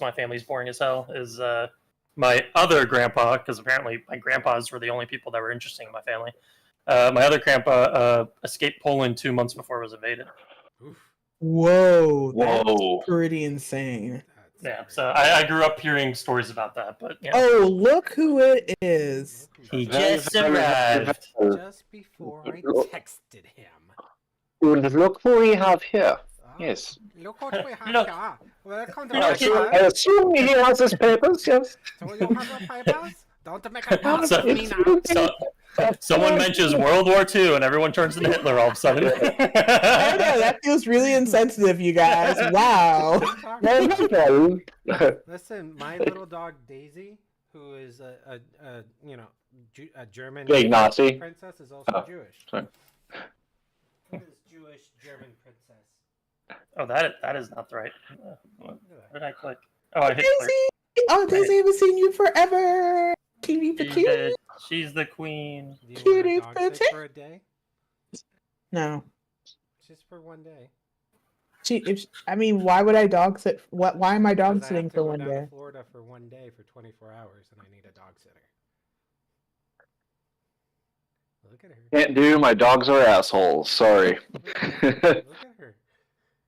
my family's boring as hell, is my other grandpa, because apparently my grandpas were the only people that were interesting in my family. My other grandpa escaped Poland 2 months before it was invaded. Oof. Whoa, that's Whoa. pretty insane. Yeah, so I grew up hearing stories about that, but yeah. Oh, look who it is. He just arrived. Just before I texted him. And look who we have here. Yes. Look what we have Look. here. Welcome to Look, my you- I house. assume he has his papers, yes. So you have your papers? Don't make a pass with me now. So, someone mentions World War II and everyone turns into Hitler all of a sudden. I know, that feels really insensitive, you guys. Wow. Listen, my little dog Daisy, who is a German Big Nazi. princess, is also Jewish. Sorry. Who is Jewish German princess? Oh, that is not the right. What did I click? Oh, I hit Daisy! click. Oh, Daisy, I haven't seen you forever. Cutie patootie. She's the queen. Do you Cutie want a dog sit patootie. for a day? No. Just for one day. Why would I dog sit? Why am I dog Because I sitting have to for go one down day? to Florida for one day for 24 hours, and I need a dog sitter. Look at her. Can't do. My dogs are assholes. Sorry. Look at her.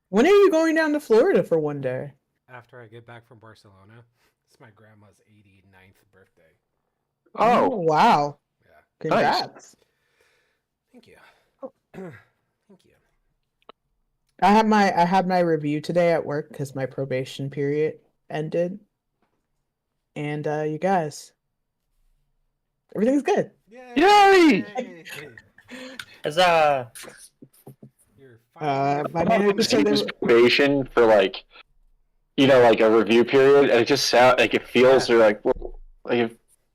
When are you going down to Florida for one day? After I get back from Barcelona, it's my grandma's 89th birthday. Oh, Oh, wow. Yeah. Congrats. Thank you. Thank you. I had my review today at work because my probation period ended. And you guys, everything's good. Yay! Huzzah! You're My manager said there Use was, probation for like a review period, and it just sounds like it feels like if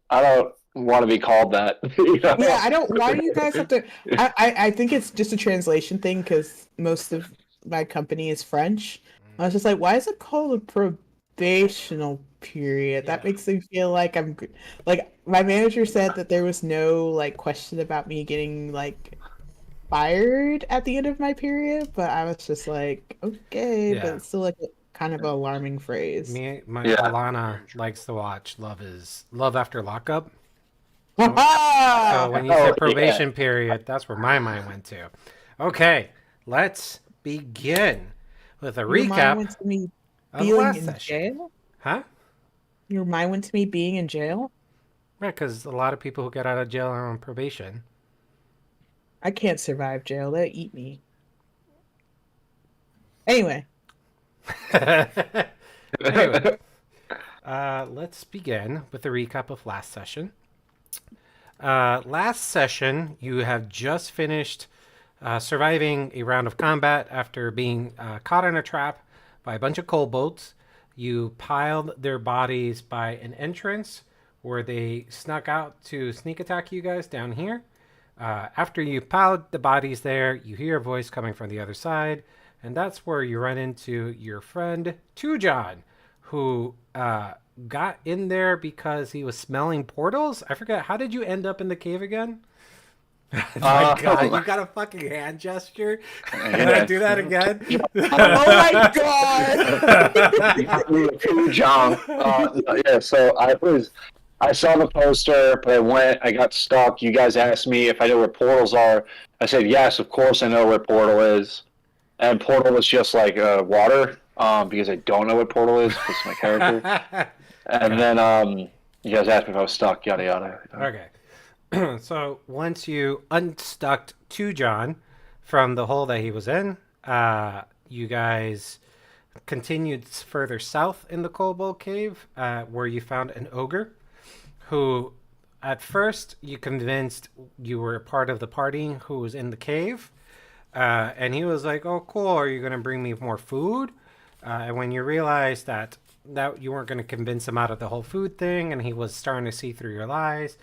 I don't want to be called that. You know? yeah, I don't. Why do you guys have to? I think it's just a translation thing because most of my company is French. I was just like, why is it called a probational period? That Yeah. makes me feel like I'm like my manager said that there was no like question about me getting like fired at the end of my period, but I was just like, okay, Yeah. but it's still like a kind of an alarming phrase. Alana likes to watch Love After Lockup. Ah! So when you Oh, said probation period, that's where my mind went to. Okay, let's begin with a Your mind recap went to me of the being last in session. jail. Huh? Your mind went to me being in jail. Right, because a lot of people who get out of jail are on probation. I can't survive jail. They'll eat me. Anyway, Anyway, let's begin with a recap of last session. Last session, you have just finished surviving a round of combat after being caught in a trap by a bunch of kobolds. You piled their bodies by an entrance where they snuck out to sneak attack you guys down here. After you piled the bodies there, you hear a voice coming from the other side, and that's where you run into your friend Tujon, who got in there because he was smelling portals. I forget, how did you end up in the cave again? My God, you got a fucking hand gesture. Can I do that again? oh my god! John. Yeah, so I saw the poster, but I got stuck. You guys asked me if I know where portals are. I said, yes, of course I know where portal is. And portal was just like water, because I don't know what portal is, because my character. And then you guys asked me if I was stuck, yada yada. Okay. So once you unstuck Tujon from the hole that he was in, you guys continued further south in the Kobold Cave, where you found an ogre who, at first, you convinced you were a part of the party who was in the cave. And he was like, oh, cool, are you going to bring me more food? And when you realized that you weren't going to convince him out of the whole food thing, and he was starting to see through your lies,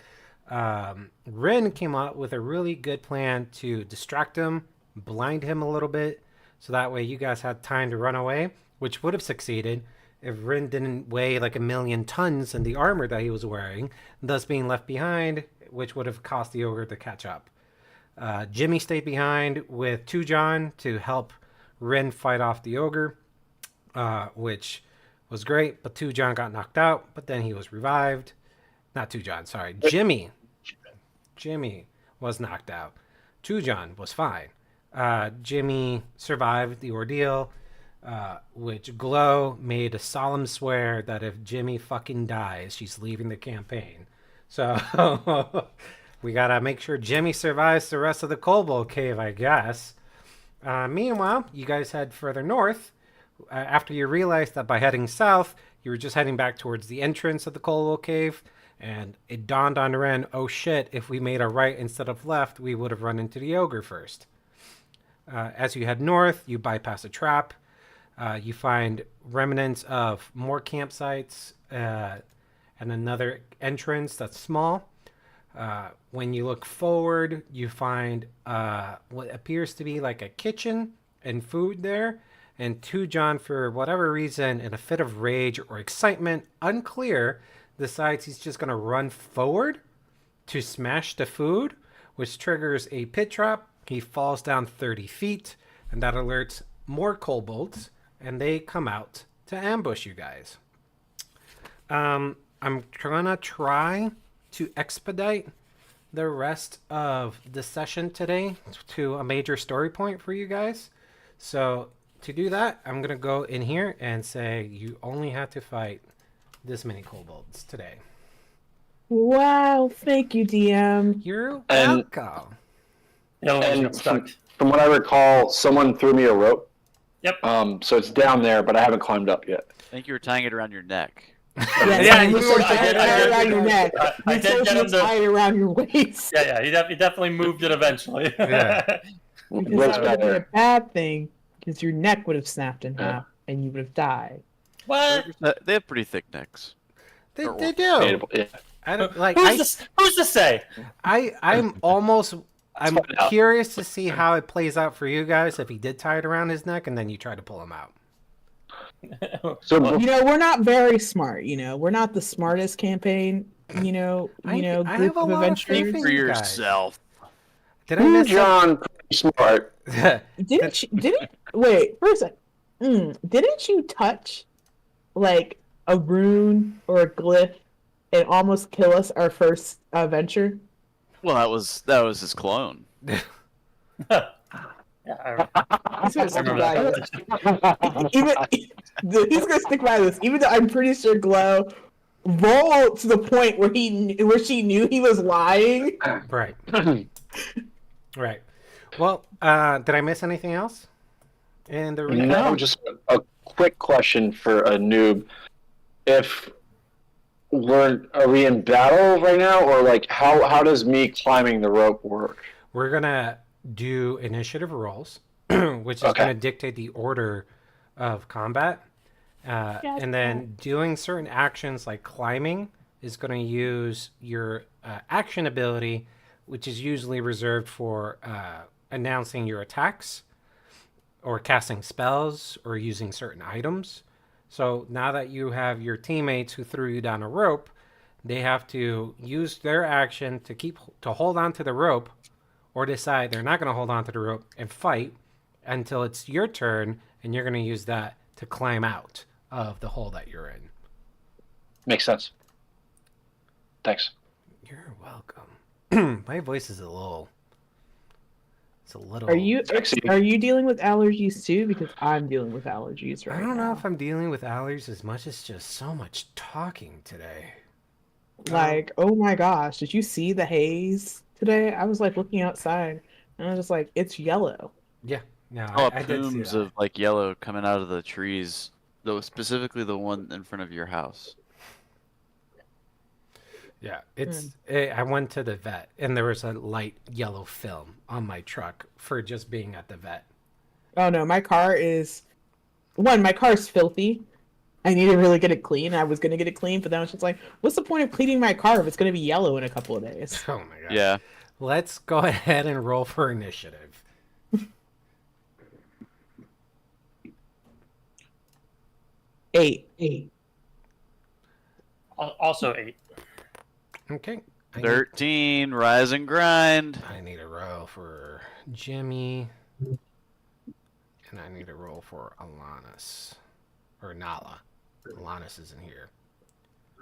Rin came up with a really good plan to distract him, blind him a little bit, so that way you guys had time to run away, which would have succeeded if Rin didn't weigh like 1,000,000 tons in the armor that he was wearing, thus being left behind, which would have cost the ogre to catch up. Jimmy stayed behind with Tujon to help Rin fight off the ogre, which was great, but Two John got knocked out, but then he was revived. Not Two John, sorry. Jimmy was knocked out. Two John was fine. Jimmy survived the ordeal, which Glow made a solemn swear that if Jimmy fucking dies, she's leaving the campaign. So we gotta make sure Jimmy survives the rest of the Kobold Cave, I guess. Meanwhile, you guys head further north. After you realized that by heading south, you were just heading back towards the entrance of the Kobold Cave, and it dawned on Ren, oh shit, if we made a right instead of left, we would have run into the ogre first. As you head north, you bypass a trap. You find remnants of more campsites and another entrance that's small. When you look forward, you find what appears to be like a kitchen and food there. And Two John, for whatever reason, in a fit of rage or excitement, unclear, decides he's just going to run forward to smash the food, which triggers a pit trap. He falls down 30 feet, and that alerts more kobolds, and they come out to ambush you guys. I'm gonna try to expedite the rest of the session today to a major story point for you guys. So to do that, I'm gonna go in here and say you only have to fight this many kobolds today. Wow, thank you, DM. You're And- welcome. The other ones got And stuck. from what I recall, someone threw me a rope. Yep. So it's down there, but I haven't climbed up yet. I think you were tying it around your neck. Yeah, you I were did- tied I did- around your neck. I You did told get me him to to- tie it around your waist. Yeah, he definitely moved it eventually. Yeah. Because Rope's that would have been better. a bad thing, because your neck would have snapped in half, and you would have died. What? They have pretty thick necks. They do. Debatable, yeah. I don't, like, Who's to say? I'm find out. curious to see how it plays out for you guys if he did tie it around his neck and then you try to pull him out. So You know, we're not very smart. You know, we're not the smartest campaign. You know, I group have a of lot of faith adventurers. in For you guys. yourself. Did I miss John, pretty smart. something? Didn't wait for a sec. Didn't you touch like a rune or a glyph and almost kill us our first venture? Well, that was his clone. Yeah, I He's gonna stick remember by that. this. He's gonna stick by this, even though I'm pretty sure Glow rolled to the point where she knew he was lying. Right. Right. Well, did I miss anything else? In the recap? No, just a quick question for a noob. Are we in battle right now, or like how does me climbing the rope work? We're gonna do initiative rolls, which is Okay. gonna dictate the order of combat. And then doing certain actions like climbing is going to use your action ability, which is usually reserved for announcing your attacks or casting spells or using certain items. So now that you have your teammates who threw you down a rope, they have to use their action to hold on to the rope, or decide they're not going to hold on to the rope and fight until it's your turn, and you're going to use that to climb out of the hole that you're in. Makes sense. Thanks. You're welcome. My voice is a little. It's a little. Are you Sexy. dealing with allergies too? Because I'm dealing with allergies right I don't know now. if I'm dealing with allergies as much as just so much talking today. Like, oh my gosh, did you see the haze today? I was like looking outside, and I was just like, it's yellow. Yeah. No, Oh, I did see plumes that. of like yellow coming out of the trees. Though specifically the one in front of your house. Yeah, I went to the vet, and there was a light yellow film on my truck for just being at the vet. Oh no, my car is filthy. I need to really get it clean. I was gonna get it clean, but then I was just like, what's the point of cleaning my car if it's gonna be yellow in a couple of days? Oh my god. Yeah. Let's go ahead and roll for initiative. 8. Also 8. Okay. 13, rise and grind. I need a roll for Jimmy. And I need a roll for Alanis. Or Nala. Alanis isn't here.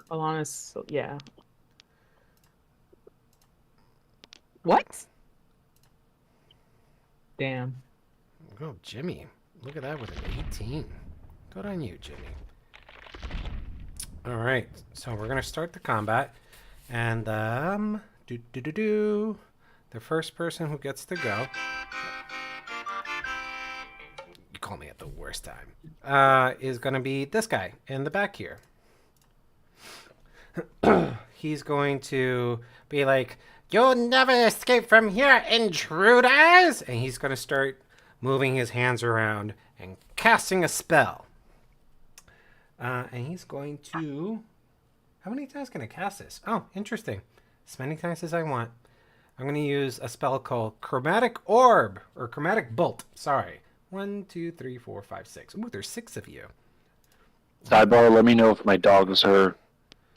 Alanis, yeah. What? Damn. Oh, Jimmy. Look at that with an 18. Good on you, Jimmy. All right, so we're gonna start the combat, and the first person who gets to go. You call me at the worst time. Is gonna be this guy in the back here. He's going to be like, "You'll never escape from here, intruders!" And he's gonna start moving his hands around and casting a spell. And he's going to... How many times can I cast this? Oh, interesting. As many times as I want. I'm going to use a spell called Chromatic Orb, or Chromatic Bolt. Sorry. 1, 2, 3, 4, 5, 6. Ooh, there's 6 of you. Sidebar, let me know if my dogs are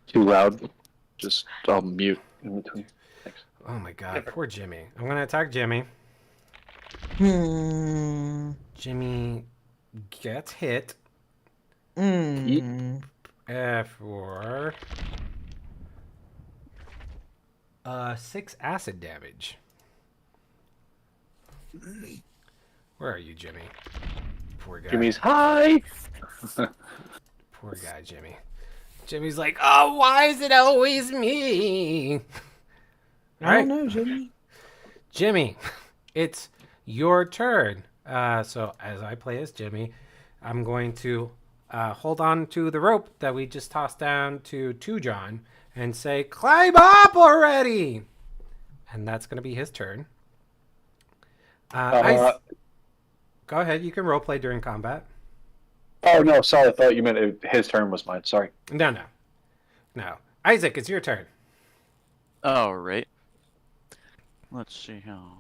too loud. Just I'll mute in between. Thanks. Oh my god, poor Jimmy. I'm going to attack Jimmy. Jimmy gets hit. For 6 acid damage. Where are you, Jimmy? Poor guy. Jimmy's high. Poor guy, Jimmy. Jimmy's like, oh, why is it always me? I don't know, Jimmy. Jimmy, it's your turn. So as I play as Jimmy, I'm going to hold on to the rope that we just tossed down to John and say, climb up already! And that's going to be his turn. Go ahead, you can roleplay during combat. Oh, no, sorry. I thought you meant his turn was mine. Sorry. No. Isaac, it's your turn. All right. Let's see how.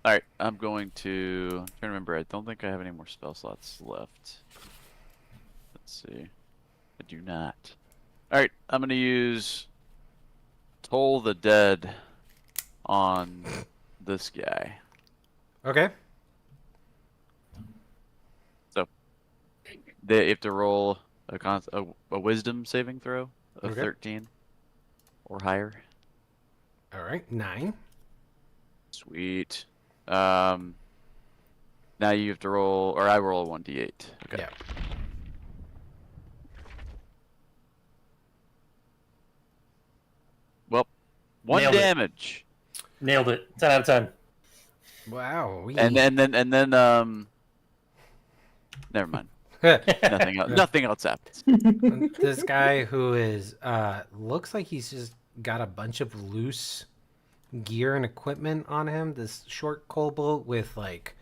All right, I'm going to. I'm trying to remember. I don't think I have any more spell slots left. Let's see. I do not. All right, I'm going to use Toll the Dead on this guy. Okay. So they have to roll a wisdom saving throw of 13 or higher. All right, 9. Sweet. Now you have to roll, or I roll a 1d8. Okay. Yeah. Well, 1 Nailed it. damage. Nailed it. 10 out of 10. Wow. And then never mind. Nothing else happens. This guy who is looks like he's just got a bunch of loose gear and equipment on him. This short kobold with like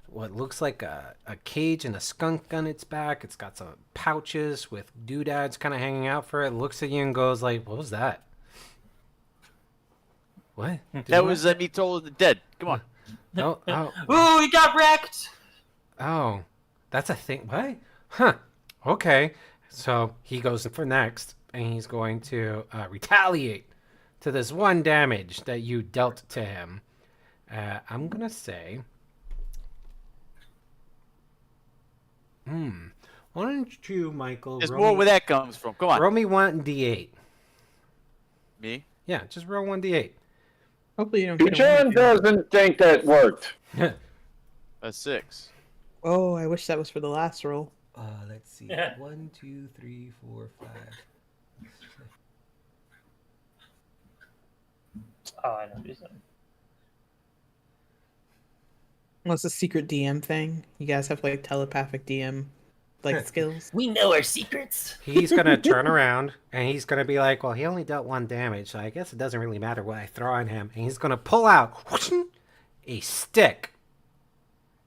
what looks like a cage and a skunk on its back. It's got some pouches with doodads kind of hanging out for it. Looks at you and goes like, "What was that? What? That was me Toll the Dead. Come on." Oh, Ooh, he got wrecked! oh, that's a thing. What? Huh. Okay. So he goes for next, and he's going to retaliate to this 1 damage that you dealt to him. I'm gonna say, why don't you, Michael? There's more where that comes from. Come on. Roll me 1d8. Me? Yeah, just roll 1d8. Hopefully you don't get John doesn't think that worked. A 6. Oh, I wish that was for the last roll. Let's see. 1, 2, 3, 4, 5. Oh, I know what you're saying. Well, it's a secret DM thing. You guys have like telepathic DM like skills. We know our secrets. He's gonna turn around and he's gonna be like, well, he only dealt 1 damage, so I guess it doesn't really matter what I throw on him. And he's gonna pull out a stick.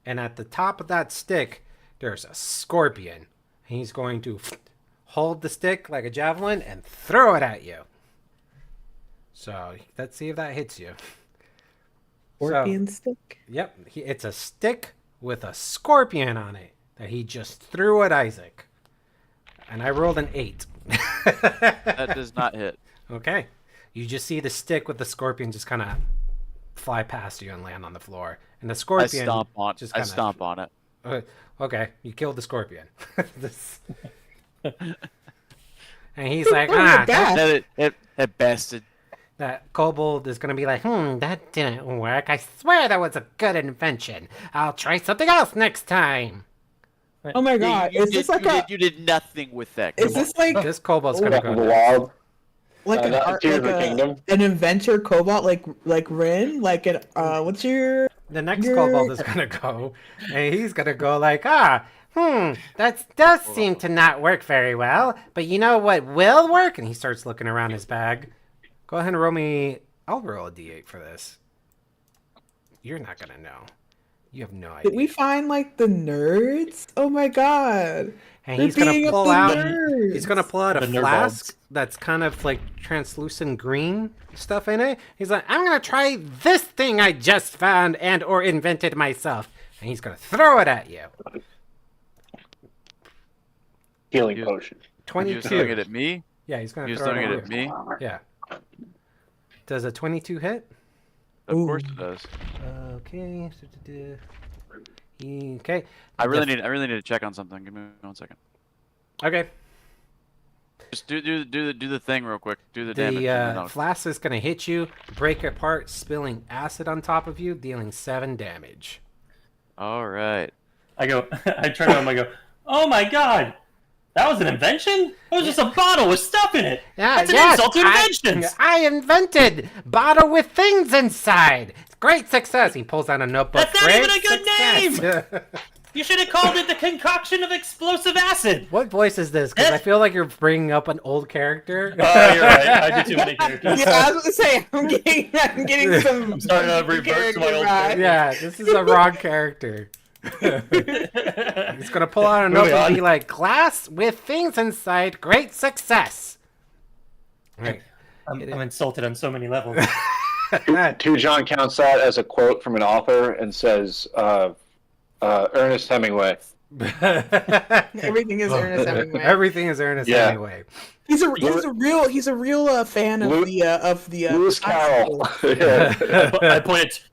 And at the top of that stick, there's a scorpion. And he's going to hold the stick like a javelin and throw it at you. So let's see if that hits you. Scorpion stick? Yep, it's a stick with a scorpion on it that he just threw at Isaac. And I rolled an 8. That does not hit. Okay. You just see the stick with the scorpion just kind of fly past you and land on the floor. And the I scorpion stomp on just I kinda- stomp on it. Okay, you killed the scorpion. And he's like, Oh, you're ah, back. That bastard. that kobold is going to be like, that didn't work. I swear that was a good invention. I'll try something else next time. Oh my god! Is this like a? You did nothing with that. Is Come this like This kobold's going Oh, to go the nuts. wild. an art, Tears like of the Kingdom. an inventor cobalt like Rin? Like an what's your? The next You're- kobold is going to go, and he's going to go like, that does seem to not work very well. But you know what will work? And he starts looking around his bag. Go ahead and roll me. I'll roll a d8 for this. You're not going to know. You have no idea. Did we find like the nerds? Oh my god! And They're he's gonna beating up pull the out. nerds. He's gonna pull out a The nerd flask bulbs. that's kind of like translucent green stuff in it. He's like, I'm gonna try this thing I just found and or invented myself, and he's gonna throw it at you. Healing You- potion. He was throwing it 22. at me. Yeah, he's gonna He was throw throwing it it at at you. me. Yeah. Does a 22 hit? Of Ooh. course it does. Okay. Okay. I really need to check on something. Give me 1 second. Okay. Just do the thing real quick. Do the damage. and then The I'll- flask is gonna hit you, break apart, spilling acid on top of you, dealing 7 damage. All right. I go. I turn around. I go. Oh my god, that was an invention. It was just a bottle with stuff in it. That's an insult to inventions. I invented bottle with things inside. Great success. He pulls out a notebook. That's not Great even a good success. You should have called it the concoction of explosive acid. What voice is this? Because I feel like you're bringing up an old character. Oh, you're right. I do too many characters. Yeah, I was gonna say I'm getting some. I'm starting to revert to my old character. Yeah, this is a wrong character. He's gonna pull out a Moving notebook and on. be like, "Glass with things inside. Great success." Right. I'm insulted on so many levels. Two John counts that as a quote from an author and says, Ernest Hemingway. Everything is Ernest Hemingway. Everything is Ernest Yeah. Hemingway. He's a real fan of the Lewis Carroll. Yeah.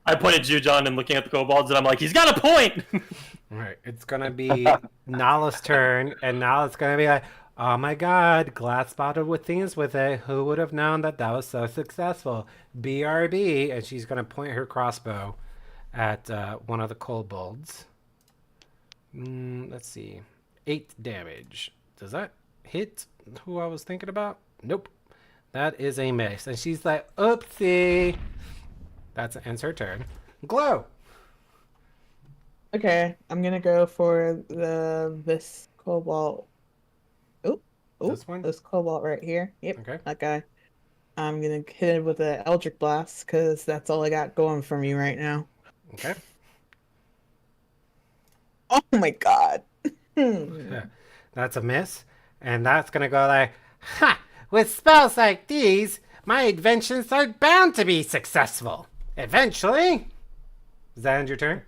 I pointed to John and looking at the kobolds, and I'm like, he's got a point. Right. It's gonna be Nala's turn, and Nala's gonna be like, "Oh my God, glass bottle with things with it. Who would have known that was so successful? BRB." And she's gonna point her crossbow at one of the kobolds. Let's see, 8 damage. Does that hit who I was thinking about? Nope. That is a miss. And she's like, "Oopsie." That ends her turn. Glow. Okay, I'm gonna go for this cobalt. Oh, This one? This cobalt right here. Yep, Okay. that guy. I'm gonna hit it with an Eldritch Blast because that's all I got going for me right now. Okay. Oh my god. That's a miss. And that's going to go like, "Ha! With spells like these, my inventions are bound to be successful. Eventually." Does that end your turn?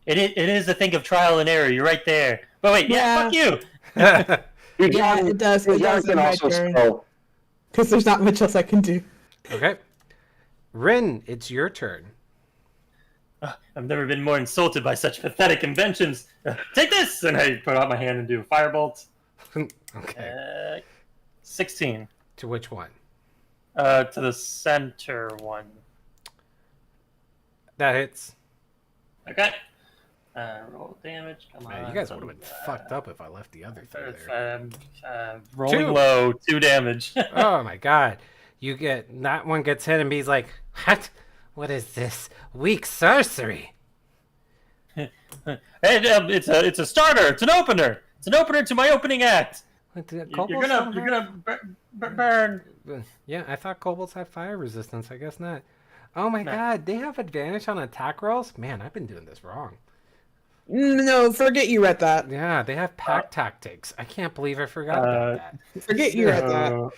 It is a thing of trial and error. You're right there. But wait, Yeah. fuck you. Yeah, it does. It does can in my also turn spell. because there's not much else I can do. Okay. Rin, it's your turn. I've never been more insulted by such pathetic inventions. Take this, and I put out my hand and do a firebolt. Okay. 16. To which one? To the center one. That hits. Okay. Roll damage. Come on. Man, you guys would have been fucked up if I left the other three there. Rolling 2. low, 2 damage. Oh my God. You get, that one gets hit and he's like, "What? What is this? Weak sorcery." Hey, it's a starter. It's an opener. It's an opener to my opening act. What, do You're kobolds gonna don't burn. have- Yeah, I thought kobolds had fire resistance. I guess not. Oh my God, they have advantage on attack rolls? Man, I've been doing this wrong. No, forget you read that. Yeah, they have pack tactics. I can't believe I forgot about that. Forget you read that.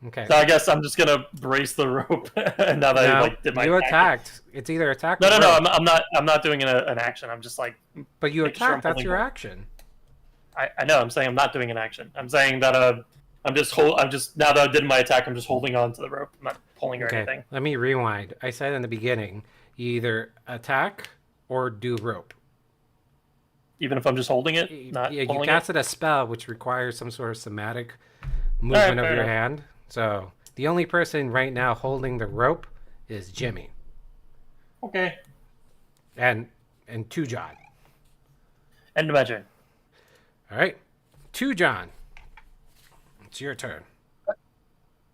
Okay. So I guess I'm just gonna brace the rope now that I No, did my you attack. attacked. It's either attack No, or no, no. rope. I'm not doing an action. I'm just like But you making sure I'm attacked. That's holding your on. action. I know. I'm saying I'm not doing an action. I'm saying that I'm just now that I did my attack, I'm just holding on to the rope. I'm not pulling or Okay, anything. let me rewind. I said in the beginning, you either attack or do rope. even if I'm just holding it, not Yeah, you pulling casted a spell which requires some sort of somatic movement of fair your enough. hand. So the only person right now holding the rope is Jimmy Okay. and Two John. End of my turn. All right, Two John, it's your turn.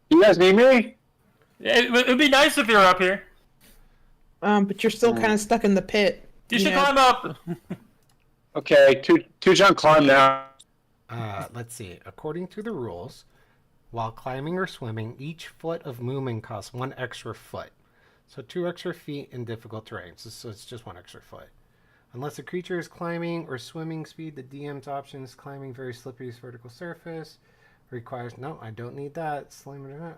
You guys need me? It would be nice if you were up here. But you're still kind of stuck in the pit. You should know? climb up. Okay, two John climb now. Let's see. According to the rules, while climbing or swimming, each foot of movement costs 1 extra foot. So 2 extra feet in difficult terrain. So it's just 1 extra foot. Unless a creature is climbing or swimming speed, the DM's option is climbing very slippery vertical surface. Requires, no, I don't need that.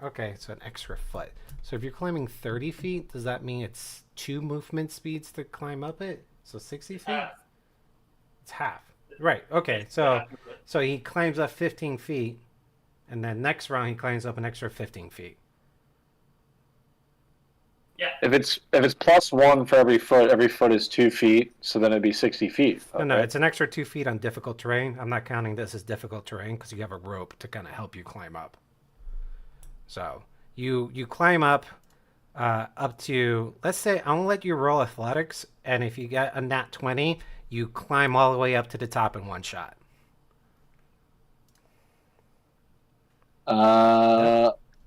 Okay, so an extra foot. So if you're climbing 30 feet, does that mean it's 2 movement speeds to climb up it? So 60 feet? It's half. Right, okay, so he climbs up 15 feet, and then next round he climbs up an extra 15 feet. Yeah. If it's +1 for every foot is 2 feet, so then it'd be 60 feet. Okay. No, it's an extra 2 feet on difficult terrain. I'm not counting this as difficult terrain because you have a rope to kind of help you climb up. So you climb up to, let's say, I'm gonna let you roll athletics, and if you get a nat 20, you climb all the way up to the top in 1 shot.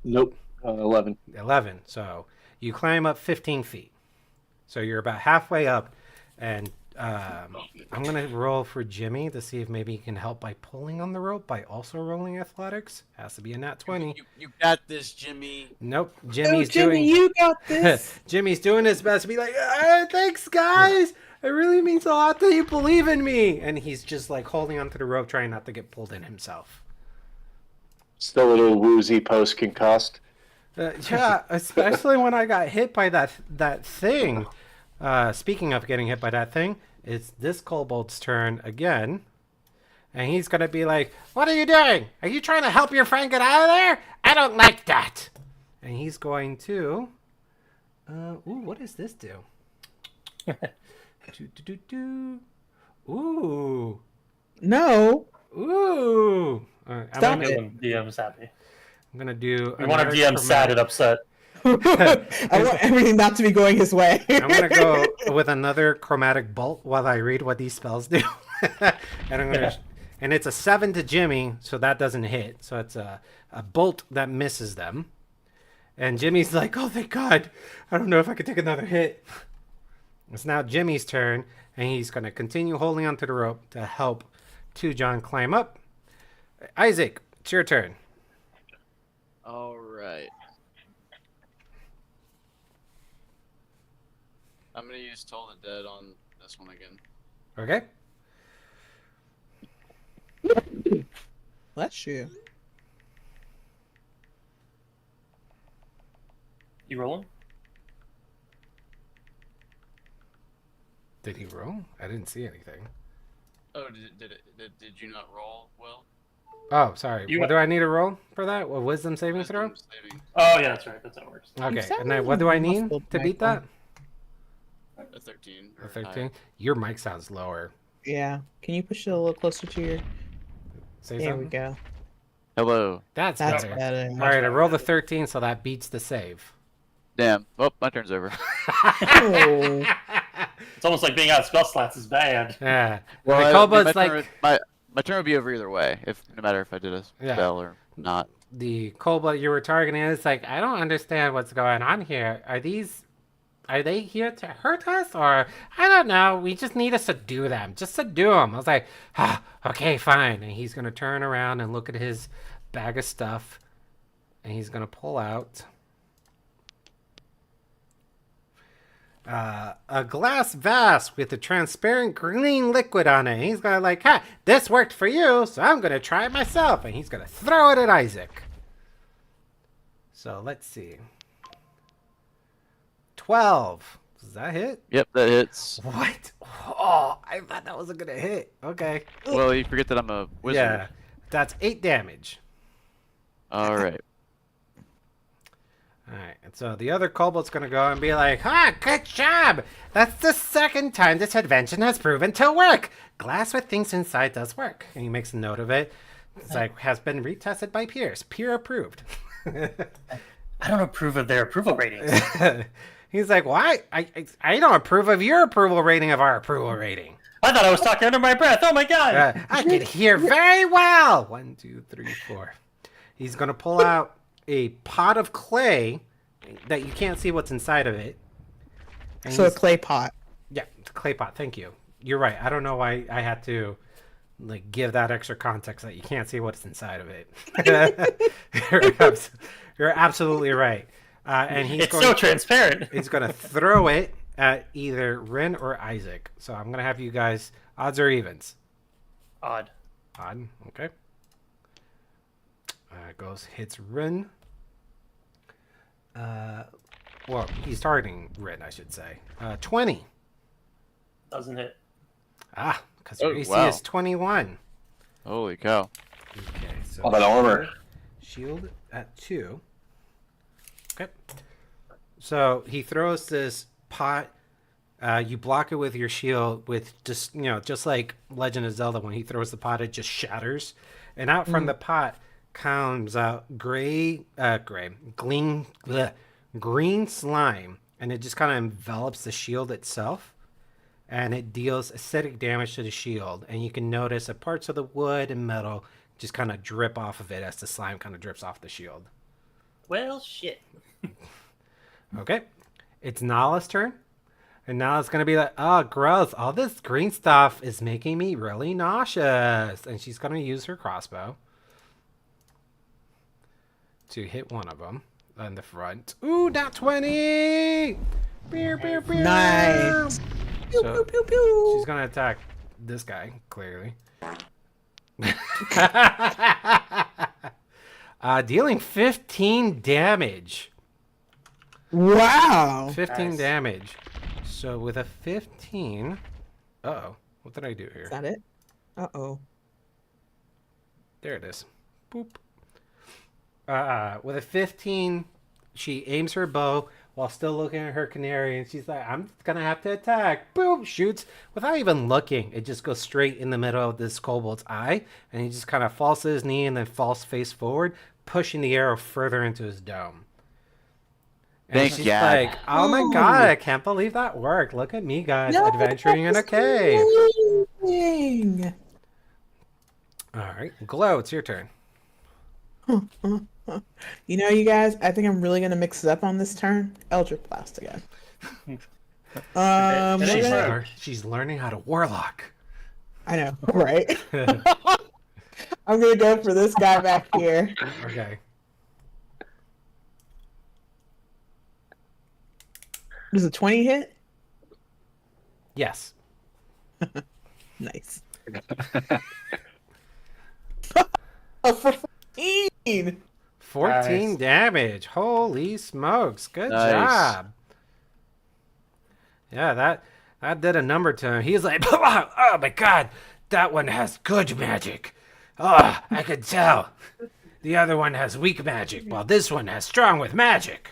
Nope. 11. 11. So you climb up 15 feet. So you're about halfway up, and I'm gonna roll for Jimmy to see if maybe he can help by pulling on the rope by also rolling athletics. Has to be a nat 20. You got this, Jimmy. Nope. Oh, Jimmy's Jimmy, doing. you got this. Jimmy's doing his best to be like, thanks, guys. It really means a lot that you believe in me. And he's just like holding onto the rope, trying not to get pulled in himself. Still a little woozy post concussed. Yeah, especially when I got hit by that thing. Speaking of getting hit by that thing, it's this kobold's turn again. And he's going to be like, what are you doing? Are you trying to help your friend get out of there? I don't like that. And he's going to... what does this do? Ooh. No. Ooh. I'm Stop gonna, it. DM's happy. I'm gonna do. We want our another DM sad and upset. I want everything not to be going his way. I'm gonna go with another chromatic bolt while I read what these spells do. And I'm gonna, Yeah. and it's a 7 to Jimmy, so that doesn't hit. So it's a bolt that misses them. And Jimmy's like, oh thank God, I don't know if I could take another hit. It's now Jimmy's turn, and he's gonna continue holding onto the rope to help Two John climb up. Isaac, it's your turn. All right. I'm gonna use Toll the Dead on this one again. Okay. Bless you. You rolling? Did he roll? I didn't see anything. Oh, did you not roll well? Oh, sorry. You What got- do I need to roll for that? A wisdom saving throw? Wisdom saving. Oh yeah, that's right. That's how it works. Okay. sound And then really what do I need muffled, to beat that? Michael. A 13. A or 13? higher. Your mic sounds lower. Yeah. Can you push it a little closer to your? Say There we something. go. Hello. That's That's better. better. All right, I rolled a 13, so that beats the save. Damn. Oh, my turn's over. Oh. It's almost like being out of spell slots is bad. Yeah. Well, the my kobold's turn like... my turn would be over either way, no matter if I did a Yeah. spell or not. The kobold you were targeting is like, I don't understand what's going on here. Are they here to hurt us? Or, I don't know, we just need to subdue them. Just subdue them. I was like, okay, fine. And he's going to turn around and look at his bag of stuff. And he's going to pull out a glass vase with a transparent green liquid on it. He's going to like, this worked for you, so I'm going to try it myself. And he's going to throw it at Isaac. So let's see. 12. Does that hit? Yep, that hits. What? Oh, I thought that wasn't going to hit. Okay. Well, you forget that I'm a wizard. Yeah. That's 8 damage. All right. Alright, and so the other kobold's gonna go and be like, good job! That's the second time this invention has proven to work! Glass with things inside does work. And he makes a note of it. It's like, has been retested by peers. Peer approved. I don't approve of their approval ratings. He's like, why? I don't approve of your approval rating of our approval rating. I thought I was talking under my breath. Oh my god! I can hear very well. 1, 2, 3, 4. He's gonna pull out a pot of clay that you can't see what's inside of it. And So a clay pot. Yeah, it's a clay pot. Thank you. You're right. I don't know why I had to like give that extra context that you can't see what's inside of it. You're absolutely right. And It's so transparent. He's going to throw it at either Rin or Isaac. So I'm going to have you guys odds or evens. Odd. Odd. Okay. Hits Rin. Well, he's targeting Rin, I should say. 20. Doesn't hit. Because your Oh, AC wow. is 21. Holy cow. Okay, so All that armor. shield at 2. Okay. So he throws this pot. You block it with your shield with just like Legend of Zelda, when he throws the pot, it just shatters. And out from the pot comes out green slime, and it just kind of envelops the shield itself. And it deals acidic damage to the shield. And you can notice that parts of the wood and metal just kind of drip off of it as the slime kind of drips off the shield. Well, shit. Okay. It's Nala's turn. And Nala's going to be like, oh, gross. All this green stuff is making me really nauseous. And she's going to use her crossbow to hit one of them on the front. Ooh, not 20! Pew, pew, pew. Nice. Pew, So, pew, pew, pew. she's gonna attack this guy, clearly. Dealing 15 damage. Wow. 15 Nice. damage. So with a 15... Uh-oh. What did I do here? Is that it? Uh-oh. There it is. Boop. With a 15, she aims her bow while still looking at her canary, and she's like, I'm gonna have to attack. Boom! Shoots without even looking. It just goes straight in the middle of this kobold's eye, and he just kind of falls to his knee and then falls face forward, pushing the arrow further into his dome. And Thank she's God. like, oh my Ooh. god, I can't believe that worked. Look at me, guys, No, adventuring in a that's cave. amazing. All right, Glow, it's your turn. You know, you guys, I think I'm really gonna mix it up on this turn. Eldritch Blast again. It we're ain't gonna- hard. She's learning how to warlock. I know, right? I'm gonna go for this guy back here. Okay. Does a 20 hit? Yes. Nice. Oh, for 14! 14 Nice. damage. Holy smokes. Good Nice. job. Yeah, that did a number to him. He's like, oh my god, that one has good magic. Oh, I could tell. The other one has weak magic, while this one has strong with magic.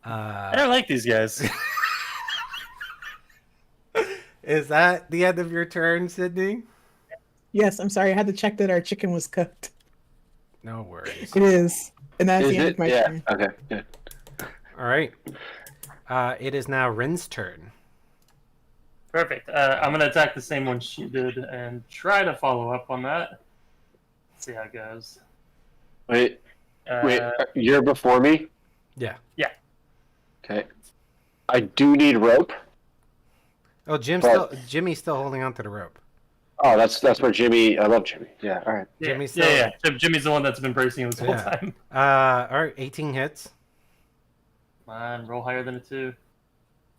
I don't like these guys. Is that the end of your turn, Sydney? Yes, I'm sorry, I had to check that our chicken was cooked. No worries. It is. And that's Is the end it? of my Yeah. turn. Okay. Yeah. All right. It is now Rin's turn. Perfect. I'm gonna attack the same one she did and try to follow up on that. See how it goes. Wait. Wait. Uh, You're before me. Yeah. Okay. I do need rope. Oh, But- Jimmy's still holding on to the rope. Oh, that's where Jimmy. I love Jimmy. Yeah. All right. yeah, Jimmy's yeah, still- yeah. Jimmy's the one that's been bracing this whole Yeah. time. All right, 18 hits. Come on, roll higher than a 2.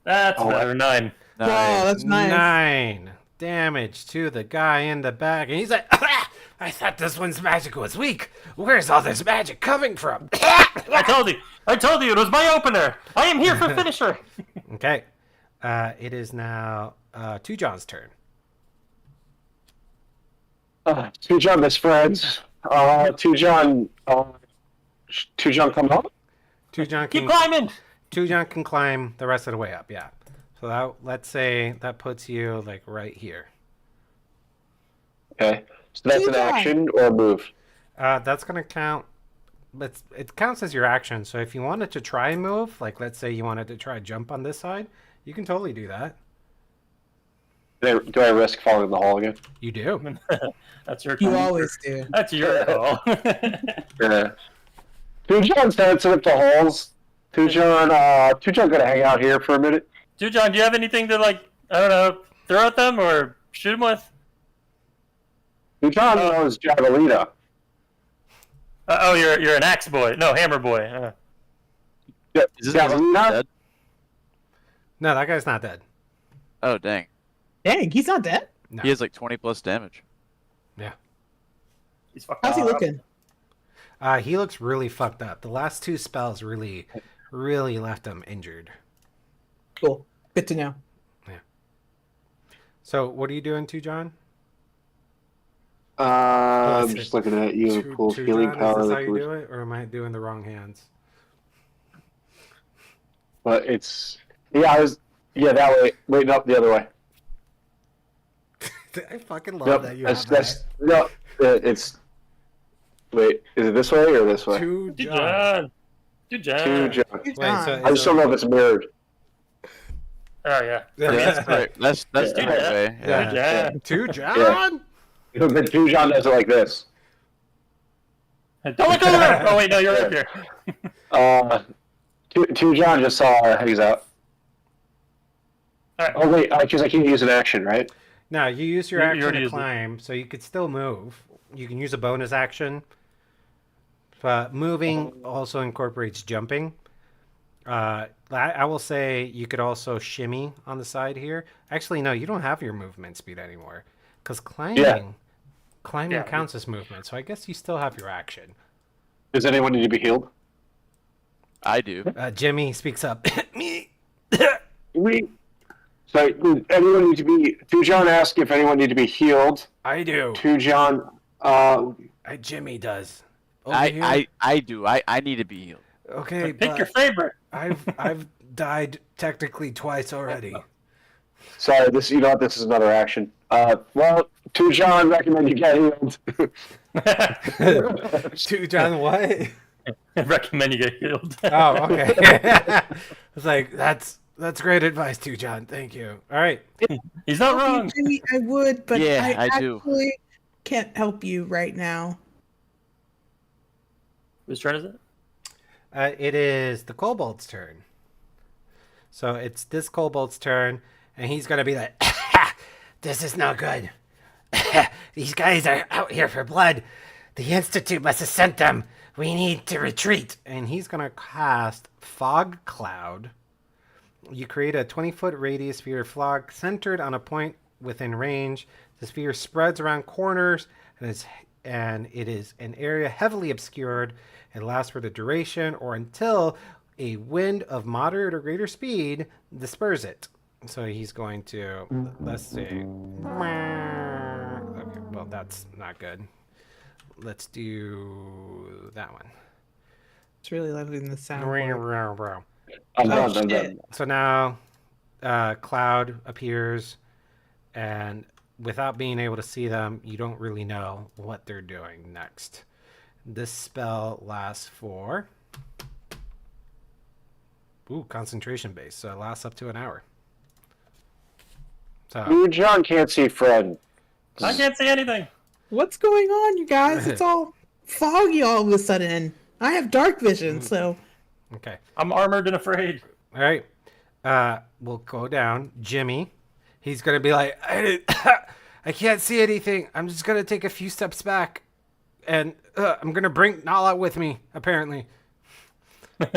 That's Oh, better. 9. Oh, Nice. that's nice. 9 damage to the guy in the back, and he's like, I thought this one's magic was weak. Where's all this magic coming from? I told you, it was my opener. I am here for finisher. Okay, it is now Two John's turn. Two John best friends. Two John Tujon come up? Tujon Keep can climbing. Tujon can climb the rest of the way up. Yeah. So that, let's say that puts you like right here. Okay. So that's an Tujon. action or a move. That's gonna count. But it counts as your action. So if you wanted to try and move, like let's say you wanted to try jump on this side, you can totally do that. Do I risk falling in the hole again? You do. That's your You call. always do. That's your call. Yeah. Tujon's dancing with the holes. Tujon gonna hang out here for a minute. Dude, John, do you have anything to like? I don't know, throw at them or shoot them with? Tujon knows Javelina. Oh, you're an axe boy. No, hammer boy. Is this guy Javelina? dead? No, that guy's not dead. Oh, dang. Dang, he's not dead. No. He has like 20 plus damage. He's fucking How's he up. looking? He looks really fucked up. The last two spells really left him injured. Cool. Good to know. So what are you doing to John? I'm Let's just see. looking at you. To Pulls healing John, power. is this how you do it, or am I doing the wrong hands? But it's that way. Wait, no, the other way. I fucking love Yep, that you that's have that. no. It's wait. Is it this way or this way? To Dude, John. John. Dude, John. Tujon. Good Wait, job. so I just don't know if it's mirrored. Oh yeah. That's right. That's Yeah. the way. Yeah. Dude, John. To John. But Tujon does it like this. Don't look over! Oh wait, no, you're up here. Tujon just hangs out. All right. Oh wait, because I can't use an action, right? No, you use your You action already to used it. climb, so you could still move. You can use a bonus action. But moving also incorporates jumping. I will say you could also shimmy on the side here. Actually, no, you don't have your movement speed anymore. Because climbing Yeah. counts as movement, so I guess you still have your action. Does anyone need to be healed? I do. Jimmy speaks up. Me. So, does anyone need to be? Tujon asked if anyone need to be healed. I do. Tujon, Jimmy does. Over here? I do. I need to be healed. Okay, Pick but your favorite. I've died technically twice already. sorry, this is another action. Well, Tujon recommend you get healed. To John, what? I recommend you get healed. Oh, okay. I was like, that's great advice too, John. Thank you. All right. He's not wrong. Jimmy, I would, but Yeah, I I do. actually can't help you right now. Whose turn is it? It is the kobold's turn. So it's this kobold's turn, and he's gonna be like, "This is no good. These guys are out here for blood. The Institute must have sent them. We need to retreat." And he's gonna cast Fog Cloud. You create a 20-foot radius sphere of fog centered on a point within range. The sphere spreads around corners and it is an area heavily obscured. It lasts for the duration or until a wind of moderate or greater speed disperses it. So he's going to, let's see. Okay, well, that's not good. Let's do that one. It's really lovely in the sound. I'm Oh, done. shit. So now Cloud appears, and without being able to see them, you don't really know what they're doing next. This spell lasts for concentration base, so it lasts up to an hour. So Tujon can't see Fred. I can't see anything. What's going on, you guys? It's all foggy all of a sudden. I have dark vision, so okay. I'm armored and afraid. All right. We'll go down. Jimmy, he's going to be like, I can't see anything. I'm just going to take a few steps back. And I'm going to bring Nala with me, apparently. All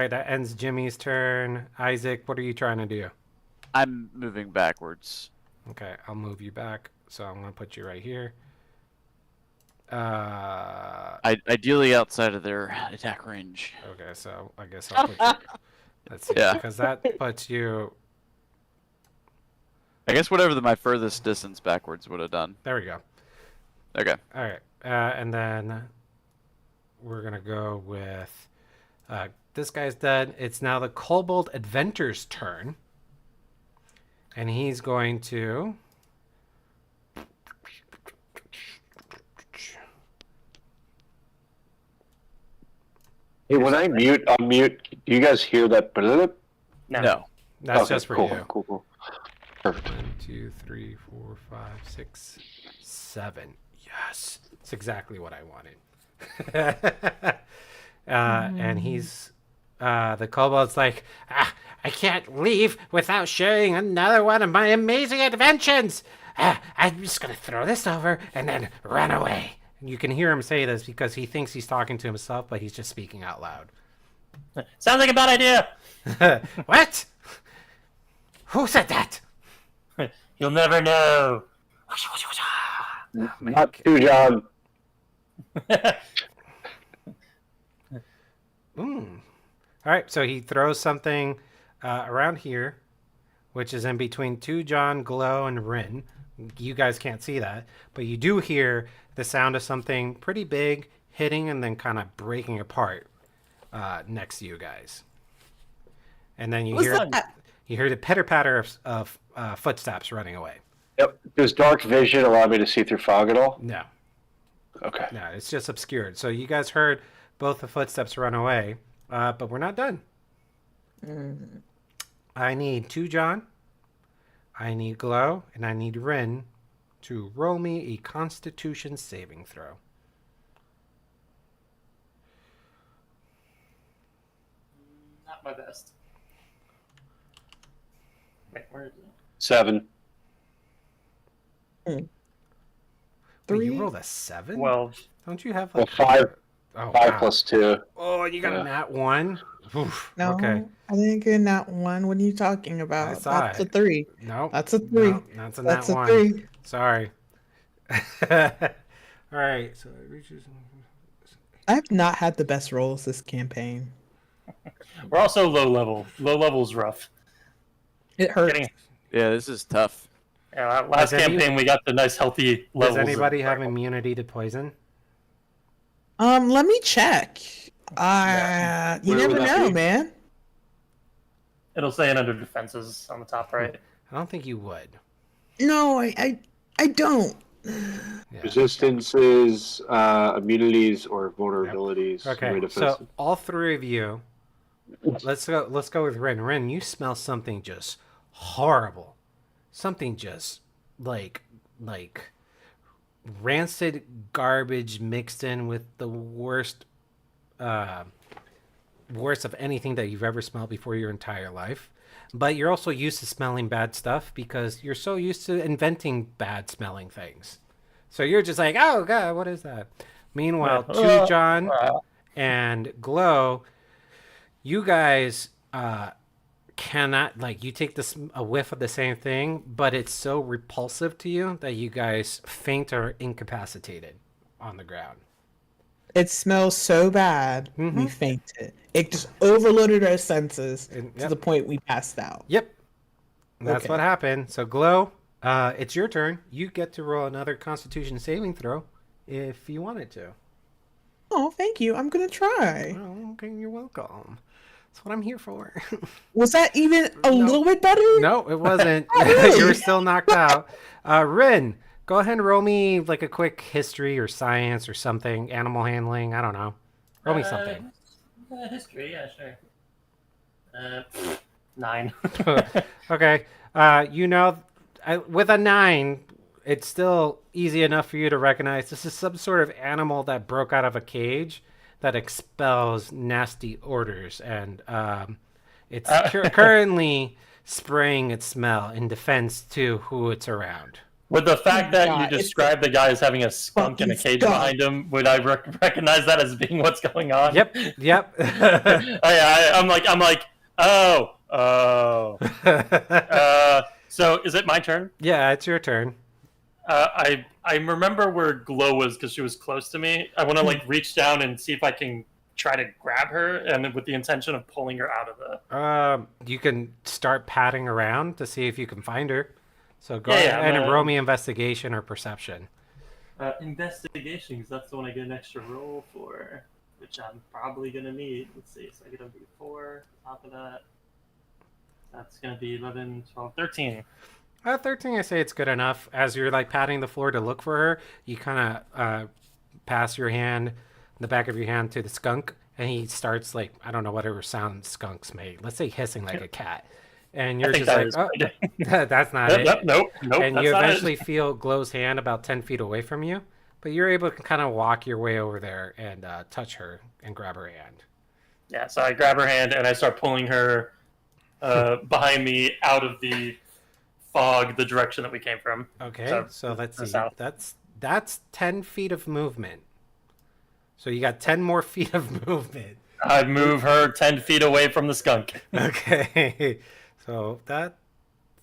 right, that ends Jimmy's turn. Isaac, what are you trying to do? I'm moving backwards. Okay, I'll move you back. So I'm going to put you right here. Ideally outside of their attack range. Okay, so I guess I'll put you... Let's see, Yeah. because that puts you... I guess whatever my furthest distance backwards would have done. There we go. Okay. All right, and then we're gonna go with this guy's dead. It's now the Kobold Adventure's turn, and he's going to. Hey, when I unmute, do you guys hear that? No. That's Okay, just for cool, you. Cool. Perfect. 1, 2, 3, 4, 5, 6, 7. Yes, it's exactly what I wanted. And he's the kobold's like, I can't leave without sharing another one of my amazing inventions. I'm just gonna throw this over and then run away. You can hear him say this because he thinks he's talking to himself, but he's just speaking out loud. Sounds like a bad idea. What? Who said that? You'll never know. Not too, John. All right, so he throws something around here, which is in between two John, Glow, and Rin. You guys can't see that, but you do hear the sound of something pretty big hitting and then kind of breaking apart next to you guys. And then you What's hear that? you hear the pitter patter of footsteps running away. Yep. Does dark vision allow me to see through fog at all? No, Okay. no, it's just obscured. So you guys heard both the footsteps run away, but we're not done. I need two John, I need Glow, and I need Rin to roll me a Constitution saving throw. Not my best. Wait, where is it? 7. Wait, 3. you rolled a 7? 12. Don't you have Well, like 5. Oh, 5 wow. plus 2. Oh, you got Yeah. a nat 1? Oof. No, Okay. I didn't get that one. What are you talking about? I saw That's it. a 3. No. That's a 3. No, that's a nat That's a 1. 3. Sorry. All right. So it reaches. I have not had the best rolls this campaign. We're also low level. Low level's rough. It hurts. Getting, Yeah, this is tough. last Does any- campaign we got the nice healthy levels. Does anybody of- have immunity to poison? Let me check. You Where never would that know, be? man. It'll say it under defenses on the top right. I don't think you would. No, I don't. Yeah. Resistances, immunities, or vulnerabilities. Okay, Way so defensive. all three of you, let's go with Rin. Rin, you smell something just horrible, something just like rancid garbage mixed in with the worst of anything that you've ever smelled before your entire life. But you're also used to smelling bad stuff because you're so used to inventing bad smelling things. So you're just like, oh god, what is that? Meanwhile, two John and Glow, you guys cannot, like, you take a whiff of the same thing, but it's so repulsive to you that you guys faint or incapacitated on the ground. It smells so bad, we Mhm. fainted. It just overloaded our senses And- to yep. the point we passed out. Yep. That's Okay. what happened. So Glow, it's your turn. You get to roll another Constitution saving throw if you wanted to. Oh, thank you. I'm gonna try. Oh, okay, you're welcome. That's what I'm here for. Was that even a No. little bit better? No, it wasn't. really? You were still knocked out. Rin, go ahead and roll me like a quick history or science or something. Animal handling. I don't know. Roll me something. History, yeah, sure. 9. Okay. With a 9, it's still easy enough for you to recognize this is some sort of animal that broke out of a cage that expels nasty odors, and it's currently spraying its smell in defense to who it's around. With the fact that God, you it's described the guy as having a skunk in a fucking cage skunk. behind him, would I recognize that as being what's going on? Yep. I'm like, oh. So is it my turn? Yeah, it's your turn. I remember where Glow was because she was close to me. I want to like reach down and see if I can try to grab her, and with the intention of pulling her out of the. You can start patting around to see if you can find her. So go Yeah, ahead and roll me investigation or perception. Investigation, because that's the one I get an extra roll for. which I'm probably gonna need. Let's see. So I get a D4. Top of that. That's gonna be 11, 12, 13. 13, I say it's good enough. As you're like patting the floor to look for her, you kind of pass your hand, the back of your hand to the skunk, and he starts like, I don't know whatever sound skunks make. Let's say hissing like a cat. And you're I think just like, that oh, is that's not Nope, it. nope, nope, nope. And that's you not eventually it. feel Glow's hand about 10 feet away from you, but you're able to kind of walk your way over there and touch her and grab her hand. Yeah, so I grab her hand and I start pulling her behind me out of the fog, the direction that we came from. Okay, so let's the see. south. That's 10 feet of movement. So you got 10 more feet of movement. I move her 10 feet away from the skunk. Okay, so that.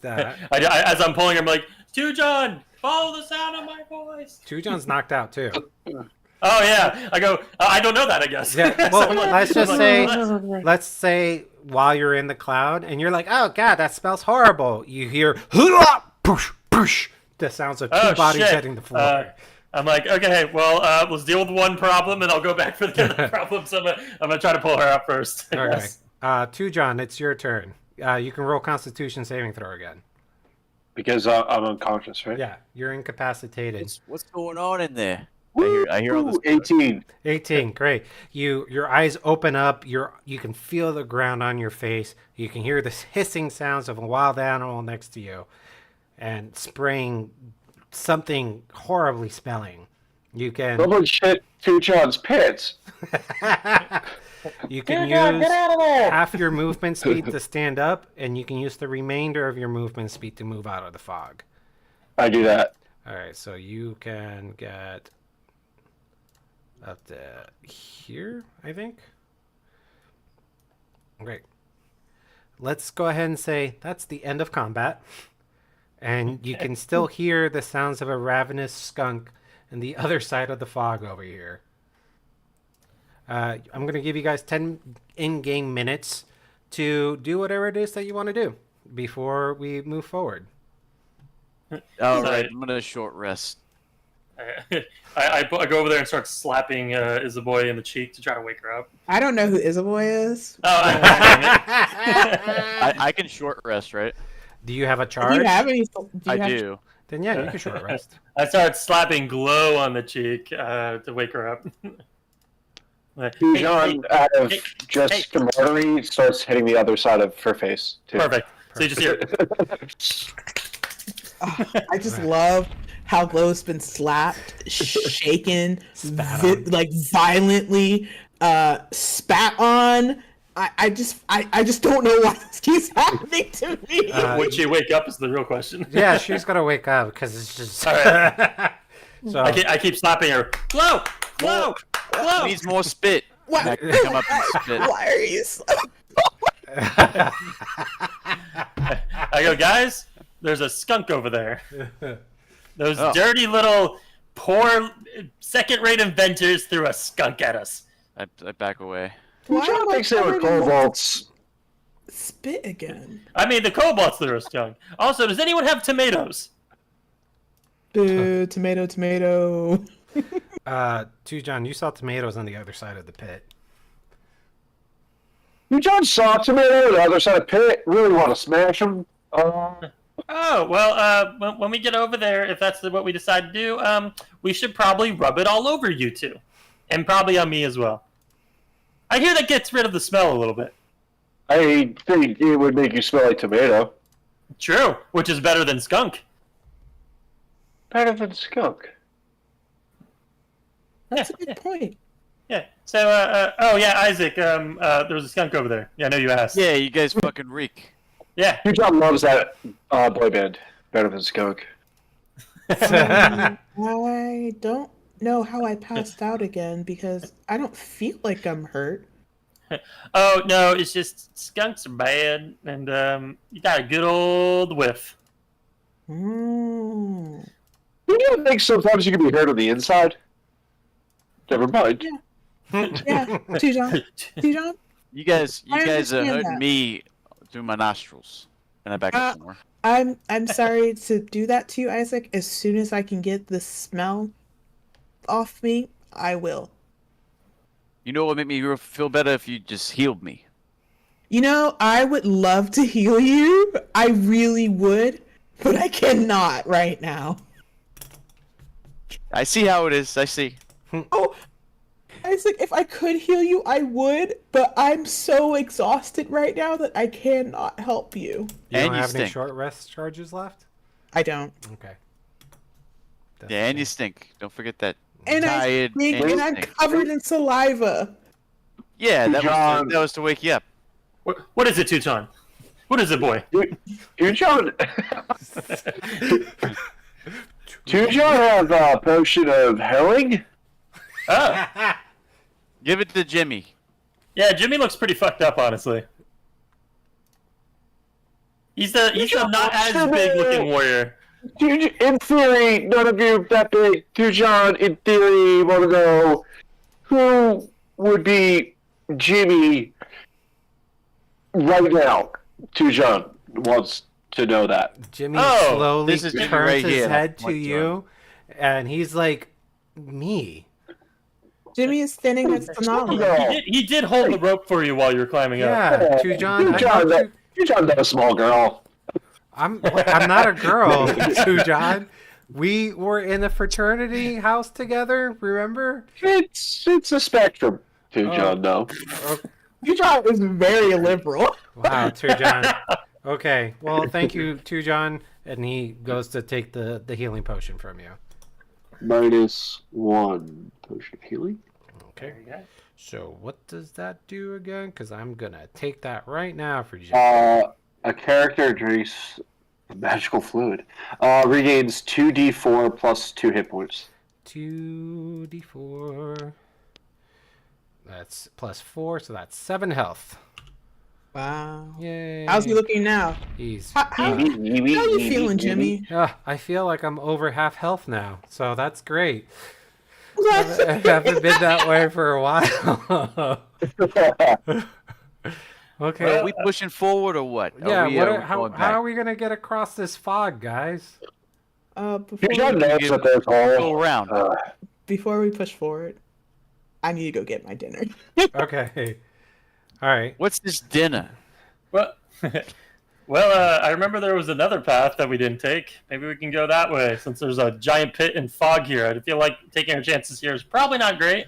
As I'm pulling her, I'm like, Two-John, follow the sound of my voice. Two-John's knocked out too. Oh, yeah. I go, I don't know that, I guess. Yeah, So well, I'm like- let's just I'm say, like, let's say while you're in the cloud and you're like, oh god, that smells horrible. You hear "Hurrah!" Poosh, poosh, the sounds of two Oh, bodies shit. hitting the floor. I'm like, okay, well, let's deal with one problem, and I'll go back for the other problem. So I'm gonna try to pull her out first. I Okay, guess. Two-John, it's your turn. You can roll Constitution saving throw again. Because I'm unconscious, right? Yeah, you're incapacitated. What's going on in there? I hear all this. Ooh, 18. 18, great. Your eyes open up. You can feel the ground on your face. You can hear the hissing sounds of a wild animal next to you, and spraying something horribly smelling. You can Someone shit Two-John's pits. you can use half your movement speed to stand up, and you can use the remainder of your movement speed to move out of the fog. I do that. All right, so you can get up to here, I think. Great. Let's go ahead and say that's the end of combat. And you can still hear the sounds of a ravenous skunk on the other side of the fog over here. I'm going to give you guys 10 in-game minutes to do whatever it is that you want to do before we move forward. All Sorry. right, I'm gonna short rest. I go over there and start slapping Isaboy in the cheek to try to wake her up. I don't know who Isaboy is. Oh, I can short rest, right? Do you have a Do charge? you have any? I do. Then yeah, you can short rest. I start slapping Glow on the cheek to wake her up. Like, Two-John, hey, out of hey, just hey. camaraderie, starts hitting the other side of her face, too. Perfect. So you just hear, Oh, I just love how Glow's been slapped, shaken, Spat on. like violently spat on. I just don't know why this keeps happening to me. would she wake up is the real question. Yeah, she's gonna wake up because it's just. All right. So I keep slapping her. Glow! Glow! Glow! Needs more spit. Why, I can come up and spit. why are you so... I go, guys, there's a skunk over there. Those Oh. dirty little poor second-rate inventors threw a skunk at us. I back away. Why Two-John am I thinks they were covered in kobolds. spit again? I mean, the kobolds threw a skunk. Also, does anyone have tomatoes? Boo, tomato, tomato. Two-John, you saw tomatoes on the other side of the pit. Two-John saw tomato on the other side of pit. Really want to smash him. Oh, well, when we get over there, if that's what we decide to do, we should probably rub it all over you two. And probably on me as well. I hear that gets rid of the smell a little bit. I think it would make you smell like tomato. True, which is better than skunk. Better than skunk. That's a good point. Yeah. So, oh yeah, Isaac. There was a skunk over there. Yeah, I know you asked. Yeah, you guys fucking reek. Yeah. Two-John loves that boy band. Better than skunk. I don't know how I passed out again because I don't feel like I'm hurt. Oh no, it's just skunks are bad, and you got a good old whiff. Mm. You don't think sometimes you can be hurt on the inside? Never mind. Yeah, Two-John. Two-John? You guys I are understand hurting that. me through my nostrils, and I back up some more. I'm sorry to do that to you, Isaac. As soon as I can get the smell off me, I will. You know what would make me feel better if you just healed me. You know, I would love to heal you. I really would, but I cannot right now. I see how it is. I see. Oh, Isaac, if I could heal you, I would, but I'm so exhausted right now that I cannot help you. You And don't you have any stink. short rest charges left? I don't. Okay. That's Yeah, and okay. you stink. Don't forget that. And I Tired stink, and and I'm stink. covered in saliva. Yeah, John. that was to wake you up. What is it, Tucson? What is it, boy? Tujon have a potion of healing? Oh, Give it to Jimmy. yeah, Jimmy looks pretty fucked up, honestly. He's a not as big looking warrior. In theory, none of you that big. Tujon, in theory, want to know who would be Jimmy right now. Tujon wants to know that. Jimmy Oh, slowly this is Jimmy turns right his here. head to What, you, and he's like, me. Jimmy is standing next to Nala. No. He did hold the rope for you while you were climbing up. Yeah, Tujon, I helped you. Tujon, not a small girl. I'm not a girl, Tujon. We were in a fraternity house together, remember? It's a spectrum, Tujon, though. Tujon is very liberal. Wow, Tujon. Okay, well, thank you, Tujon. And he goes to take the healing potion from you. -1 potion of healing. Okay. So what does that do again? Because I'm going to take that right now for you. A character drinks magical fluid. Regains 2d4 plus 2 hit points. 2d4. That's plus 4, so that's 7 health. Wow. Yay. How's he looking now? He's. How are you feeling, Jimmy? I feel like I'm over half health now, so that's great. What? I haven't been that way for a while. Okay. Are we pushing forward or what? Yeah. we, How going are back? we gonna get across this fog, guys? Tujon knows that there's Go all. around. Before we push forward, I need to go get my dinner. Okay. All right. What's this dinner? Well, I remember there was another path that we didn't take. Maybe we can go that way, since there's a giant pit and fog here. I feel like taking our chances here is probably not great.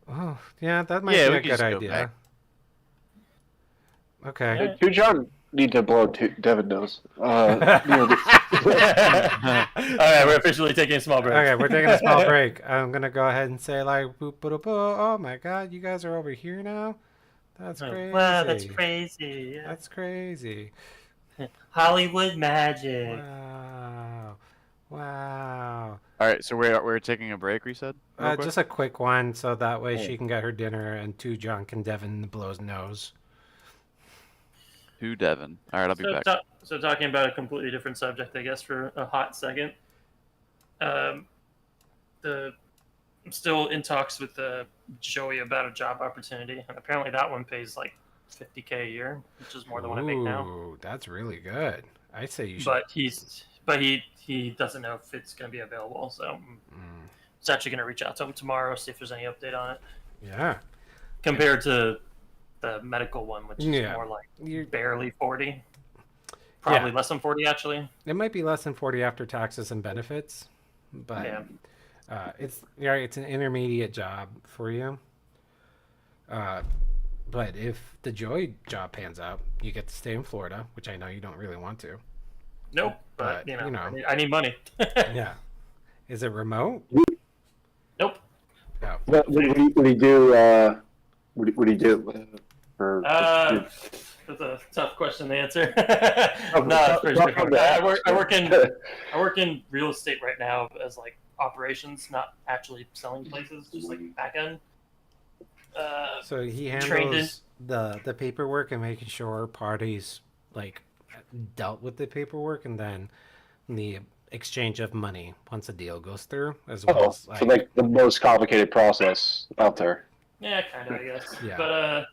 Oh, yeah, that might Yeah, be we a can good just go idea. back. Okay. Tujon need to blow Devin nose. All right, we're officially taking a small break. Okay, we're taking a small break. I'm gonna go ahead and say like, boop, boop, boop. Oh my God, you guys are over here now. That's crazy. Wow, that's crazy. Yeah. That's crazy. Hollywood magic. Wow. Wow. All right, so we're taking a break. We said. Real quick? Just a quick one, so that way she can get her dinner, and Tujon can Devin blows nose. Who, Devin? All right, I'll be back. So talking about a completely different subject, I guess, for a hot second. I'm still in talks with Joey about a job opportunity, and apparently that one pays like $50K a year, which is more than what I make now. Ooh, that's really good. I say you should. But he doesn't know if it's going to be available, so I'm actually going to reach out to him tomorrow, see if there's any update on it. Yeah. Compared to the medical one, which is Yeah. more like You're- barely 40. Probably less than 40, actually. It might be less than 40 after taxes and benefits, but Yeah. it's an intermediate job for you. But if the Joy job pans out, you get to stay in Florida, which I know you don't really want to. Nope. But, But, you know. I need money. Yeah. Is it remote? Nope. No. What do you do? What do you do? For, That's a tough question to answer. Oh, No, it's pretty welcome straightforward. back. I work in real estate right now as like operations, not actually selling places, just like back end. So he Trained in- handles the paperwork and making sure parties like dealt with the paperwork, and then the exchange of money once a deal goes through, as well Oh, as so like the most complicated process out there. Yeah, kind of, I guess. Yeah. But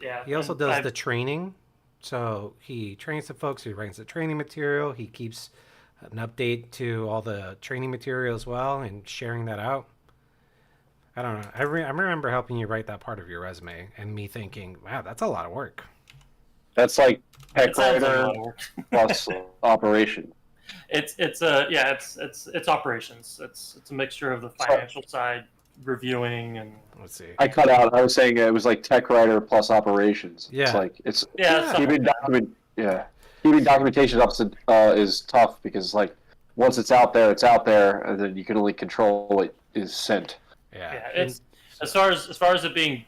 yeah. he also and does I- the training. So he trains the folks. He writes the training material. He keeps an update to all the training material as well, and sharing that out. I don't know. I remember helping you write that part of your resume and me thinking, wow, that's a lot of work. That's like tech It sounds like a writer lot of work. plus operation. It's operations. It's a mixture of the financial side, reviewing, and Let's see. I cut out. I was saying it was like tech writer plus operations. Yeah. It's like it's yeah, Yeah. keeping documentation up is tough because like once it's out there, and then you can only control what is sent. Yeah. it's as far as it being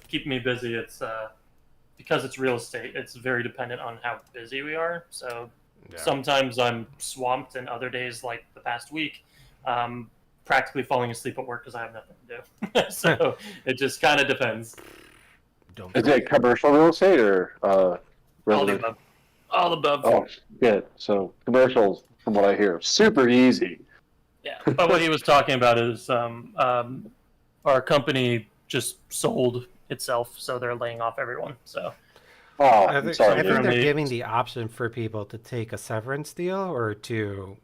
keeping me busy. It's because it's real estate. It's very dependent on how busy we are. So Yeah. sometimes I'm swamped, and other days, like the past week, practically falling asleep at work because I have nothing to do. So it just kind of depends. Don't Is it commercial real estate or All the residential? above. All above. Oh, good. So commercials, from what I hear, super easy. Yeah, but what he was talking about is our company just sold itself, so they're laying off everyone. So Oh, I I'm think, sorry. I think they're me. giving the option for people to take a severance deal or to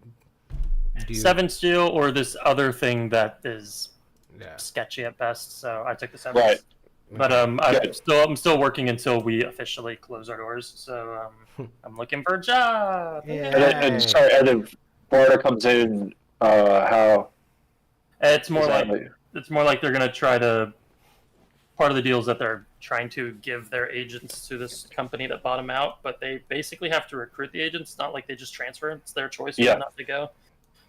do. Seven Steel or this other thing that is Yeah. sketchy at best. So I took the severance. Right. But Good. I'm still working until we officially close our doors. So I'm looking for a job. Yeah. And then Florida comes in. How It's more is like that they're gonna try to. Part of the deal is that they're trying to give their agents to this company that bought them out, but they basically have to recruit the agents. It's not like they just transfer; it's their choice whether Yeah. or not to go.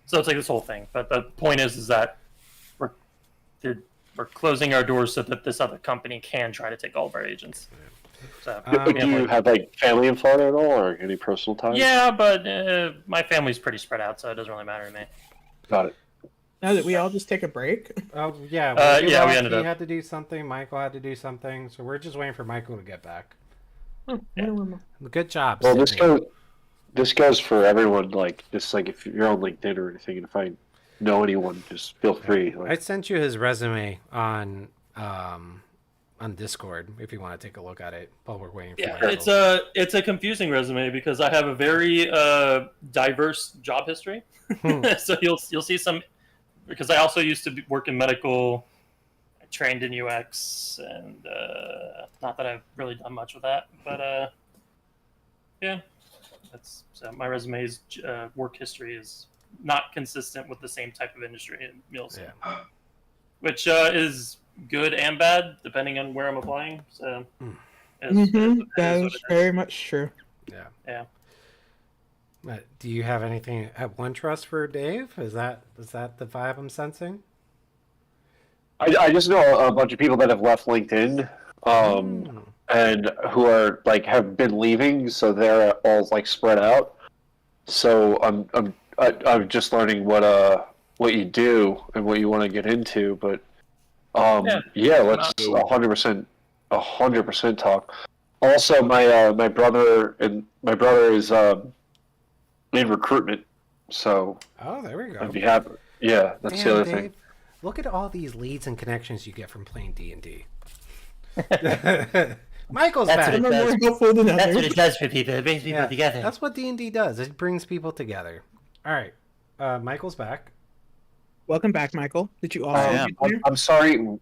So it's like this whole thing. But the point is that we're closing our doors so that this other company can try to take all of our agents. So do you have like family in Florida at all, or any personal ties? yeah, but my family's pretty spread out, so it doesn't really matter to me. Got it. Now that we all just take a break. Oh yeah. Yeah, we He ended up. had to do something. Michael had to do something. So we're just waiting for Michael to get back. Good job. Well, Sydney. this goes for everyone. Like, just like if you're on LinkedIn or anything, and if I know anyone, just feel free. I Like, sent you his resume on Discord if you want to take a look at it while we're waiting for Yeah, Michael. it's a confusing resume because I have a very diverse job history. So you'll see some because I also used to work in medical. I trained in UX, and not that I've really done much with that, but yeah, that's so my resume's work history is not consistent with the same type of industry, you'll see, Yeah. which is good and bad depending on where I'm applying. So it is That what is it is. very much true. Yeah. Yeah. Do you have anything at OneTrust for Dave? Is that the vibe I'm sensing? I just know a bunch of people that have left LinkedIn, and who are like have been leaving, so they're all like spread out. So I'm just learning what you do and what you want to get into, but yeah, let's 100% talk. Also, my brother is in recruitment, so Oh, there we go. I'd be happy. Yeah, that's Damn, the other Dave, thing. look at all these leads and connections you get from playing D&D. Michael's That's back. what Some are more helpful than That's what others. it does for people. It brings people Yeah, together. That's what D&D does. It brings people together. All right. Michael's back. Welcome back, Michael. Did you also am. get there? I'm sorry.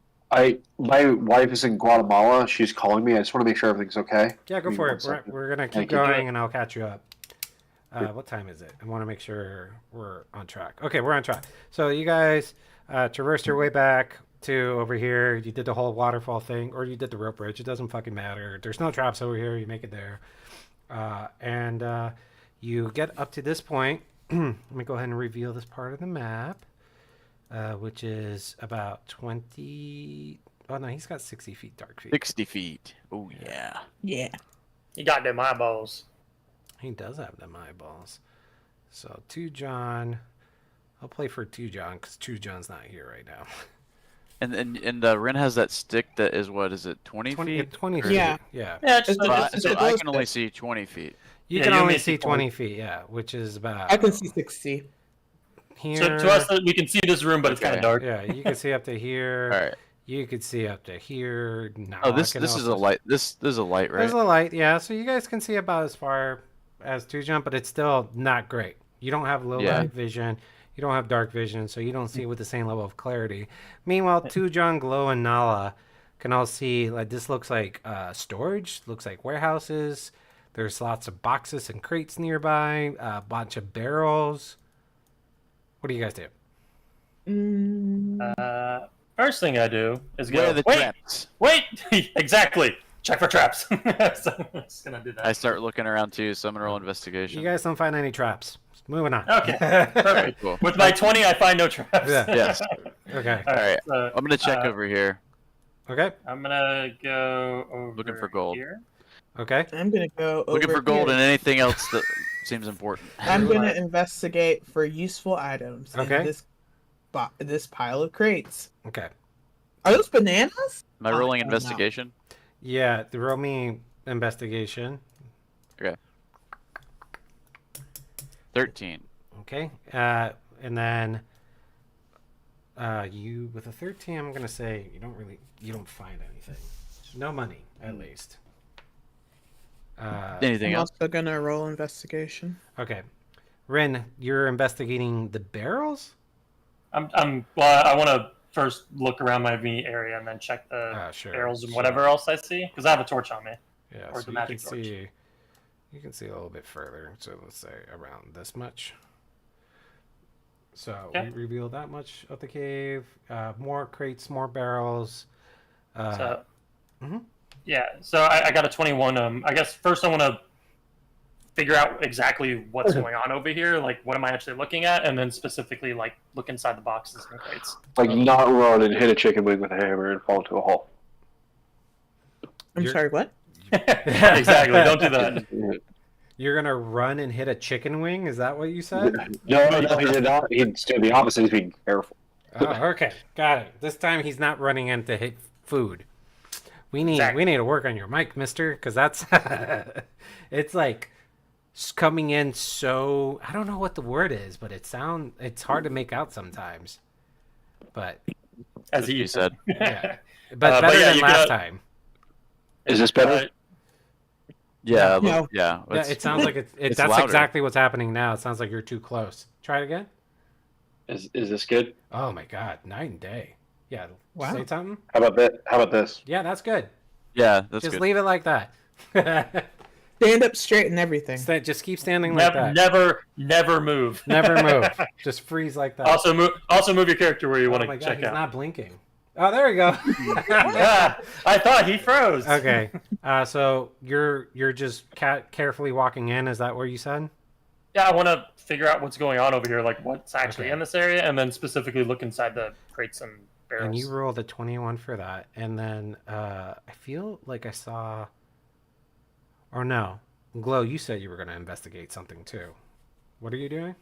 My wife is in Guatemala. She's calling me. I just want to make sure everything's okay. Yeah, go Give me for one it. second. We're going to keep Thank you. going, and I'll catch you up. What time is it? I want to make sure we're on track. Okay, we're on track. So you guys traversed your way back to over here. You did the whole waterfall thing, or you did the rope bridge. It doesn't fucking matter. There's no traps over here. You make it there. And you get up to this point. Let me go ahead and reveal this part of the map, which is about 20... Oh, no, he's got 60 feet dark feet. 60 feet. Oh, yeah. Yeah. You got them eyeballs. He does have them eyeballs. So 2 John... I'll play for 2 John, because 2 John's not here right now. And Ren has that stick that is, what is it, 20 feet? 20 Or- feet. Yeah. Yeah. Yeah, it's It's just, a- it's So just- I can only see 20 feet. You Yeah, can you only may see see 20 feet, yeah, which is about I can see 60. here. so to us, we can see this room, but it's kind Okay. of dark. Yeah, you can see up to here. All right. You could see up to here. Now Oh, I this can is also a light. This is a light, right? There's a light, yeah. So you guys can see about as far as 2 jump, but it's still not great. You don't have low Yeah. light vision. You don't have dark vision, so you don't see with the same level of clarity. Meanwhile, Tujon, Glow, and Nala can all see, like, this looks like storage, looks like warehouses. There's lots of boxes and crates nearby, a bunch of barrels. What do you guys do? First thing I do is go. Where are the wait, traps? wait, exactly. Check for traps. So I'm just gonna do that. I start looking around too, so I'm gonna roll investigation. You guys don't find any traps. Moving on. Okay, perfect. Cool. With my 20, I find no traps. Yeah. Yes. Okay. All Alright, so, I'm gonna check over here. Okay. I'm gonna go over. Looking for gold. Here. Okay. I'm gonna go Looking over for gold here. and anything else that seems important. I'm gonna investigate for useful items Okay. in this pile of crates. Okay. Are those bananas? Am I rolling don't know. investigation? Yeah, roll me investigation. 13. Okay. And then you with a 13, I'm gonna say you don't find anything. No money, at least. Anything I'm else? also gonna roll investigation. Okay. Rin, you're investigating the barrels? Well, I want to first look around my V area and then check the Sure. barrels and Sure. whatever else I see, because I have a torch on me. Yeah, Or so the you magic can torch. see you can see a little bit further. So let's say around this much. So Okay. we reveal that much of the cave. More crates, more barrels. So, Mhm. yeah. So I got a 21. I guess first I want to figure out exactly what's going on over here. Like, what am I actually looking at, and then specifically like look inside the boxes and crates. Like not run and hit a chicken wing with a hammer and fall into a hole. I'm You're- sorry, what? Exactly. Don't do that. You're gonna run and hit a chicken wing? Is that what you said? No, he did not. He's doing the opposite. He's being careful. Oh, okay, got it. This time he's not running in to hit food. We need to work on your mic, Mister, because that's it's like coming in so I don't know what the word is, but it's hard to make out sometimes. But As You said. yeah, but But better yeah, than you last got- time. Is this better? Yeah, No. yeah. Yeah, it sounds like it's that's louder. exactly what's happening now. It sounds like you're too close. Try it again. Is this good? Oh my God, night and day. Yeah, Wow. say something. How about that? How about this? Yeah, that's good. Yeah, that's Just good. leave it like that. Stand up straight and everything. Just keep standing like that. Never move. Never move. Just freeze like that. Also move your character where you want oh my to God, check he's out. not blinking. Oh, there we go. Yeah, I thought he froze. Okay. So you're just carefully walking in. Is that what you said? Yeah, I want to figure out what's going on over here, like what's actually Okay. in this area, and then specifically look inside the crates and barrels. And you rolled a 21 for that. And then I feel like I saw. Or no, Glow. You said you were going to investigate something too. What are you doing?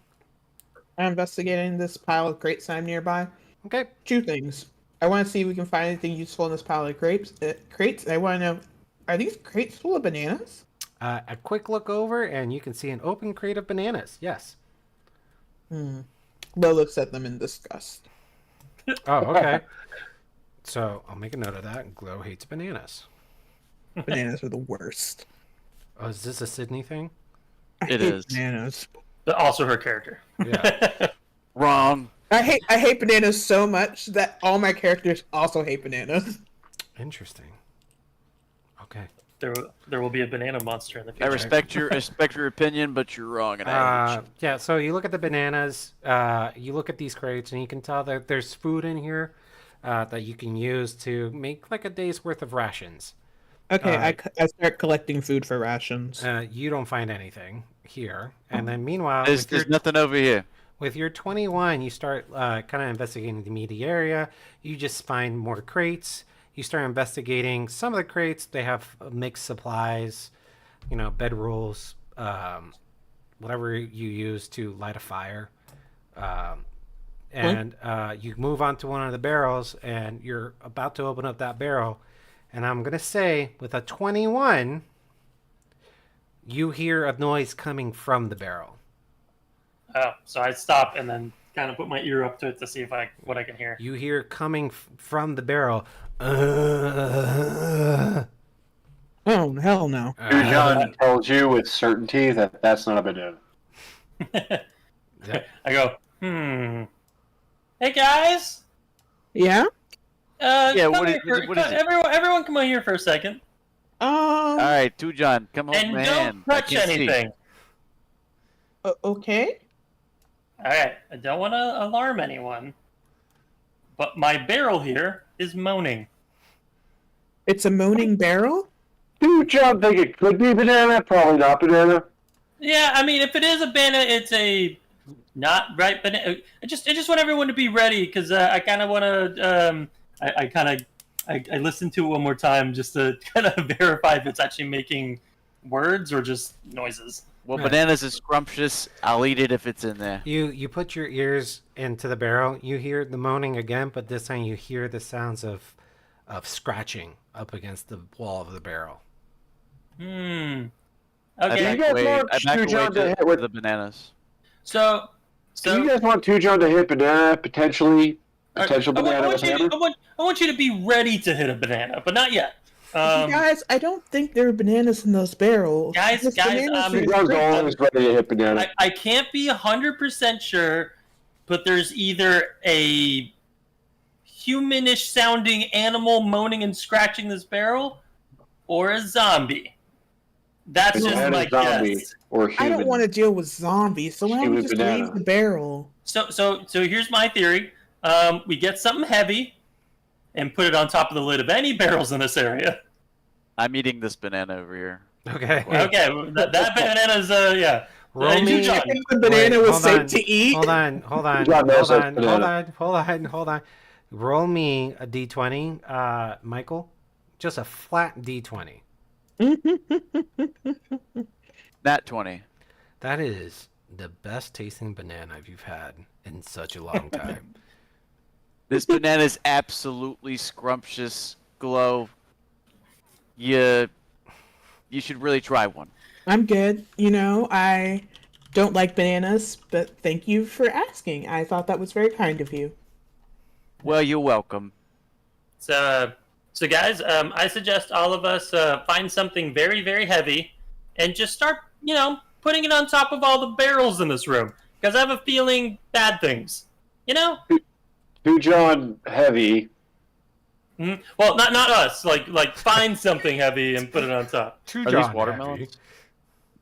I'm investigating this pile of crates I'm nearby. Okay. Two things. I want to see if we can find anything useful in this pile of crates. I want to know, are these crates full of bananas? A quick look over, and you can see an open crate of bananas. Yes. Will looks at them in disgust. Oh, okay. So I'll make a note of that. Glow hates bananas. Bananas are the worst. Oh, is this a Sydney thing? I It hate is. bananas. But also her character. Yeah. Wrong. I hate bananas so much that all my characters also hate bananas. Interesting. Okay. There will be a banana monster in the I future. respect your opinion, but you're wrong. And I Yeah, so you look at the bananas, you look at these crates, and you can tell that there's food in here that you can use to make like a day's worth of rations. Okay, Alright. I start collecting food for rations. You don't find anything here. And then meanwhile, there's nothing over here. with your 21, you start kind of investigating the meaty area. You just find more crates. You start investigating some of the crates. They have mixed supplies, bedrolls, whatever you use to light a fire. And you move on to one of the barrels, and you're about to open up that barrel. And I'm going to say, with a 21, you hear a noise coming from the barrel. Oh, so I stop and then kind of put my ear up to it to see what I can hear. You hear coming from the barrel. Oh, hell no. John tells you with certainty that that's not a banana. Yeah. I go, Hmm. Hey guys. Yeah. Yeah, Come what here is- what is it? Everyone, come over here for a second, All right, Tujan, come hold and my don't hand. I touch can't see. anything. Okay. All right. I don't want to alarm anyone, but my barrel here is moaning. It's a moaning barrel. Do John think it could be banana? Probably not banana. Yeah, I mean, if it is a banana, it's a not right banana. I just want everyone to be ready because I kind of want to. I listened to it one more time just to kind of verify if it's actually making words or just noises. Well, Right. bananas is scrumptious. I'll eat it if it's in there. You put your ears into the barrel. You hear the moaning again, but this time you hear the sounds of scratching up against the wall of the barrel. Hmm. I Okay. back You guys away, want I back away Tujan to to hit with- the bananas. So. Do you guys want Tujan to hit banana potentially? Potential I banana want with you hammer? to, I want you to be ready to hit a banana, but not yet. Guys, I don't think there are bananas in those barrels. Guys, Those bananas are Tujan's great. always ready to hit banana. I can't be 100% sure, but there's either a humanish sounding animal moaning and scratching this barrel or a zombie. That's just Banana my zombie guess. or I human. don't want to deal with zombies, so why don't we Human just banana. leave the barrel? So here's my theory. We get something heavy and put it on top of the lid of any barrels in this area. I'm eating this banana over here. Okay. Okay, that banana's yeah. Roll You, me. John. If the banana Wait, was hold safe on. to eat. Hold on. John knows that's Hold on. Roll me a d20, Michael. Just a flat d20. Nat 20. That is the best tasting banana you've had in such a long time. This banana is absolutely scrumptious. Glow. You should really try one. I'm good. You know, I don't like bananas, but thank you for asking. I thought that was very kind of you. Well, you're welcome. So guys, I suggest all of us find something very, very heavy and just start, putting it on top of all the barrels in this room. Because I have a feeling bad things. Tujan heavy. Mhm. Well, not us. Like find something heavy and put it on top. Two Are these John watermelons?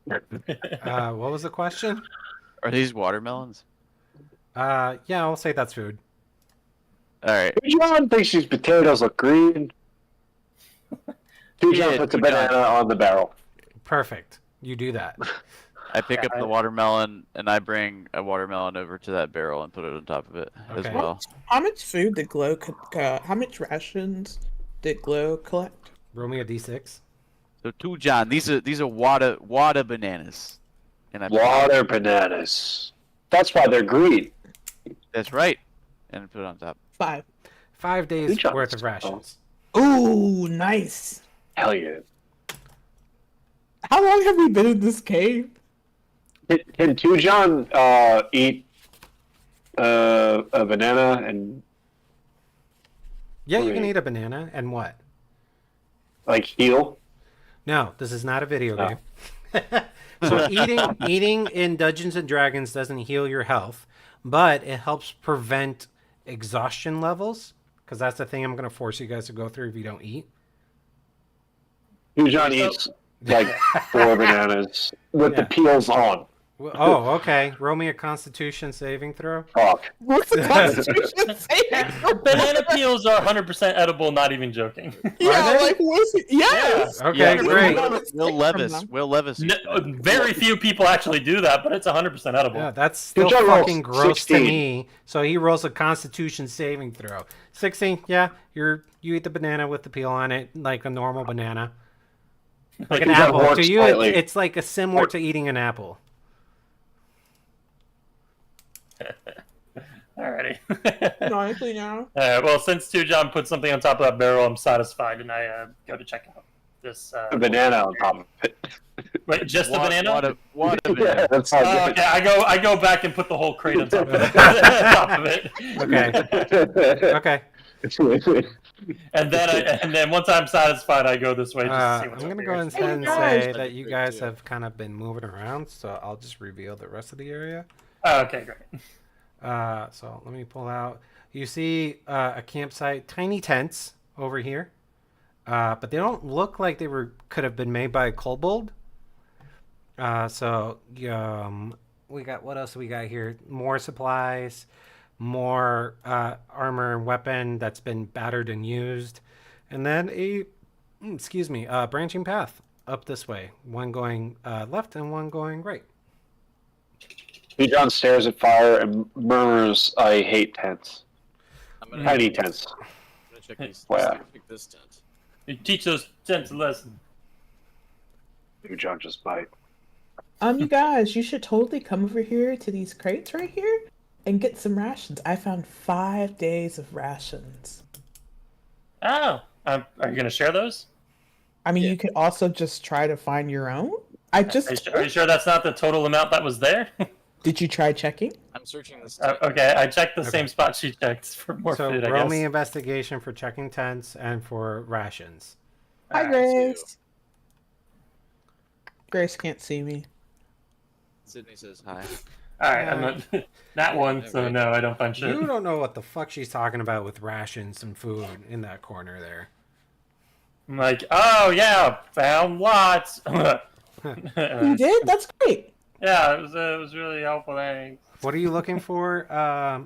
Happy. What was the question? Are these watermelons? Yeah, I'll say that's food. All right. Tujan thinks these potatoes look green. Tujan Yeah, puts a Tujan. banana on the barrel. Perfect. You do that. I pick up the watermelon and I bring a watermelon over to that barrel and put it on top of it Okay. as well. How much food did Glow? How much rations did Glow collect? Roll me a d6. So Tujan, these are water bananas. And I Water bananas. That's why they're green. That's right. And I put it on top. 5. 5 days Two Johns. worth of rations. Ooh, nice. Hell yeah. How long have we been in this cave? Can Tujan eat a banana and Yeah, you can Great. eat a banana and what? like heal? No, this is not a video No. game. So eating in Dungeons and Dragons doesn't heal your health, but it helps prevent exhaustion levels, because that's the thing I'm going to force you guys to go through if you don't eat. Tujan eats like 4 bananas with the Yeah. peels on. Oh, okay. Roll me a Constitution saving throw. Fuck. What's the Constitution say? Banana peels are 100% edible, not even joking. Yeah, they? like what's it? Yes. Okay, Yeah, great. Will Levis. Will Levis. No, very few people actually do that, but it's 100% edible. Yeah, that's still Good job, fucking rolls. gross 16. to me. So he rolls a Constitution saving throw. 16. Yeah, you eat the banana with the peel on it like a normal banana, like an That apple. works To you, slightly. it's like a similar to eating an apple. Alrighty. Honestly, now. Well, since John put something on top of that barrel, I'm satisfied, and I go to check out this. A banana on top of it. Wait, just the banana? Water Yeah, banana. that's how good. Okay, I go back and put the whole crate on top of it. top of it. Okay. Okay. And then once I'm satisfied, I go this way. Just to see I'm what's gonna over go here. ahead and guys. say that you guys have kind of been moving around, so I'll just reveal the rest of the area. Oh, okay, great. So let me pull out. You see a campsite, tiny tents over here, but they don't look like they could have been made by a kobold. So we got what else we got here? More supplies, more armor and weapon that's been battered and used, and then a branching path up this way. One going left and one going right. John stares at fire and murmurs, "I hate tents. I'm gonna, Tiny tents." I'm gonna check these. Wow. Check this tent. You teach those tents a lesson. John just bite. You guys, you should totally come over here to these crates right here and get some rations. I found 5 days of rations. Oh, are you gonna share those? I mean, Yeah. you could also just try to find your own. I just Are you sure that's not the total amount that was there? did you try checking? I'm searching this tent. Okay, I checked the Okay. same spot she checked for more So food, I roll guess. me investigation for checking tents and for rations. Hi, Alright, Grace. Grace can't see me. Sydney says hi. Alright, I'm not that one, so Alright. no, I don't find shit. You don't know what the fuck she's talking about with rations and food in that corner there. I'm like, oh yeah, found lots. You did? That's great. Yeah, it was really helpful. Thanks. What are you looking for,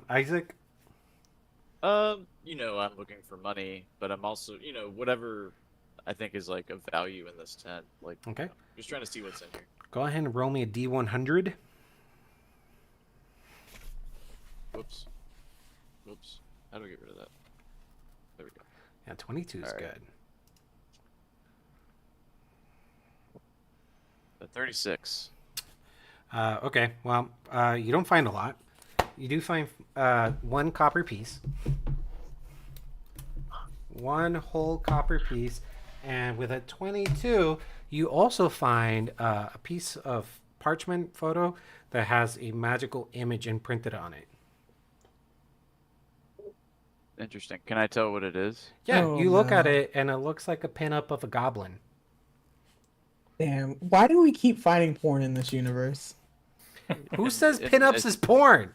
Isaac? I'm looking for money, but I'm also, whatever I think is like of value in this tent. Like, Okay. just trying to see what's in here. Go ahead and roll me a D100. Whoops. Whoops. How do I get rid of that? There we go. Yeah, 22 is All right. good. The 36. Okay, well, you don't find a lot. You do find one copper piece. One whole copper piece. And with a 22, you also find a piece of parchment photo that has a magical image imprinted on it. Interesting. Can I tell what it is? Yeah, Oh, you look at no. it and it looks like a pinup of a goblin. Damn. Why do we keep finding porn in this universe? Who says It- pinups it- is porn?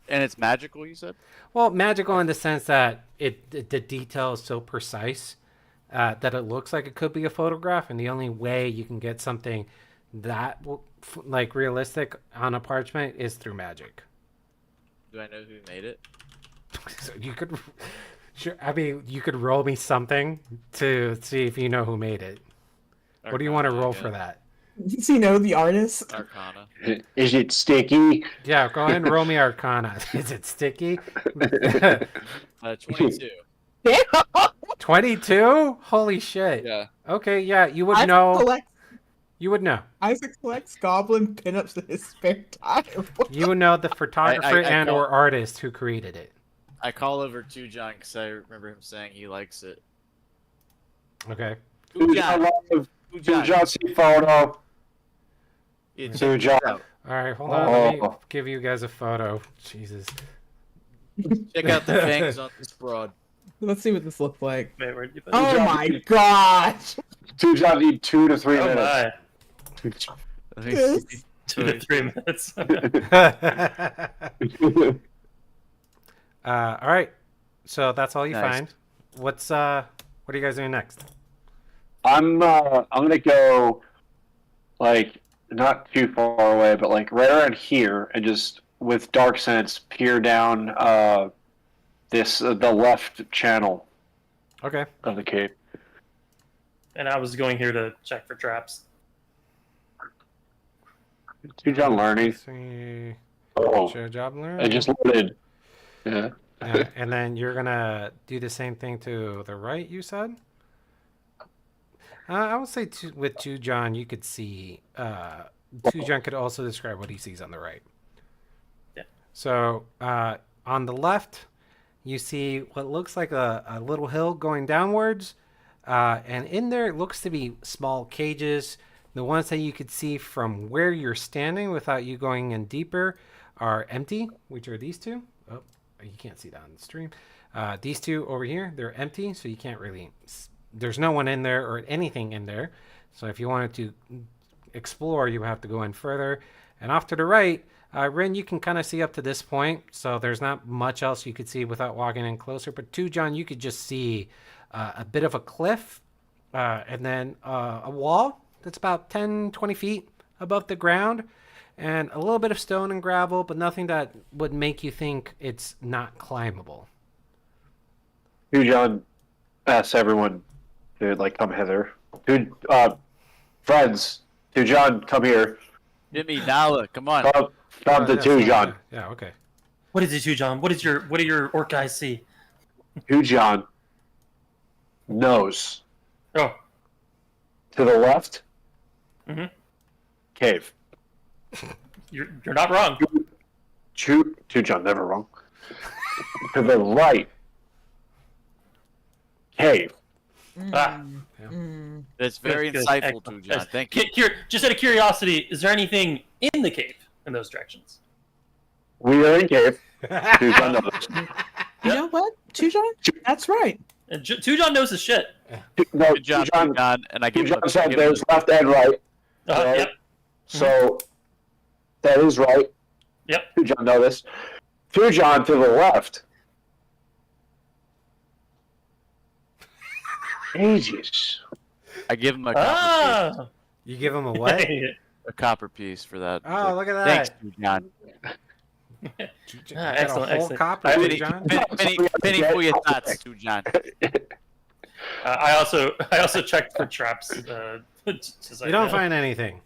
And it's magical, you said? Well, magical in the sense that the detail is so precise that it looks like it could be a photograph, and the only way you can get something that like realistic on a parchment is through magic. Do I know who made it? So you could, sure. I mean, you could roll me something to see if you know who made it. What do you want to Arcana, roll yeah. for that? Does he know the artist? Arcana. Is it sticky? Yeah, go ahead and roll me Arcana. Is it sticky? 22. Damn. 22? Holy shit. Yeah. Okay, yeah, you would Isaac know. collects- You would know. Isaac collects goblin pinups in his spare time. You would know the photographer and call- or artist who created it. I call over to John because I remember him saying he likes it. Okay. Ooh, John, John. Ooh, John. John, see photo. Yeah, check Ooh, this John. out. All right, hold on. Let me Oh. give you guys a photo. Jesus. Check out the fangs on this broad. Let's see what this looks like. Wait, where'd you put Oh it? my gosh! John need 2 to 3 Oh minutes. my. This- 2 to 3 minutes. All right. So that's all you Nice. find. What are you guys doing next? I'm gonna go like not too far away, but like right around here, and just with dark sense peer down the left channel Okay. of the cave. And I was going here to check for traps. John learning. Let's see. Oh, Share job learn. I just loaded. Yeah. And then you're gonna do the same thing to the right. You said. I would say with two John, you could see. Two John could also describe what he sees on the right. Yeah. So on the left, you see what looks like a little hill going downwards, and in there it looks to be small cages. The ones that you could see from where you're standing without you going in deeper are empty, which are these two. Oh, you can't see that on the stream. These two over here, they're empty, so you can't really. There's no one in there or anything in there. So if you wanted to explore, you have to go in further. And off to the right, Rin, you can kind of see up to this point, so there's not much else you could see without walking in closer. But two, John, you could just see a bit of a cliff and then a wall that's about 10, 20 feet above the ground, and a little bit of stone and gravel, but nothing that would make you think it's not climbable. Two John asks everyone to like come hither. Two friends, Two John, come here. Jimmy, Nala, come on. Come to Yeah, Two fine, John. Yeah, okay. What is it, Two John? What do your orc guys see? Two John. Nose. Oh. To the left. Mhm. Cave. You're not wrong. Two John, never wrong. To the right. Cave. Ah. That's very Good, insightful, excellent. too, John. Thank you. Just out of curiosity, is there anything in the cave in those directions? We are in cave. Two John knows. You know what, Chujon? That's right. And Two John knows his shit. No, Good job, Two John, John. And I Two give John said there's left and right. Right. Yep. So that is right. Yep. Two John know this. Two John to the left. Ages. I give him a copper piece. Ah. You give him a what? A copper piece for that. Oh, look at Thanks, that. John. Excellent, a whole excellent. copper, Penny- Two John. Penny for your thoughts, too, John. I also checked for traps. Just so You don't know. find anything.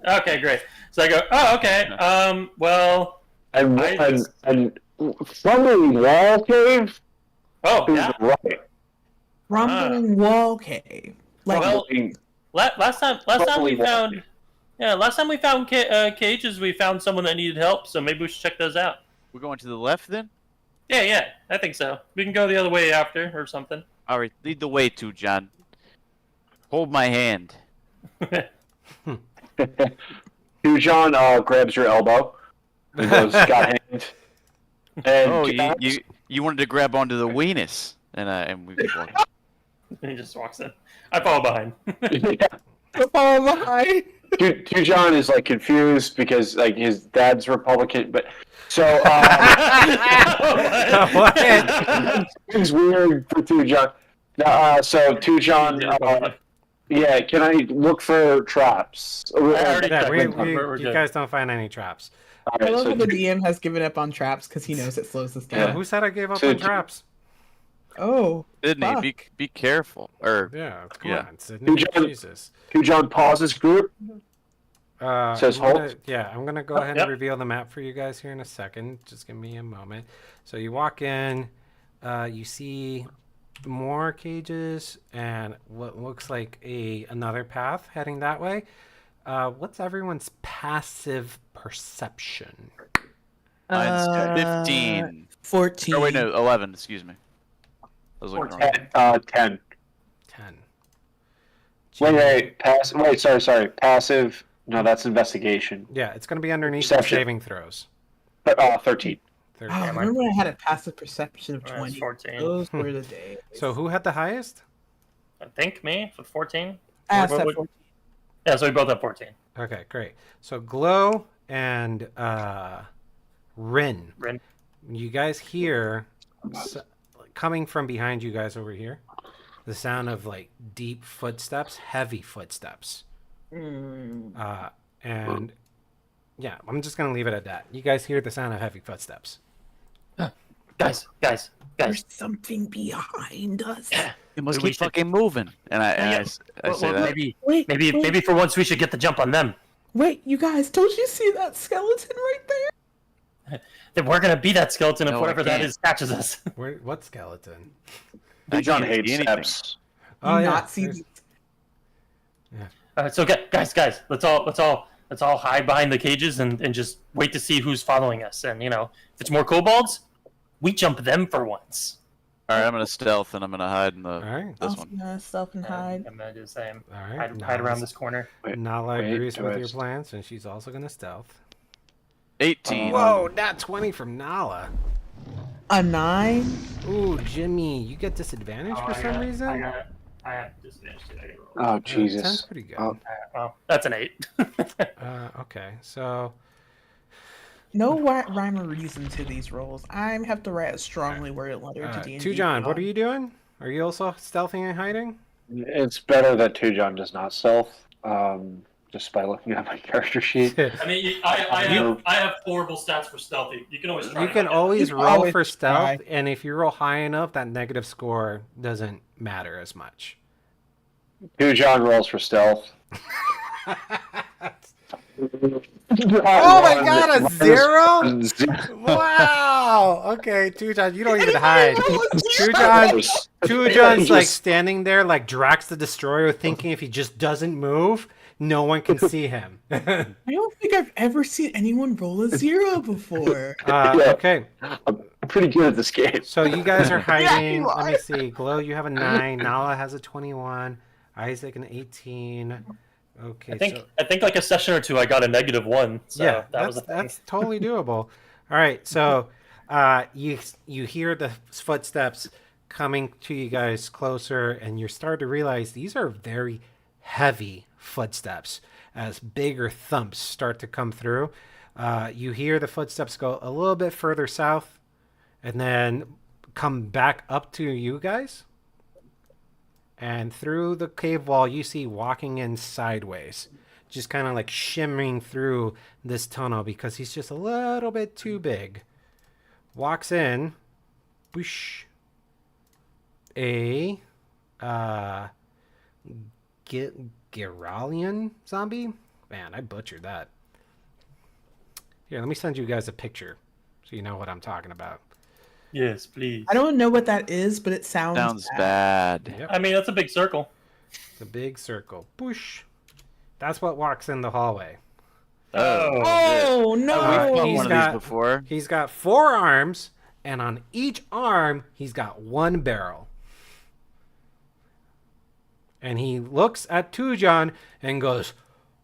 Okay, great. So I go. Oh, okay. Well. And I- and from the wall cave Oh, to yeah. the right. Rumbling wall cave. Like, Well, last time we Probably found. Yeah, last time we found cages, we found someone that needed help. So maybe we should check those out. We're going to the left then? Yeah, I think so. We can go the other way after or something. All right, lead the way, too, John. Hold my hand. Two John grabs your elbow and goes, got hand. And Oh, Jax- you wanted to grab onto the weenus. And we keep walking. And he just walks in. I follow behind. oh my. Two John is like confused because like his dad's Republican, but so What? it's weird for Two John. So Two John, yeah. Can I look for traps? already Yeah, checked. We're you good. guys don't find any traps. All I right, love so how the DM has given up on traps because he knows it slows us down. Who said I gave up So on do- traps? Oh. Sydney, fuck. be careful. Or Yeah, come Yeah. on, Sydney. Two John- Jesus. Two John pauses group. Says I'm gonna- halt. Yeah, I'm gonna go ahead Yep. and reveal the map for you guys here in a second. Just give me a moment. So you walk in, you see more cages and what looks like another path heading that way. What's everyone's passive perception? mine's 15. 14. Oh, wait, no, 11, excuse me. I was looking wrong. 10. 10. Wait. Sorry. Passive. No, that's investigation. Yeah, it's gonna be underneath Perception. saving throws. 13. 13. Oh, remember when I had a passive perception of That's 20? 14. Those were the days. So who had the highest? I think me for 14. I asked What- that what- 14. Yeah, so we both have 14. Okay, great. So Glow and Rin. Rin. You guys hear coming from behind you guys over here the sound of like deep footsteps, heavy footsteps. And yeah, I'm just gonna leave it at that. You guys hear the sound of heavy footsteps. Guys. There's something behind us. You must We keep should- fucking moving. And I Yeah. say that. Wait, Maybe for once we should get the jump on them. Wait, you guys, don't you see that skeleton right there? That we're gonna be that skeleton if No, I whatever that can't. is catches us. What skeleton? I Two John can't hates see anything. steps. Oh yeah. Not see there's- So guys, let's all hide behind the cages and just wait to see who's following us. And if it's more kobolds, we jump them for once. All right, I'm gonna stealth and I'm gonna hide in All the right. this I'll one. see myself and hide. I'm gonna do the same. All right. Hide around this corner. Nala Wait, agrees with your twist. plans, and she's also gonna stealth. 18. Whoa, not 20 from Nala. A 9? Ooh, Jimmy, you get disadvantage for some reason? I have disadvantage too. I gotta roll. Oh Sounds Jesus. pretty good. Oh. Well, that's an 8. Okay, so no rhyme or reason to these rolls. I have to write a strongly worded letter to D&D. Two John, what are you doing? Are you also stealthing and hiding? It's better that Tujon does not stealth. Just by looking at my character sheet. I mean, I have horrible stats for stealthy. You can always try. You can to always You can roll always for stealth, try. and if you roll high enough, that negative score doesn't matter as much. Tujon rolls for stealth. Oh my god, a 0? Wow! Okay, Tujon, you don't even hide. Tujon's like standing there like Drax the Destroyer, thinking if he just doesn't move, no one can see him. I don't think I've ever seen anyone roll a 0 before. Okay, I'm pretty good at this game. so you guys are hiding. you Let me are. see. Glow, you have a 9. Nala has a 21. Isaac an 18. Okay, I think like a session or two, I got a -1. So yeah, that was that's totally doable. All right, so you hear the footsteps coming to you guys closer, and you're starting to realize these are very heavy footsteps as bigger thumps start to come through. You hear the footsteps go a little bit further south, and then come back up to you guys. And through the cave wall, you see walking in sideways, just kind of like shimmering through this tunnel because he's just a little bit too big. Walks in, whoosh, a Giralian zombie. Man, I butchered that. Here, let me send you guys a picture so you know what I'm talking about. Yes, please. I don't know what that is, but it Sounds bad. Yep. I mean, that's a big circle. It's a big circle. Boosh. That's what walks in the hallway. Oh We've no! got He's one of got- these before. He's got 4 arms, and on each arm, he's got 1 barrel. And he looks at Tujon and goes,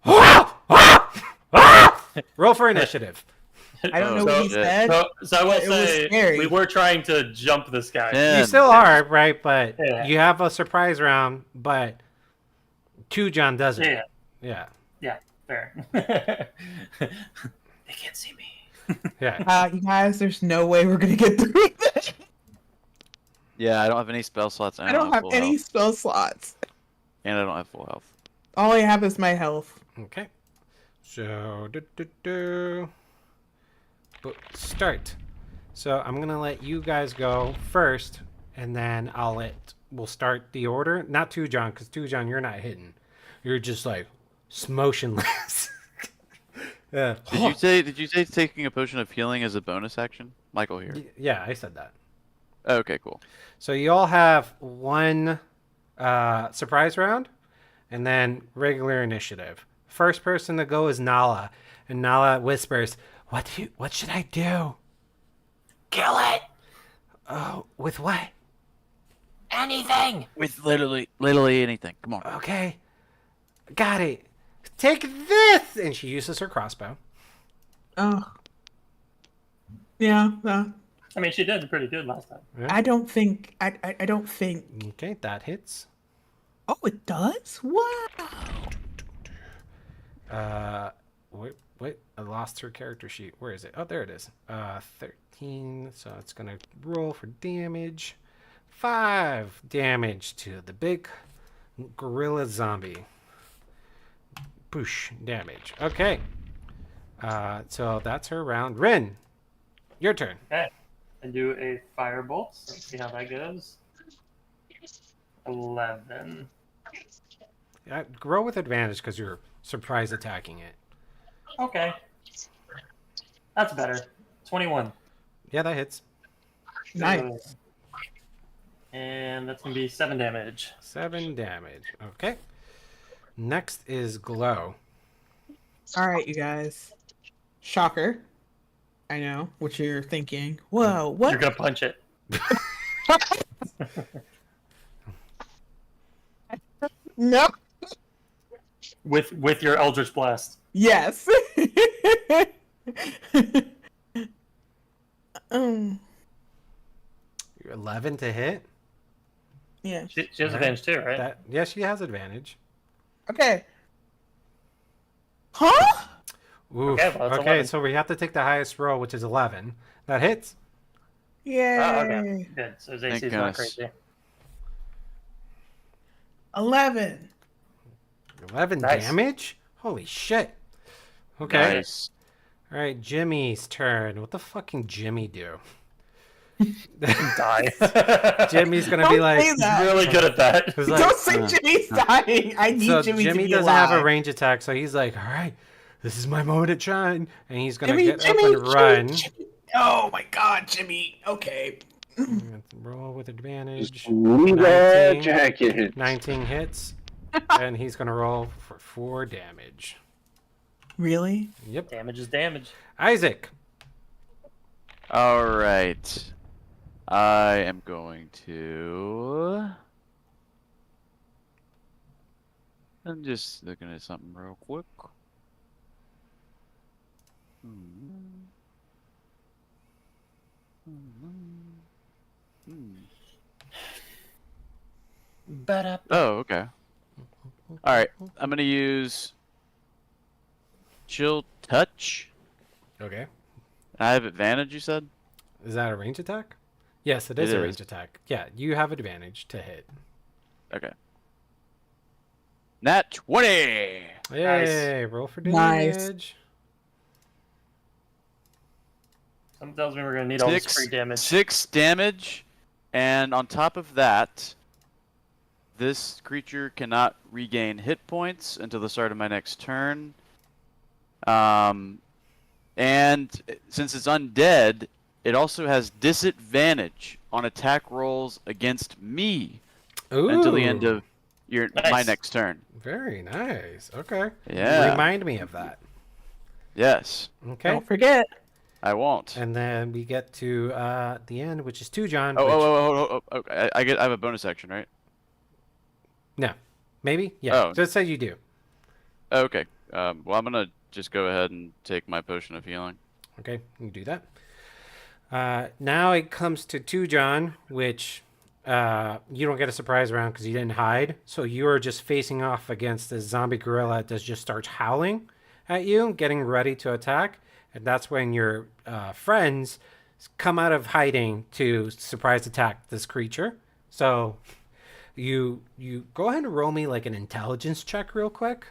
"Ah! Ah! Ah!" Roll for initiative. I don't know So- what he said. So I will It was say scary. we were trying to jump this guy. Yeah. You still are, right? But Yeah. you have a surprise round, but Tujon doesn't. Yeah, Yeah. fair. They can't see me. Yeah. You guys, there's no way we're gonna get through this. Yeah, I don't have any spell slots. And I don't have full any health. spell slots. And I don't have full health. All I have is my health. Okay. So, start. So I'm gonna let you guys go first, and then we'll start the order. Not Tujon, because Tujon, you're not hidden. You're just like motionless. Yeah. Did you say taking a potion of healing as a bonus action? Michael here. Yeah, I said that. Okay, cool. So you all have 1 surprise round, and then regular initiative. First person to go is Nala, and Nala whispers, "What should I do?" Kill it. Oh, with what? Anything. With literally anything. Come on. Okay, got it. Take this, and she uses her crossbow. Oh. Yeah. I mean, she did pretty good last time. I don't think. I don't think. Okay, that hits. Oh, it does. Wow. Wait, I lost her character sheet. Where is it? Oh, there it is. 13. So it's gonna roll for damage. 5 damage to the big gorilla zombie. Push damage. Okay. So that's her round. Rin, your turn. Okay. And do a firebolt. Let's see how that goes. 11. Roll with advantage because you're surprise attacking it. Okay. That's better. 21. Yeah, that hits. Nice. And that's going to be 7 damage. 7 damage. Okay. Next is Glow. All right, you guys. Shocker. I know what you're thinking. Whoa, what? You're going to punch it. No. With your Eldritch Blast. Yes. um. You're 11 to hit. Yeah. She has advantage too, right? Yeah, she has advantage. Okay. Huh? Oof. Okay, well, that's Okay, 11. so we have to take the highest roll, which is 11. That hits. Yay! Oh, okay. Good. So his AC Thank is not goodness. crazy. 11. 11 Nice. damage? Holy shit. Okay. Nice. All right, Jimmy's turn. What the fucking Jimmy do? Die. Jimmy's gonna Don't be like, say that. really good at that. he's like, Don't say Jimmy's dying. I need so Jimmy, Jimmy to be doesn't alive. have a range attack, so he's like, all right, this is my moment to shine, and he's gonna Jimmy, get Jimmy, up and run. Jimmy. Oh my God, Jimmy. Okay. Roll with advantage. Leave that jacket. 19 hits, and he's gonna roll for 4 damage. Really? Yep. Damage is damage. Isaac. All right. I am going to. I'm just looking at something real quick. Oh, okay. All right. I'm gonna use Chill Touch. Okay. I have advantage. You said. Is that a range attack? Yes, it is It a is. range attack. Yeah, you have advantage to hit. Okay. Nat 20. Yay! Roll for Nice. damage. Something tells me we're gonna need all this free damage. 6 damage, and on top of that, this creature cannot regain hit points until the start of my next turn. And since it's undead, it also has disadvantage on attack rolls against me Ooh, until the end of my Nice. next turn. Very nice. Okay. Yeah. Remind me of that. Yes, Okay. Don't forget. I won't. And then we get to the end, which is 2 John. Oh, okay. I have a bonus action, right? No. Maybe? Yeah. Oh. Just say you do. Okay. Well, I'm gonna just go ahead and take my potion of healing. Okay, you can do that. Now it comes to 2 John, which you don't get a surprise round because you didn't hide. So you are just facing off against this zombie gorilla that just starts howling at you, getting ready to attack. And that's when your friends come out of hiding to surprise attack this creature. So you go ahead and roll me like an intelligence check real quick.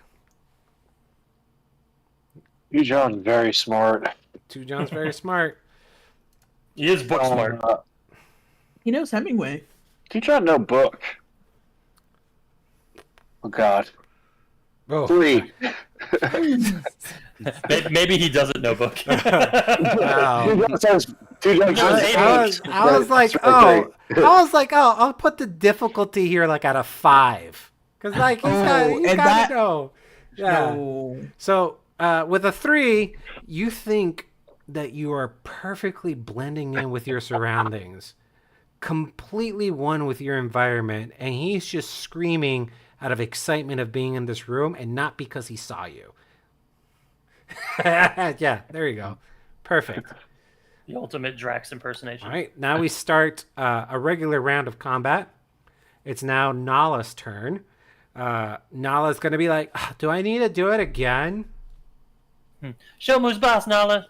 You John's very smart. 2 John's very smart. He is book smart. He knows Hemingway. You John no book. Oh God. Oh, 3. Maybe he doesn't know book. wow. Two John says. Two John says. I was like, I'll put the difficulty here like at a 5, because like he's and got that- to know. Yeah. No. So with a 3, you think that you are perfectly blending in with your surroundings, completely one with your environment, and he's just screaming out of excitement of being in this room, and not because he saw you. Yeah, there you go. Perfect. The ultimate Drax impersonation. All right, now we start a regular round of combat. It's now Nala's turn. Nala's going to be like, do I need to do it again? Show moves boss, Nala.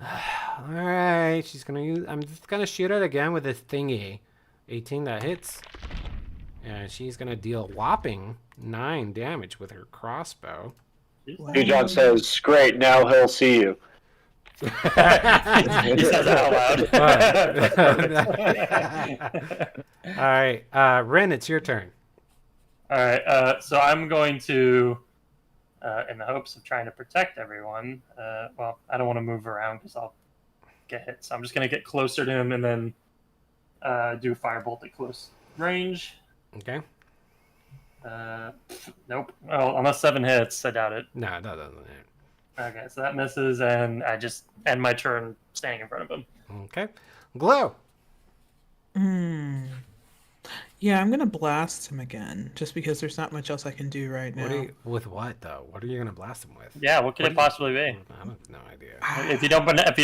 All right, she's going to use... I'm just going to shoot it again with this thingy. 18, that hits. And she's going to deal a whopping 9 damage with her crossbow. Two John says, "Great, now he'll see you." He says it out loud. All right, Ren, it's your turn. All right, so I'm going to, in the hopes of trying to protect everyone. Well, I don't want to move around because I'll get hit. So I'm just going to get closer to him and then do firebolt at close range. Okay. Nope. Well, unless 7 hits, I doubt it. No, that doesn't hit. Okay, so that misses, and I just end my turn standing in front of him. Okay. Glow. Yeah, I'm gonna blast him again, just because there's not much else I can do right now. With what though? What are you gonna blast him with? Yeah, what could it possibly be? I have no idea. If you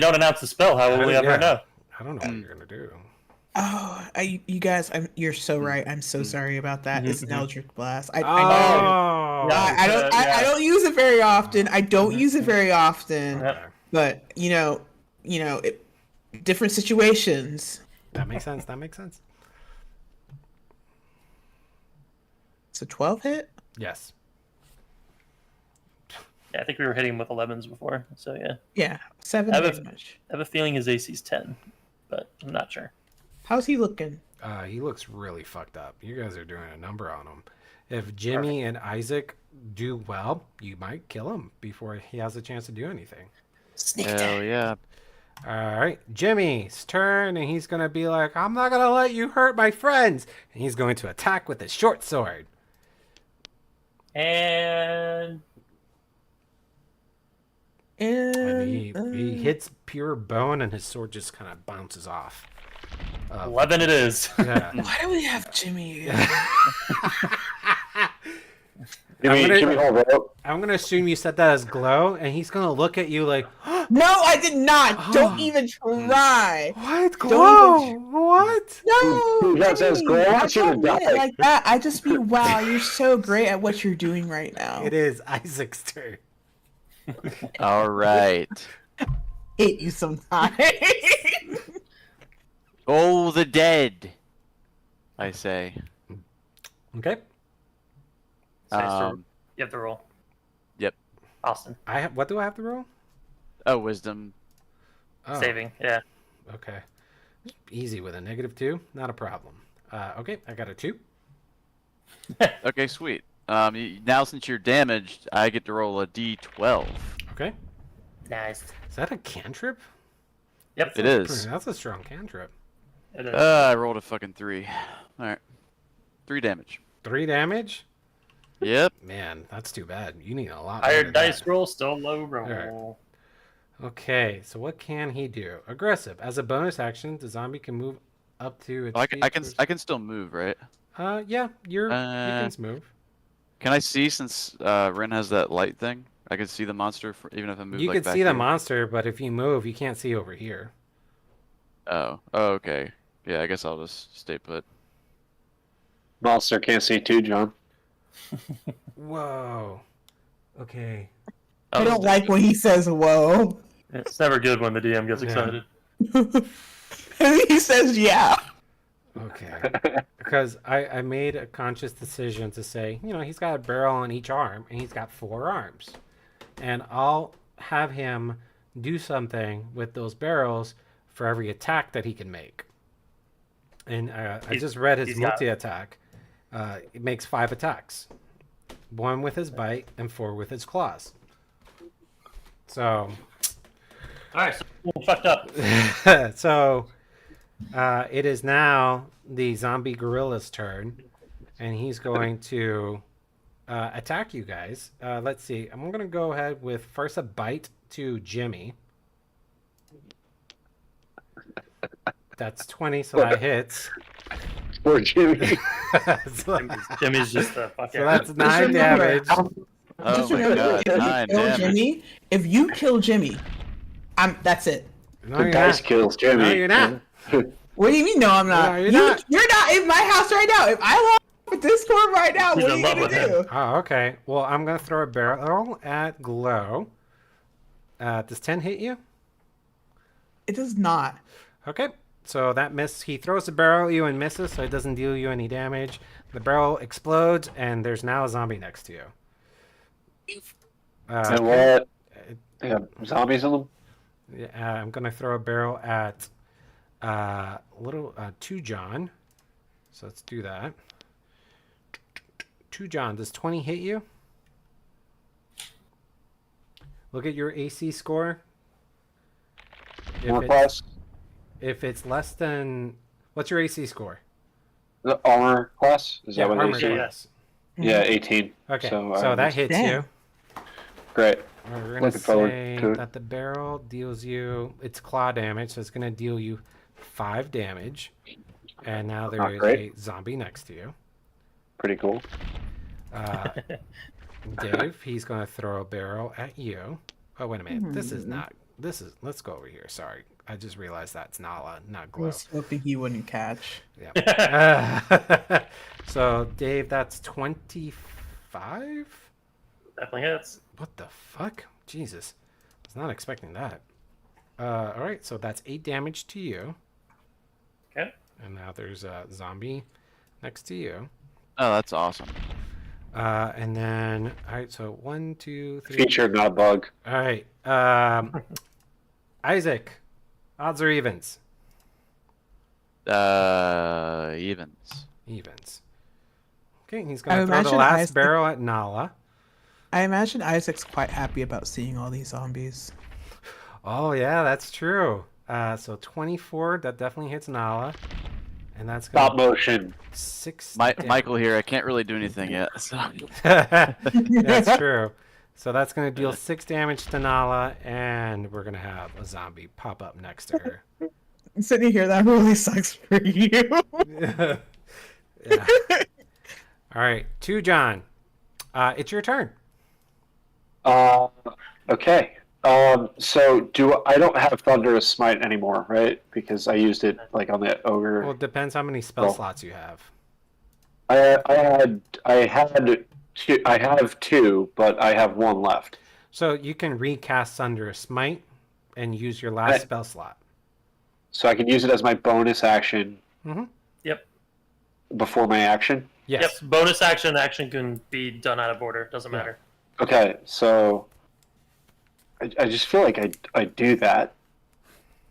don't announce the spell, how will we ever Yeah. know? I don't know what you're gonna do. You guys, you're so right. I'm so Mm. sorry about that. It's an Eldritch Blast. I Oh, Yeah. I don't I don't use it very often. I don't use it very often. Yep. But different situations. that makes sense. That makes sense. It's a 12 hit. Yes. Yeah, I think we were hitting him with 11s before. So yeah, Yeah, 7 I have a- damage. I have a feeling his AC's 10, but I'm not sure. How's he looking? He looks really fucked up. You guys are doing a number on him. If Jimmy and Isaac do well, you might kill him before he has a chance to do anything. Sneak Hell attack. yeah. All right, Jimmy's turn, and he's gonna be like, "I'm not gonna let you hurt my friends," and he's going to attack with his short sword. And And he hits pure bone, and his sword just kind of bounces off. 11 it is. Yeah. Why do we have Jimmy? Jimmy, hold up. I'm gonna assume you set that as glow, and he's gonna look at you like, No, I did not. Don't even try. "What glow? Don't What?" No, That says Jimmy, go I watch you don't to mean it die. like that. I just mean, wow, you're so great at what you're doing right now. It is Isaac's turn. All right. Hate you sometimes. Oh, the dead. I say. Okay. So Um, you have to roll. Yep. Austin. What do I have to roll? Oh, wisdom. Oh, Saving. Yeah. Okay. Easy with a -2, not a problem. Okay, I got a 2. Okay, sweet. Now since you're damaged, I get to roll a d12. Okay. Nice. Is that a cantrip? Yep. It is. That's a strong cantrip. It is. I rolled a fucking 3. All right. 3 damage. 3 damage? Yep. Man, that's too bad. You need a lot. Higher more than dice that. roll, still low roll. Alright. Okay, so what can he do? Aggressive. As a bonus action, the zombie can move up to its Oh, speed I can still move, right? yeah, you can move. Can I see since Ren has that light thing? I can see the monster even if I move. You like, can back see the here. monster, but if you move, you can't see over here. Oh. Okay. Yeah, I guess I'll just stay put. Monster can't see too, John. Whoa. Okay. I don't like when he says "whoa." It's never good when the DM gets Yeah. excited. And he says, "Yeah." Okay. Because I made a conscious decision to say, he's got a barrel on each arm, and he's got 4 arms. And I'll have him do something with those barrels for every attack that he can make. And I just read his he's got- multi-attack. It makes 5 attacks. 1 with his bite and 4 with his claws. So, Alright, so we're fucked up. it is now the zombie gorilla's turn, and he's going to attack you guys. Let's see. I'm going to go ahead with first a bite to Jimmy. That's 20, so that hits. Poor Jimmy. so, Jimmy's just a fucking. so that's 9 remember- damage. Oh Just my remember, god, if you 9 kill damage. Jimmy, if you kill Jimmy, that's it. No, The you're dice not. kills Jimmy. No, you're not. What do you mean? No, I'm not. No, you're not. You're not in my house right now. If I log with Discord right now, He's what are in you love gonna with him. do? Oh, okay. Well, I'm going to throw a barrel at Glow. Does 10 hit you? It does not. Okay, so that miss. He throws the barrel at you and misses, so it doesn't deal you any damage. The barrel explodes, and there's now a zombie next to you. And what? They have zombies in them? I'm gonna throw a barrel at to John. So let's do that. To John, does 20 hit you? Look at your AC score. More class? If it's less than, what's your AC score? The armor class? Is that what armor they say? class. Yeah, 18. Okay, So, so that hits Damn. you. Great. We're gonna Looking forward say to it. that the barrel deals you it's claw damage, so it's gonna deal you 5 damage. And now there is great. a zombie next to you. Pretty cool. Dave, he's gonna throw a barrel at you. Oh wait a minute. This is not let's go over here. Sorry. I just realized that's Nala, not I Glow. was hoping he wouldn't catch. Yeah. So, Dave, that's 25? Definitely hits. What the fuck? Jesus. I was not expecting that. All right, so that's 8 damage to you. Okay. And now there's a zombie next to you. Oh, that's awesome. And then, all right, so 1, 2, 3. Feature, not a bug. All right. Isaac, odds or evens? Evens. Evens. Okay, he's I going to throw the imagine last Isaac- barrel at Nala. I imagine Isaac's quite happy about seeing all these zombies. Oh, yeah, that's true. So 24, that definitely hits Nala. And that's going Stop motion. 6 Michael here. I can't really do anything yet. So. That's true. So that's going to deal 6 damage to Nala, and we're going to have a zombie pop up next to her. Sitting here, that really sucks for you. Yeah. All right, to John. It's your turn. Okay. So I don't have Thunderous Smite anymore, right? Because I used it like on that ogre. Well, it depends how many spell Well, slots you have. I have 2, but I have 1 left. So you can recast Thunder Smite and use your last spell slot. So I can use it as my bonus action Yep. before my action. Yes. Yep. Bonus action can be done out of order. Doesn't matter. Okay, so I just feel like I do that.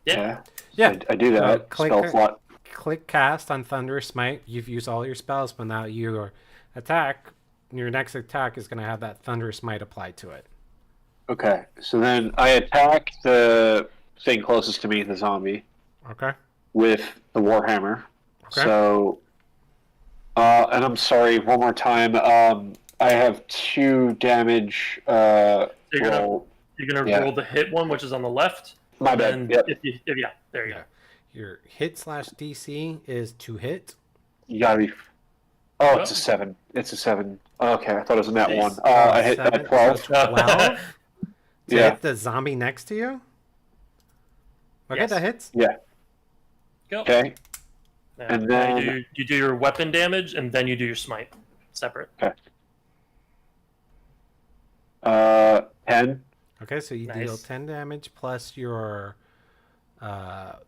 Yeah. Yeah. I do that. Spell slot. Click cast on Thunder Smite. You've used all your spells, but now your next attack is going to have that Thunder Smite applied to it. Okay, so then I attack the thing closest to me, the zombie, Okay. with the Warhammer. Okay. So, and I'm sorry, one more time. I have 2 damage. You're gonna Roll. roll the hit one, which is on the left. My bad. And Yep. there you Yeah. Your hit/DC is to hit. You gotta be. Oh, it's a 7. It's a 7. Okay, I thought it was a nat Jeez. 1. I hit 7, 12. so 12 to Yeah. hit the zombie next to you. Okay, Yes. that hits. Yeah. go. Okay. Yeah. And Now then- you do your weapon damage, and then you do your smite separate. 10. Okay, so you deal Nice. 10 damage plus your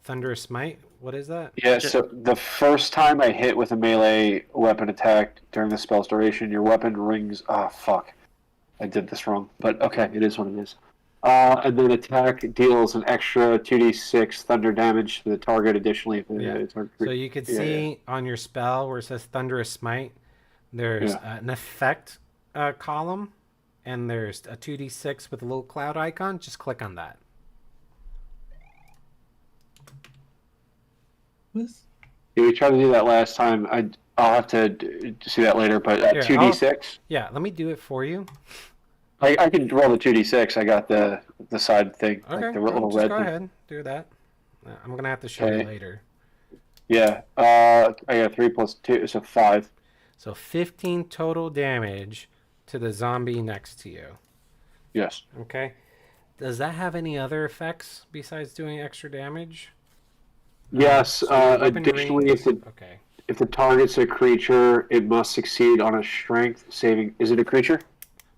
Thunderous Smite. What is that? Yeah, so the first time I hit with a melee weapon attack during the spell's duration, your weapon rings. Oh, fuck. I did this wrong. But okay, it is what it is. And then attack deals an extra 2d6 thunder damage to the target additionally. If the target... So you can see on your spell where it says Thunderous Smite, there's an effect column, and there's a 2d6 with a little cloud icon. Just click on that. Yeah, we tried to do that last time. I'll have to see that later, but 2d6? Yeah, let me do it for you. I can roll the 2d6. I got the side thing, Okay, like the little just red go thing. ahead. Do that. I'm going to have to show you Okay. later. Yeah, I got 3 plus 2, so 5. So 15 total damage to the zombie next to you. Yes. Okay. Does that have any other effects besides doing extra damage? Yes, So your weapon additionally, range- if the target's a creature, it must succeed on a strength saving. Is it a creature?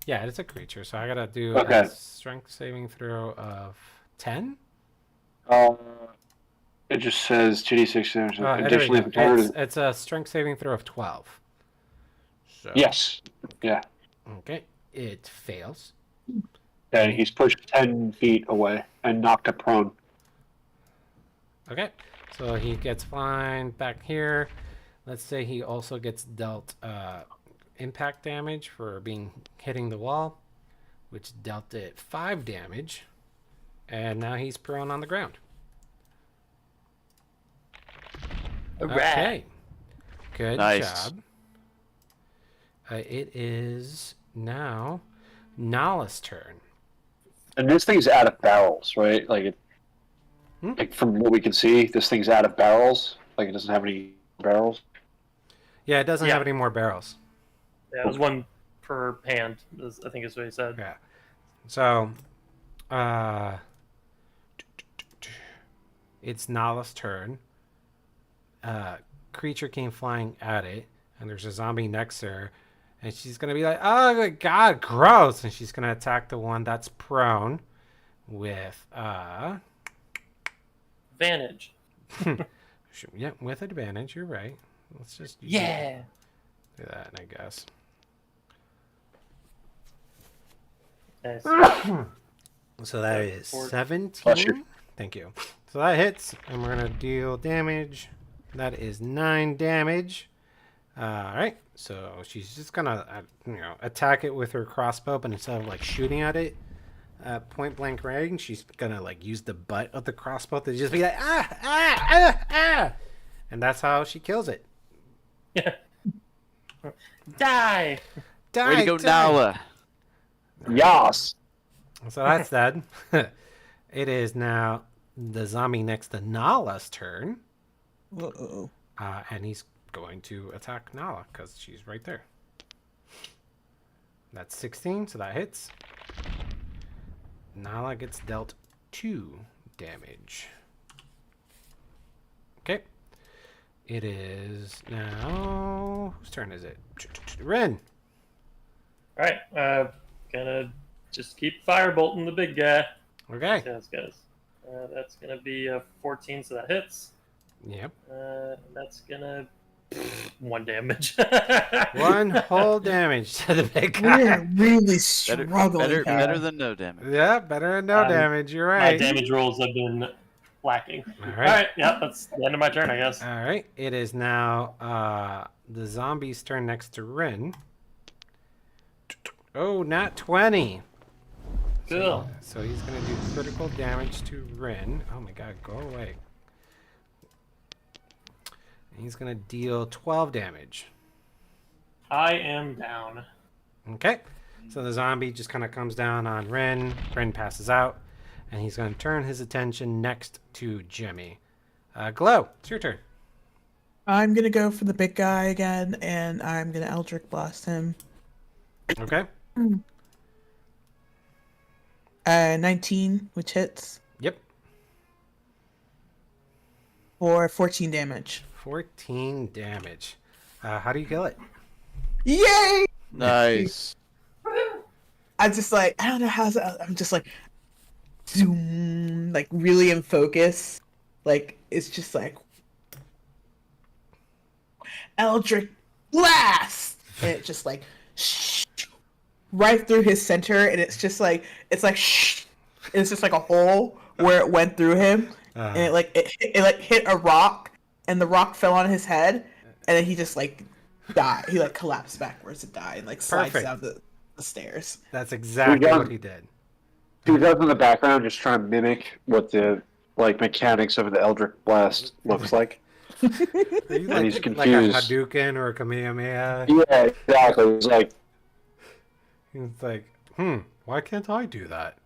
Yeah, it's a creature, so I gotta do Okay. a strength saving throw of 10. It just says 2d6 damage. There we Additionally, if go. the target is... It's a strength saving throw of 12. So, Yes. Yeah. Okay, it fails. And he's pushed 10 feet away and knocked prone. Okay, so he gets flying back here. Let's say he also gets dealt impact damage for hitting the wall, which dealt it 5 damage, and now he's prone on the ground. All right. Okay, good Nice. job. It is now Nala's turn. And this thing's out of barrels, right? Like from what we can see, this thing's out of barrels. Like it doesn't have any barrels. Yeah, it doesn't Yeah. have any more barrels. Yeah, it was 1 per hand. I think is what he said. Yeah. So, it's Nala's turn. Creature came flying at it, and there's a zombie next to her, and she's gonna be like, "Oh my god, gross!" And she's gonna attack the one that's prone with Advantage. yeah, with advantage. You're right. Let's just do Yeah. that, I guess. Nice. So that is Four- 17. Thank you. So that hits, and we're gonna deal damage. That is 9 damage. All right. So she's just gonna, attack it with her crossbow, but instead of like shooting at it, point blank range, she's gonna like use the butt of the crossbow to just be like and that's how she kills it. Yeah. Die. Die, Way to go, die. Nala. Yas. So that's dead. It is now the zombie next to Nala's turn. Uh-oh. And he's going to attack Nala because she's right there. That's 16, so that hits. Nala gets dealt 2 damage. Okay. It is now... Whose turn is it? Ren. All right. Gonna just keep firebolting the big guy. Okay. See how this goes. That's gonna be a 14, so that hits. Yep. That's gonna 1 damage. 1 whole damage to the big guy. We're really Better, struggling. here. better than no damage. Yeah, better than no damage. You're My right. damage rolls have been lacking. All All right. right. Yeah, that's the end of my turn, I guess. All right. It is now the zombie's turn next to Rin. Oh, not 20. Cool. So he's going to do critical damage to Rin. Oh my god, go away. And he's going to deal 12 damage. I am down. Okay. So the zombie just kind of comes down on Rin. Rin passes out. And he's going to turn his attention next to Jimmy. Glow, it's your turn. I'm gonna go for the big guy again, and I'm gonna Eldritch Blast him. Okay. 19, which hits Yep. for 14 damage. 14 damage. How do you kill it? Yay! Nice. I'm just like, I don't know how. I'm just like, zoom, like really in focus. Like it's just like Eldritch Blast, and it just like right through his center, and it's just like it's just like a hole where it went through him, and it hit a rock, and the rock fell on his head, and then he just like died. He like collapsed backwards and died, and like slides Perfect. down the stairs. That's exactly got- what he did. He does in the background, just trying to mimic what the mechanics of the Eldritch Blast looks like. Are you And he's like a confused. Hadouken or a Kamehameha? Yeah, exactly. It's like, It's like, why can't I do that?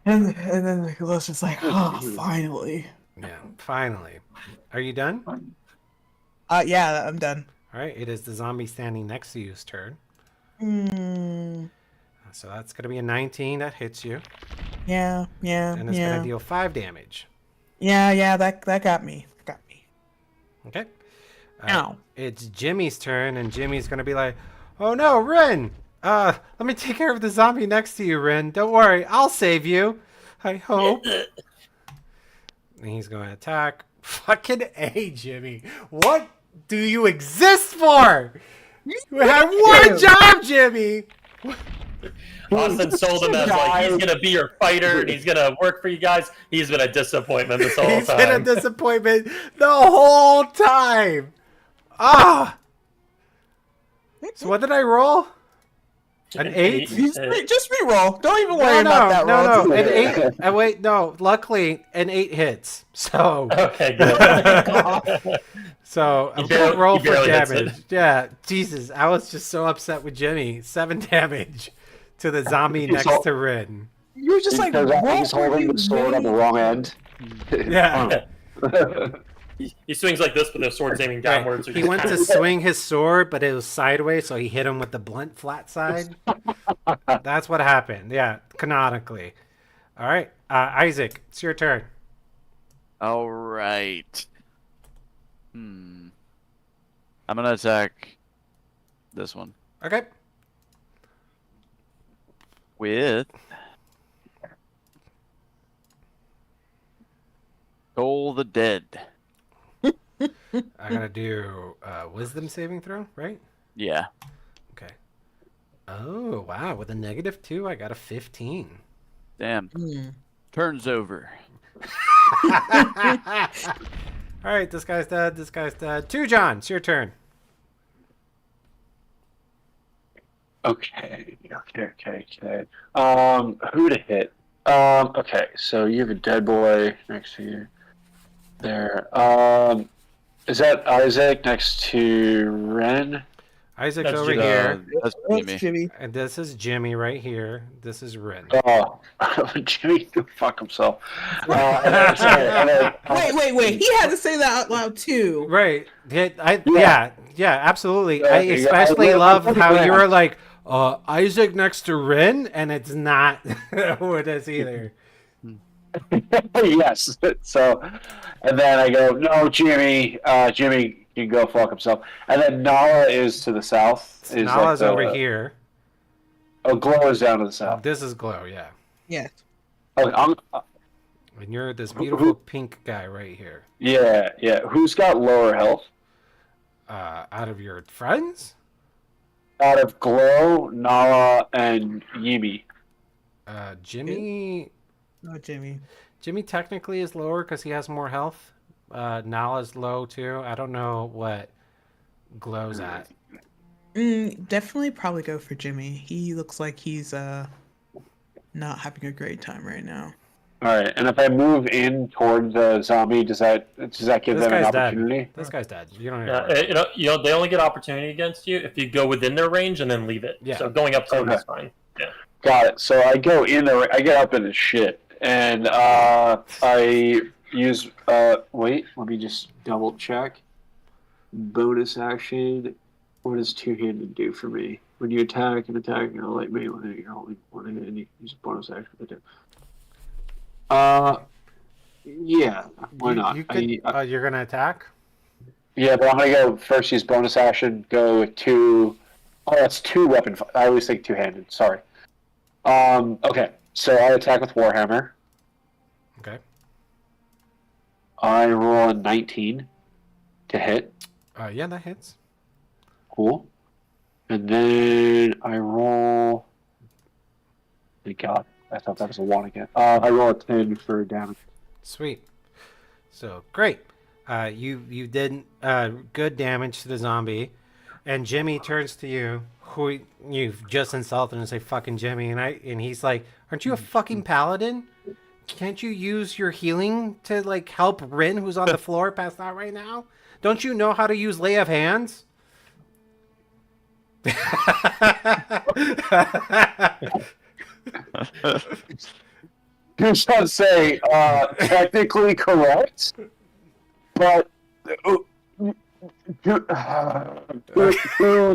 And then Nicholas just like, oh, finally. Yeah, finally. Are you done? Yeah, I'm done. All right, it is the zombie standing next to you's turn. So that's going to be a 19 that hits you, Yeah, and it's going to deal 5 damage. Yeah, that got me. Got me. Okay. Ow. It's Jimmy's turn, and Jimmy's going to be like, oh no, Rin! Let me take care of the zombie next to you, Rin. Don't worry, I'll save you. I hope. And he's going to attack. Fucking A, Jimmy. What do you exist for? You have one job, Jimmy! Austin sold him as like he's gonna be your fighter and he's gonna work for you guys. He's been a disappointment this whole He's time. been a disappointment the whole time. Ah. So what did I roll? An 8? Just re-roll. Don't even worry about that roll. No, an 8. Wait, no. Luckily, an 8 hits. So, Okay, good. so I'm He gonna barely- roll he for barely hits damage. it. Yeah, Jesus, I was just so upset with Jimmy. 7 damage to the zombie next all- to Rin. You were just like, because what he's were holding you the sword on the doing? wrong end. Yeah. He swings like this, but the sword's aiming downwards. so He just went to kinda- swing his sword, but it was sideways, so he hit him with the blunt flat side. That's what happened. Yeah, canonically. All right, Isaac, it's your turn. All right. I'm gonna attack this one Okay. with Toll the Dead. I gotta do wisdom saving throw, right? Yeah. Okay. Oh wow! With a -2, I got a 15. Damn. Mm. Turns over. All right, this guy's dead. This guy's dead. Two, John. It's your turn. Okay. Who to hit? Okay, so you have a dead boy next to you. There. Is that Isaac next to Ren? Isaac's That's over Jimmy. here, That's What's Jimmy. Jimmy? and this is Jimmy right here. This is Rin. Oh, Jimmy can fuck himself. And then, sorry, and then, Wait. He had to say that out loud too. Right. Yeah, absolutely. Yeah, I yeah, especially I love love how Rin. you were like, Isaac next to Rin, and it's not who it is either. yes. So, and then I go, no, Jimmy. Jimmy can go fuck himself. And then Nala is to the south. Is Nala's like over here. Oh, Glow is down to the south. This is Glow, yeah. Yes. Okay, And you're this beautiful pink guy right here. yeah. Who's got lower health? Out of your friends? Out of Glow, Nala, and Yimi. Jimmy. No, Jimmy. Jimmy technically is lower because he has more health. Nala's low too. I don't know what Glow's at. Definitely probably go for Jimmy. He looks like he's not having a great time right now. All right, and if I move in toward the zombie, does that give This them an guy's opportunity? dead. This guy's dead. You don't have to worry. They only get opportunity against you if you go within their range and then leave it. Yeah. So going up to them Okay. is fine. Yeah. Got it. So I go in there. I get up in the shit, and I use. Wait, let me just double check. Bonus action. What does two-handed do for me? When you attack and like melee, you're holding one hand and you can use a bonus action to do. Yeah. Why not? You could, you're gonna attack. Yeah, but I'm gonna go first. Use bonus action. Go with two. Oh, that's two weapon. I always think two-handed. Sorry. Okay. So I attack with Warhammer. Okay. I roll a 19 to hit. Yeah, that hits. Cool. And then I roll. Thank God. I thought that was a 1 again. I roll a 10 for damage. Sweet. So great. You did good damage to the zombie, and Jimmy turns to you, who you've just insulted, and say "fucking Jimmy," and he's like, "Aren't you a fucking paladin? Can't you use your healing to like help Rin, who's on the floor, passed out right now? Don't you know how to use lay of hands?" You should say technically correct, but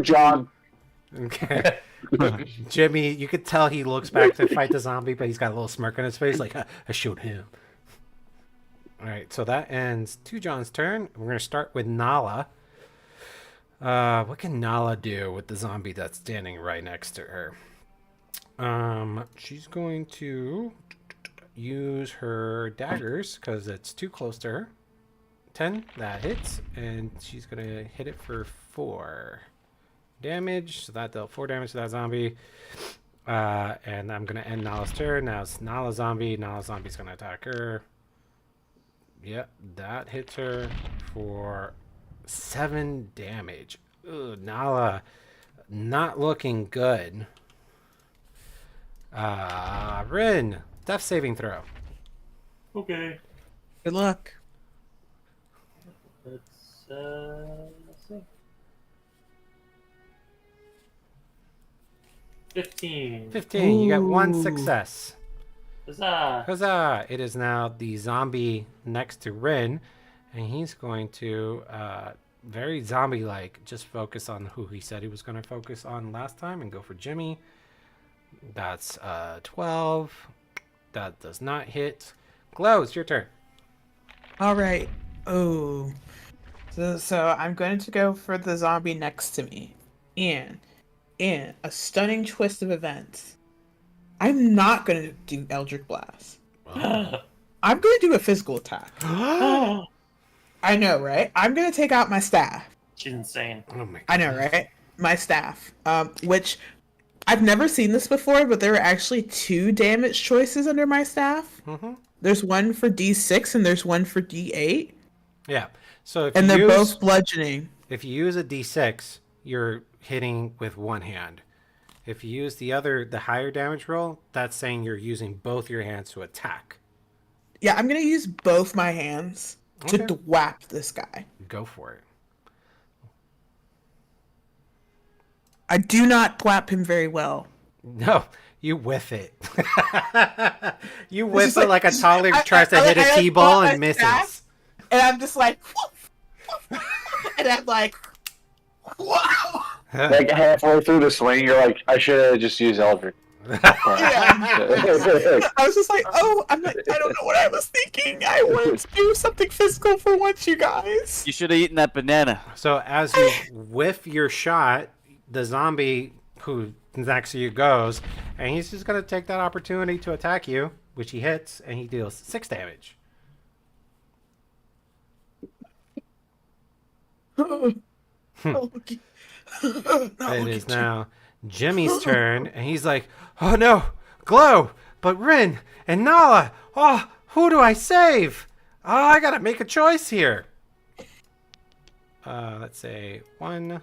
John. Okay. Jimmy, you could tell he looks back to fight the zombie, but he's got a little smirk on his face, like, I showed him. All right, so that ends to John's turn. We're going to start with Nala. What can Nala do with the zombie that's standing right next to her? She's going to use her daggers because it's too close to her. 10, that hits, and she's going to hit it for 4 damage. So that dealt 4 damage to that zombie. And I'm going to end Nala's turn. Now it's Nala zombie. Nala zombie's going to attack her. Yep, that hits her for 7 damage. Ugh, Nala, not looking good. Rin, death saving throw. Okay. Good luck. Let's see. 15. 15, you got 1 Ooh. success. Huzzah. Huzzah! It is now the zombie next to Rin, and he's going to, very zombie-like, just focus on who he said he was going to focus on last time and go for Jimmy. That's 12. That does not hit. Glow, it's your turn. All right. Oh. So I'm going to go for the zombie next to me. And in a stunning twist of events, I'm not going to do Eldritch Blast. I'm going to do a physical attack. Oh, I know, right? I'm going to take out my staff. she's insane. Oh my god. I know, right? My staff. Which I've never seen this before, but there are actually 2 damage choices under my staff. Mm-hmm. There's one for D6 and there's one for D8. Yeah. So if And you they're use, both bludgeoning. if you use a D6, you're hitting with one hand. If you use the higher damage roll, that's saying you're using both your hands to attack. Yeah, I'm going to use both my hands to Okay. whap this guy. Go for it. I do not whap him very well. No, you whiff it. You It's whiff just it like a toddler tries to hit a I T-ball pull and my misses. staff, and I'm just like, and I'm like, wow. Like halfway through the swing, you're like, I should have just used Eldritch. Yeah. I was just like, oh, I'm like, I don't know what I was thinking. I wanted to do something physical for once, you guys. You should have eaten that banana. So as you whiff your shot, the zombie who next to you goes, and he's just going to take that opportunity to attack you, which he hits, and he deals 6 damage. Oh, okay. Not It looking is too- now Jimmy's turn, and he's like, oh no, Glow, but Rin and Nala, oh, who do I save? Oh, I gotta make a choice here. Let's say 1,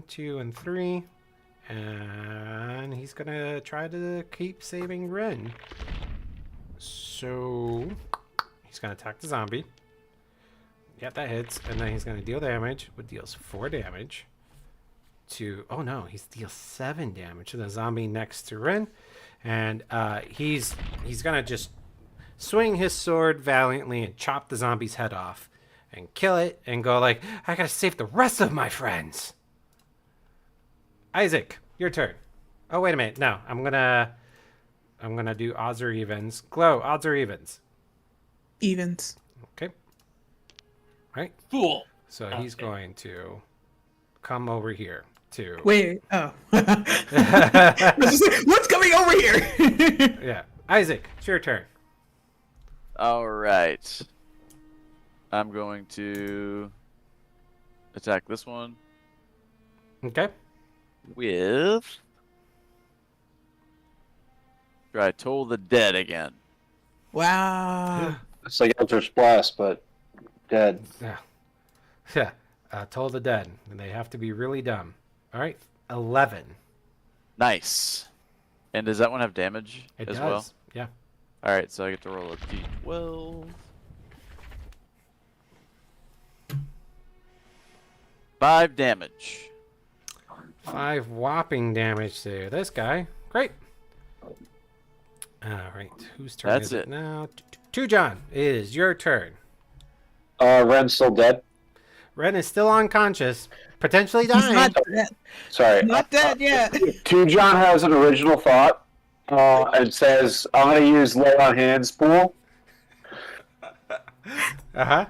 2, and 3. And he's gonna try to keep saving Rin. So he's gonna attack the zombie. Yep, that hits, and then he's gonna deal damage, which deals 4 damage. Oh no, he deals 7 damage to the zombie next to Rin, and he's gonna just swing his sword valiantly and chop the zombie's head off, and kill it, and go like, I gotta save the rest of my friends. Isaac, your turn. Oh wait a minute, no, I'm gonna do odds or evens. Glow, odds or evens. Evens. Okay. Right. Fool. So he's Okay. going to come over here to. Wait. Oh. I was just like, what's coming over here? Yeah, Isaac, it's your turn. All right. I'm going to attack this one Okay. with. Try Toll the Dead again. Wow. It's like Eldritch Blast, but dead. Yeah. Yeah. Toll the Dead, and they have to be really dumb. All right. 11. Nice. And does that one have damage It as does. well? Yeah. All right, so I get to roll a d12. 5 damage. 5 whopping damage to this guy. Great. All right. Whose turn That's is it it. now? John, it is your turn. Ren's still dead. Ren is still unconscious, potentially He's dying. not dead. Sorry. Not dead yet. John has an original thought and says, I'm going to use Lay on Hands pool. Uh-huh.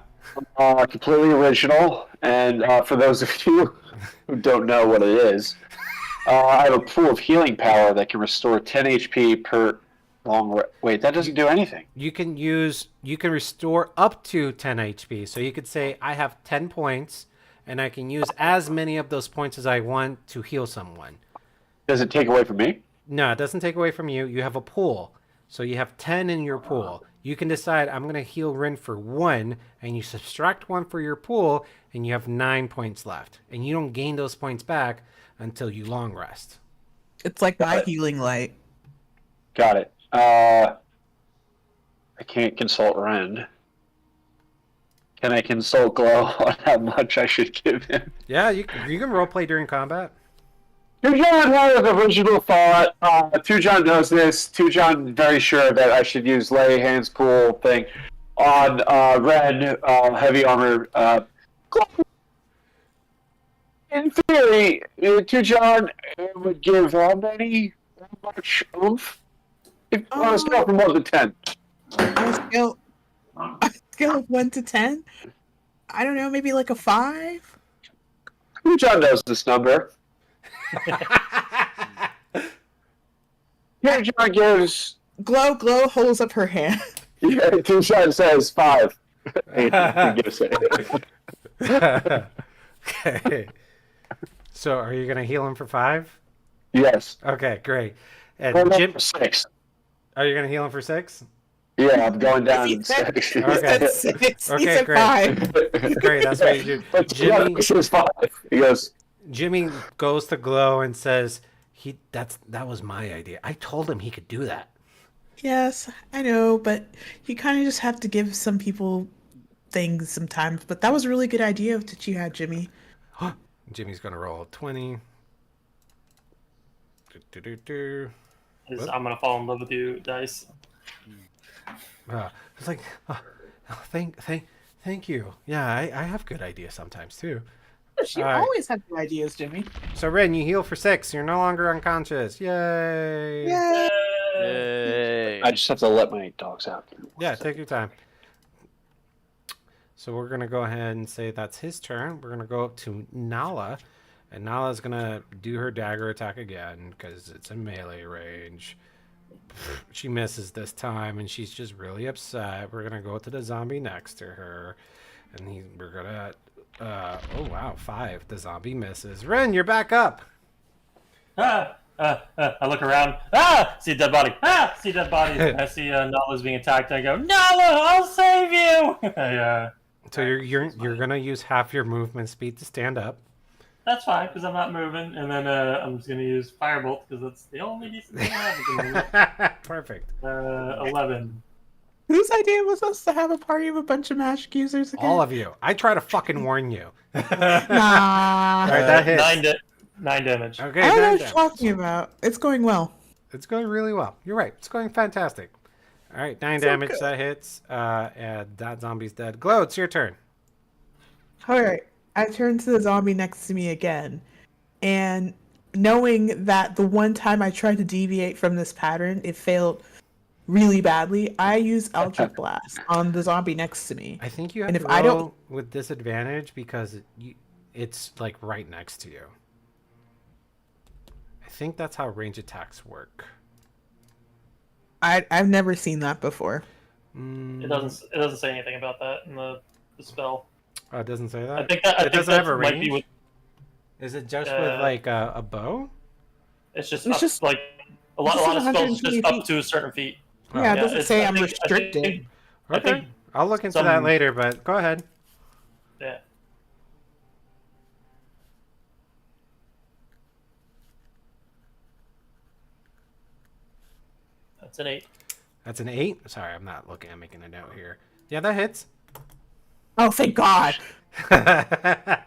Completely original. And for those of you who don't know what it is, I have a pool of healing power that can restore 10 HP per long wait, that doesn't do anything. You can restore up to 10 HP. So you could say, I have 10 points, and I can use as many of those points as I want to heal someone. Does it take away from me? No, it doesn't take away from you. You have a pool. So you have 10 in your pool. You can decide, I'm going to heal Rin for 1, and you subtract 1 for your pool, and you have 9 points left. And you don't gain those points back until you long rest. It's like my healing light. Got it. I can't consult Ren. Can I consult Glow on how much I should give him? Yeah, you can roleplay during combat. Tujon had an original thought. Tujon knows this. Tujon very sure that I should use Lay Hands Pool thing on Ren, heavy armor. In theory, Tujon would give how much oomph? On a scale from 1 to 10. On a scale, scale of 1 to 10, I don't know, maybe like a 5. Who John knows this number? Here, John gives. Glow holds up her hand. Yeah, Tucson says 5. He gives it. Okay. So, are you gonna heal him for 5? Yes. Okay, great. And Hold up Jim, for 6. are you gonna heal him for 6? Yeah, I'm going down He to said- 6. He said 6. Okay, he said great. 5. Great, that's what you do. But Jimmy- Jimmy says 5. He goes, Jimmy goes to Glow and says, that was my idea. I told him he could do that." Yes, I know, but you kind of just have to give some people things sometimes. But that was a really good idea that you had, Jimmy. Jimmy's gonna roll a 20. Do. I'm gonna fall in love with you, dice. It's like, thank you. Yeah, I have good ideas sometimes too. She All right. always had good ideas, Jimmy. So Ren, you heal for 6. You're no longer unconscious. Yay! Yeah. Yay. I just have to let my dogs out. Yeah, take your time. So we're gonna go ahead and say that's his turn. We're gonna go up to Nala, and Nala's gonna do her dagger attack again because it's a melee range. She misses this time, and she's just really upset. We're gonna go to the zombie next to her, and we're gonna. Oh wow, 5. The zombie misses. Ren, you're back up. I look around. See a dead body. See a dead body. I see Nala's being attacked. I go, Nala, I'll save you. So you're gonna use half your movement speed to stand up. That's fine because I'm not moving, and then I'm just gonna use firebolt because that's the only decent thing I have at the moment. Perfect. 11. Whose idea was us to have a party of a bunch of magic users again? All of you. I try to fucking warn you. Nah. All right, that hits. 9 damage. Okay, I don't know nine what you're damage. talking about. It's going well. It's going really well. You're right. It's going fantastic. All right, 9 So damage. good. That hits. And that zombie's dead. Glow, it's your turn. All right. I turn to the zombie next to me again. And knowing that the one time I tried to deviate from this pattern, it failed really badly, I use Eldritch Blast on the zombie next to me. I think you have And to if I roll don't- with disadvantage because it's like right next to you. I think that's how range attacks work. I've never seen that before. It doesn't say anything about that in the spell. Oh, it doesn't say that? I think that it doesn't have a might be range? with, Is it just with like a bow? it's just It's up, just- like a lot it's of spells 120 just up feet. to a certain feet. Oh. Yeah, it doesn't it's- say I I'm think- restricted. I Okay. think I'll look into some- that later, but go ahead. yeah. That's an 8. That's an 8? Sorry, I'm not looking. I'm making a note here. Yeah, that hits. Oh, thank God. Thank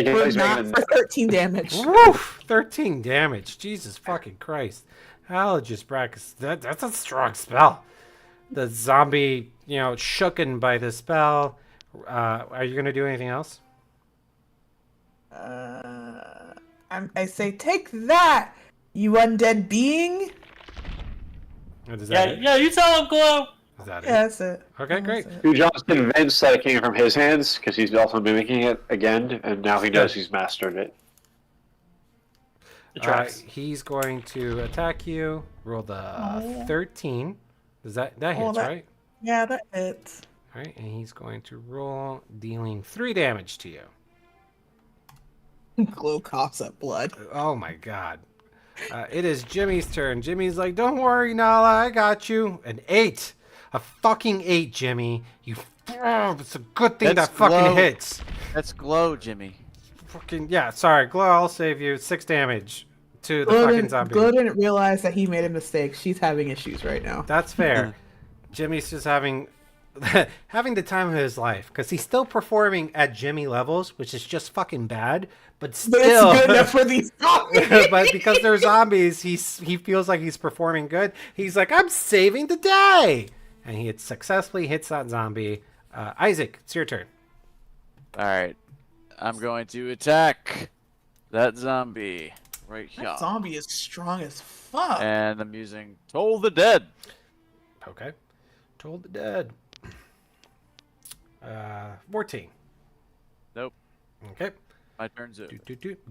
you. We're He's not making for 13 damage. Woof! 13 damage. Jesus fucking Christ. Allergist Brackets. That's a strong spell. The zombie, shooken by the spell. Are you going to do anything else? I say, take that, you undead being. Or does that Yeah, you tell him, Glow. Is that Yeah, it? that's it. Okay, great. That's it. Hugh John's convinced that it came from his hands because he's also mimicking it again, and now he knows Good. he's mastered it. It tracks. He's going to attack you. Roll the 13. Does that hits, that- right? Yeah, that hits. All right, and he's going to roll, dealing 3 damage to you. Glow coughs up blood. Oh my god. It is Jimmy's turn. Jimmy's like, don't worry, Nala, I got you. An 8. A fucking 8, Jimmy. It's a good thing That's that fucking Glow. hits. That's Glow, Jimmy. Fucking, yeah, sorry. Glow, I'll save you. 6 damage to the Glow fucking didn't, zombie. Glow didn't realize that he made a mistake. She's having issues right now. That's fair. Jimmy's just having the time of his life because he's still performing at Jimmy levels, which is just fucking bad. But But still, it's good enough for these zombies. but because they're zombies, he feels like he's performing good. He's like, I'm saving the day, and he successfully hits that zombie. Isaac, it's your turn. All right, I'm going to attack that zombie right here, That zombie is strong as fuck. and I'm using Toll the Dead. Okay, told the dead. 14. Nope. Okay. My turn's over.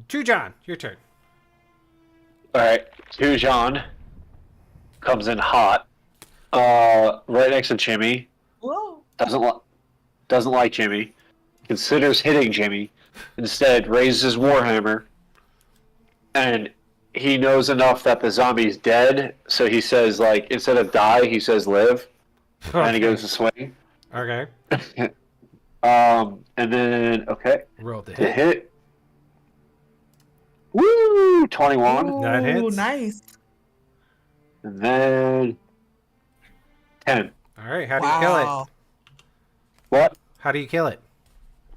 To John, your turn. All right, Tujon comes in hot, right next to Jimmy. Whoa. Doesn't like Jimmy. Considers hitting Jimmy. Instead, raises his warhammer, and he knows enough that the zombie's dead. So he says, like, instead of die, he says live, and he goes to swing. Okay. And then Roll the to hit. hit. Woo! 21. Ooh, That hits. nice. And then 10. All right. How do you kill it? Wow. What? How do you kill it?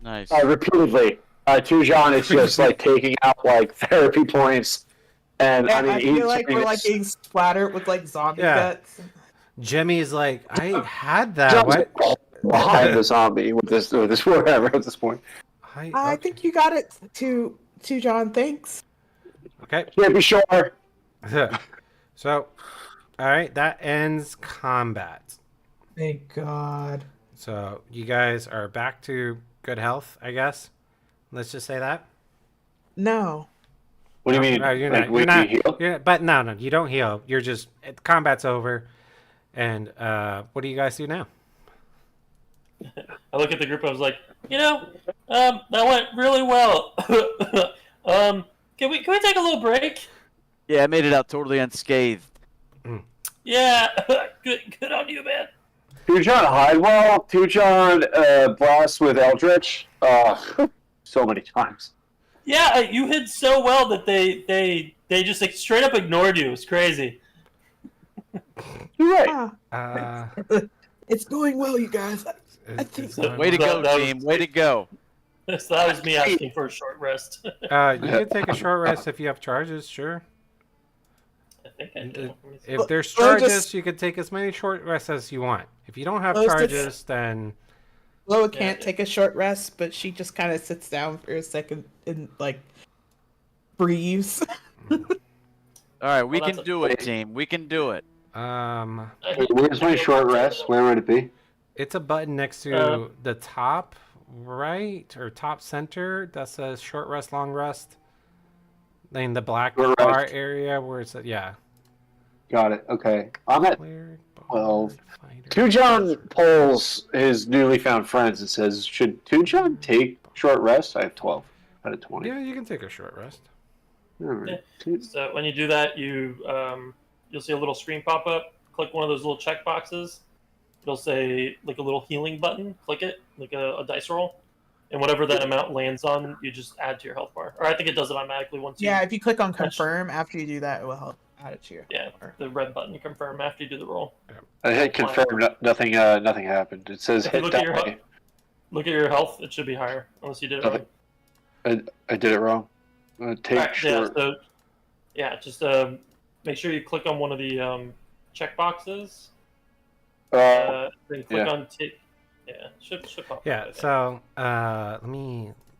Nice. Repeatedly. Tujon is just like taking out like therapy points. And I And mean, I feel he's like we're like getting splattered with like zombie Yeah. guts. Jimmy's like, I had that. What? behind the zombie with this whatever at this point. I think you got it to John. Thanks. Okay. Can't be sure. So, all right, that ends combat. Thank God. So you guys are back to good health, I guess. Let's just say that. No. What do you mean? No, you're Like, not. we You're not. heal? But no, you don't heal. You're just combat's over. And what do you guys do now? I look at the group. I was like, that went really well. Can we take a little break? Yeah, I made it out totally unscathed. Yeah, good on you, man. Tujon hide well. Tujon blast with Eldritch. So many times. Yeah, you hid so well that they just like, straight up ignored you. It's crazy. You're right. Ah, it's going well, you guys. I think so. Way to go, That was- team. Way to go. So that was me asking for a short rest. You can take a short rest if you have charges, sure. I think I do. Let me see. If there's Well, charges, just- you can take as many short rests as you want. If you don't have Well, it's just- charges, then Loa can't Yeah. take a short rest, but she just kind of sits down for a second and like breathes. All right, we Well, can that's do it, team. We can do it. Where's my short rest? Where would it be? it's a button next to Uh, the top right or top center that says short rest, long rest. In the black Short bar rest. area where it's yeah. Got it. Okay. I'm at Cleric, 12. bard, fighter. Tujon polls his newly found friends and says, "Should Tujon take short rest?" I have 12 out of 20. Yeah, you can take a short rest. All right. So when you do that, you'll see a little screen pop up. Click one of those little check boxes. It'll say like a little healing button. Click it, like a dice roll, and whatever that amount lands on, you just add to your health bar. Or I think it does it automatically once you. Yeah, if you click on confirm after you do that, it will help add it to your. Yeah, the red button confirm after you do the roll. I hit confirm. Nothing. Nothing happened. It says If you hit look at your die. Look at your health; it should be higher, unless you did it wrong. I did it wrrong. Take Alright, short. just make sure you click on one of the check boxes. Then click yeah. on take. Yeah, should pop. Yeah, up, I think. so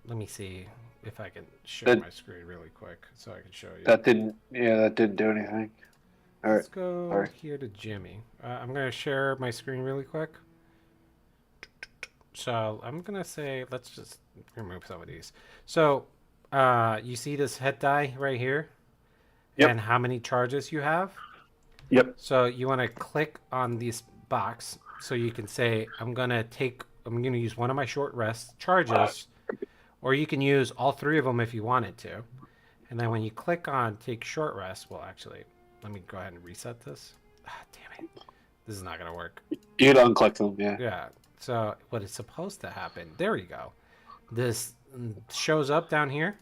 let me see if I can share That- my screen really quick so I can show you. That didn't. Yeah, that didn't do anything. All right. Let's go Alright. here to Jimmy. I'm going to share my screen really quick. So I'm going to say, let's just remove some of these. So you see this head die right here? Yep. And how many charges you have? Yep. So you want to click on this box so you can say, I'm going to use one of my short rest charges, or you can use all three of them if you wanted to. And then when you click on take short rest, well, actually, let me go ahead and reset this. Ah, damn it. This is not going to work. You'd unclick them. Yeah. Yeah. So what is supposed to happen? There you go. This shows up down here.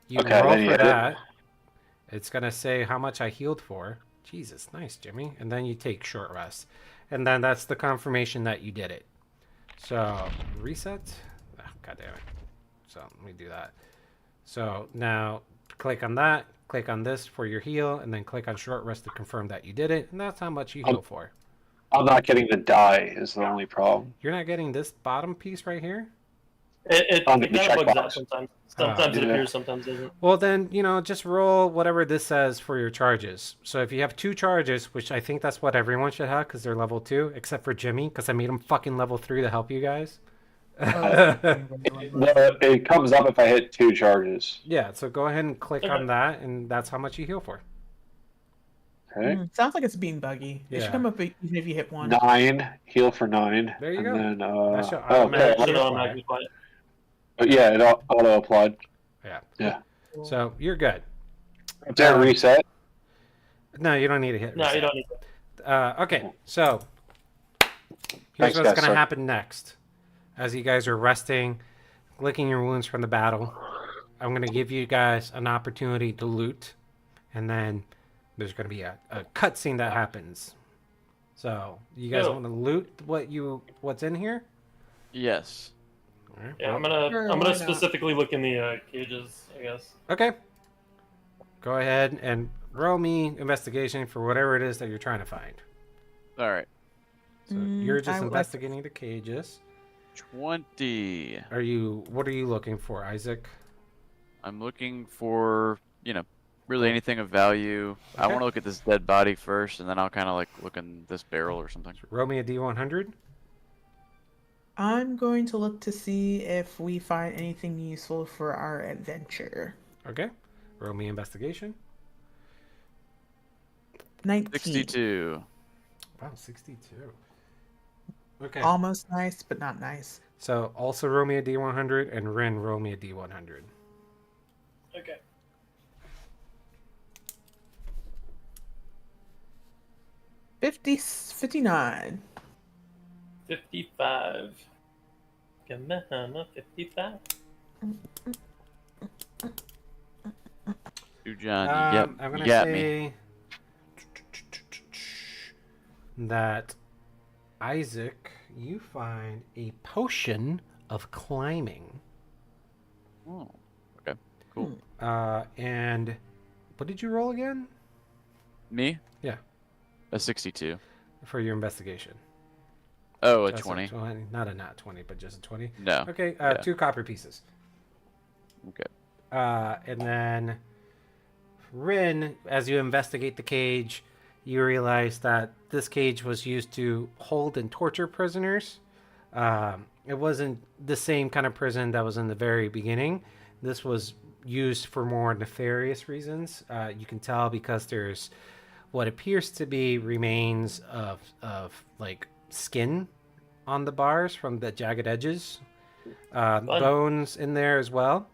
You Okay, roll then you for hit it. that. It's going to say how much I healed for. Jesus, nice, Jimmy. And then you take short rest. And then that's the confirmation that you did it. So reset. Oh, God damn it. So let me do that. So now click on that. Click on this for your heal. And then click on short rest to confirm that you did it. And that's how much you heal for. I'm not getting the die. Is the only problem. You're not getting this bottom piece right here? It On the kind of bugs checkbox. out sometimes. Sometimes it yeah. appears, sometimes it doesn't. Well, then, just roll whatever this says for your charges. So if you have 2 charges, which I think that's what everyone should have because they're level 2, except for Jimmy, because I made him fucking level 3 to help you guys. It comes up if I hit 2 charges. Yeah, so go ahead and click on that, and that's how much you heal for. Okay. Sounds like it's being buggy. It Yeah. should come up even if you hit 1. 9, heal for 9. There you and go. Then, That should okay. automatically Should apply. automatically apply it. But yeah, it auto applied. Yeah. Yeah. So you're good. Did it reset? No, you don't need to hit No, reset. you don't need to. Okay, so here's Thanks, what's guys. going to Sorry. happen next. As you guys are resting, licking your wounds from the battle, I'm going to give you guys an opportunity to loot, and then there's going to be a cutscene that happens. So you guys Cool. want to loot what's in here? Yes. All right, Yeah, well, Sure, I'm why gonna not? specifically look in the cages, I guess. Okay. Go ahead and roll me investigation for whatever it is that you're trying to find. All right. So you're just I would like- investigating the cages. 20. What are you looking for, Isaac? I'm looking for, really anything of value. I Okay. want to look at this dead body first, and then I'll kind of like look in this barrel or something. Roll me a D100. I'm going to look to see if we find anything useful for our adventure. Okay. Roll me investigation. 19. 62. Wow, 62. Okay. Almost nice, but not nice. So also roll me a D100, and Rin, roll me a D100. Okay. $50, 59. 55. Gamma 55. Dude, John, I'm you gonna got me. say that Isaac, you find a potion of climbing. Oh, okay. Cool. And what did you roll again Me? Yeah. A 62. for your investigation? Oh, a That's 20. Not a nat 20, but just a 20. No. Okay, Yeah. 2 copper pieces. Okay. And then Rin, as you investigate the cage, you realize that this cage was used to hold and torture prisoners. It wasn't the same kind of prison that was in the very beginning. This was used for more nefarious reasons. You can tell because there's what appears to be remains of like skin on the bars from the jagged edges. Bones in there as well.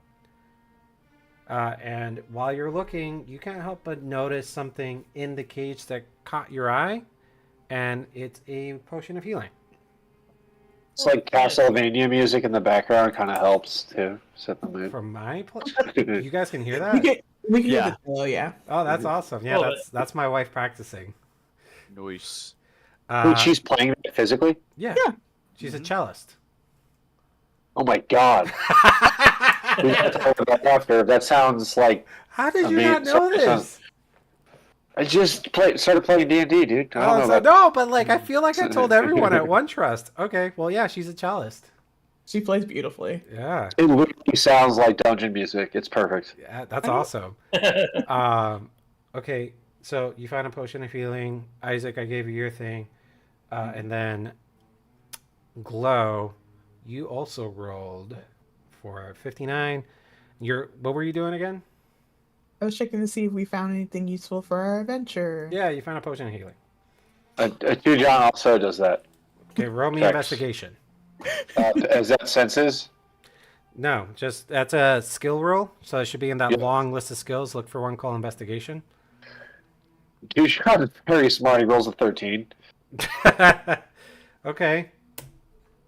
And while you're looking, you can't help but notice something in the cage that caught your eye, and it's a potion of healing. It's like Castlevania music in the background kind of helps to set the mood. From my place, you guys can hear We that? can Yeah. hear the glow, yeah. Oh, that's awesome! Yeah, Oh, that's my wife practicing. Nice. Wait, she's playing it physically? Yeah, she's a cellist. Oh my god. We have to talk about that after. That sounds like How did you mean, not know so- this? I just started playing D&D, dude. I don't Oh, know so, about no, but like I feel like I told everyone at One Trust. Okay, well, yeah, she's a cellist. She plays beautifully. Yeah, It literally sounds like dungeon music. It's perfect. yeah, that's awesome. Okay, so you found a potion of healing. Isaac, I gave you your thing. And then Glow, you also rolled for 59. What were you doing again? I was checking to see if we found anything useful for our adventure. Yeah, you found a potion of healing. Two John also does that. Okay, roll me Checks. investigation. Is that senses? No, just that's a skill roll. So it should be in that Yeah. long list of skills. Look for one called investigation. Two John is very smart. He rolls a 13. Okay.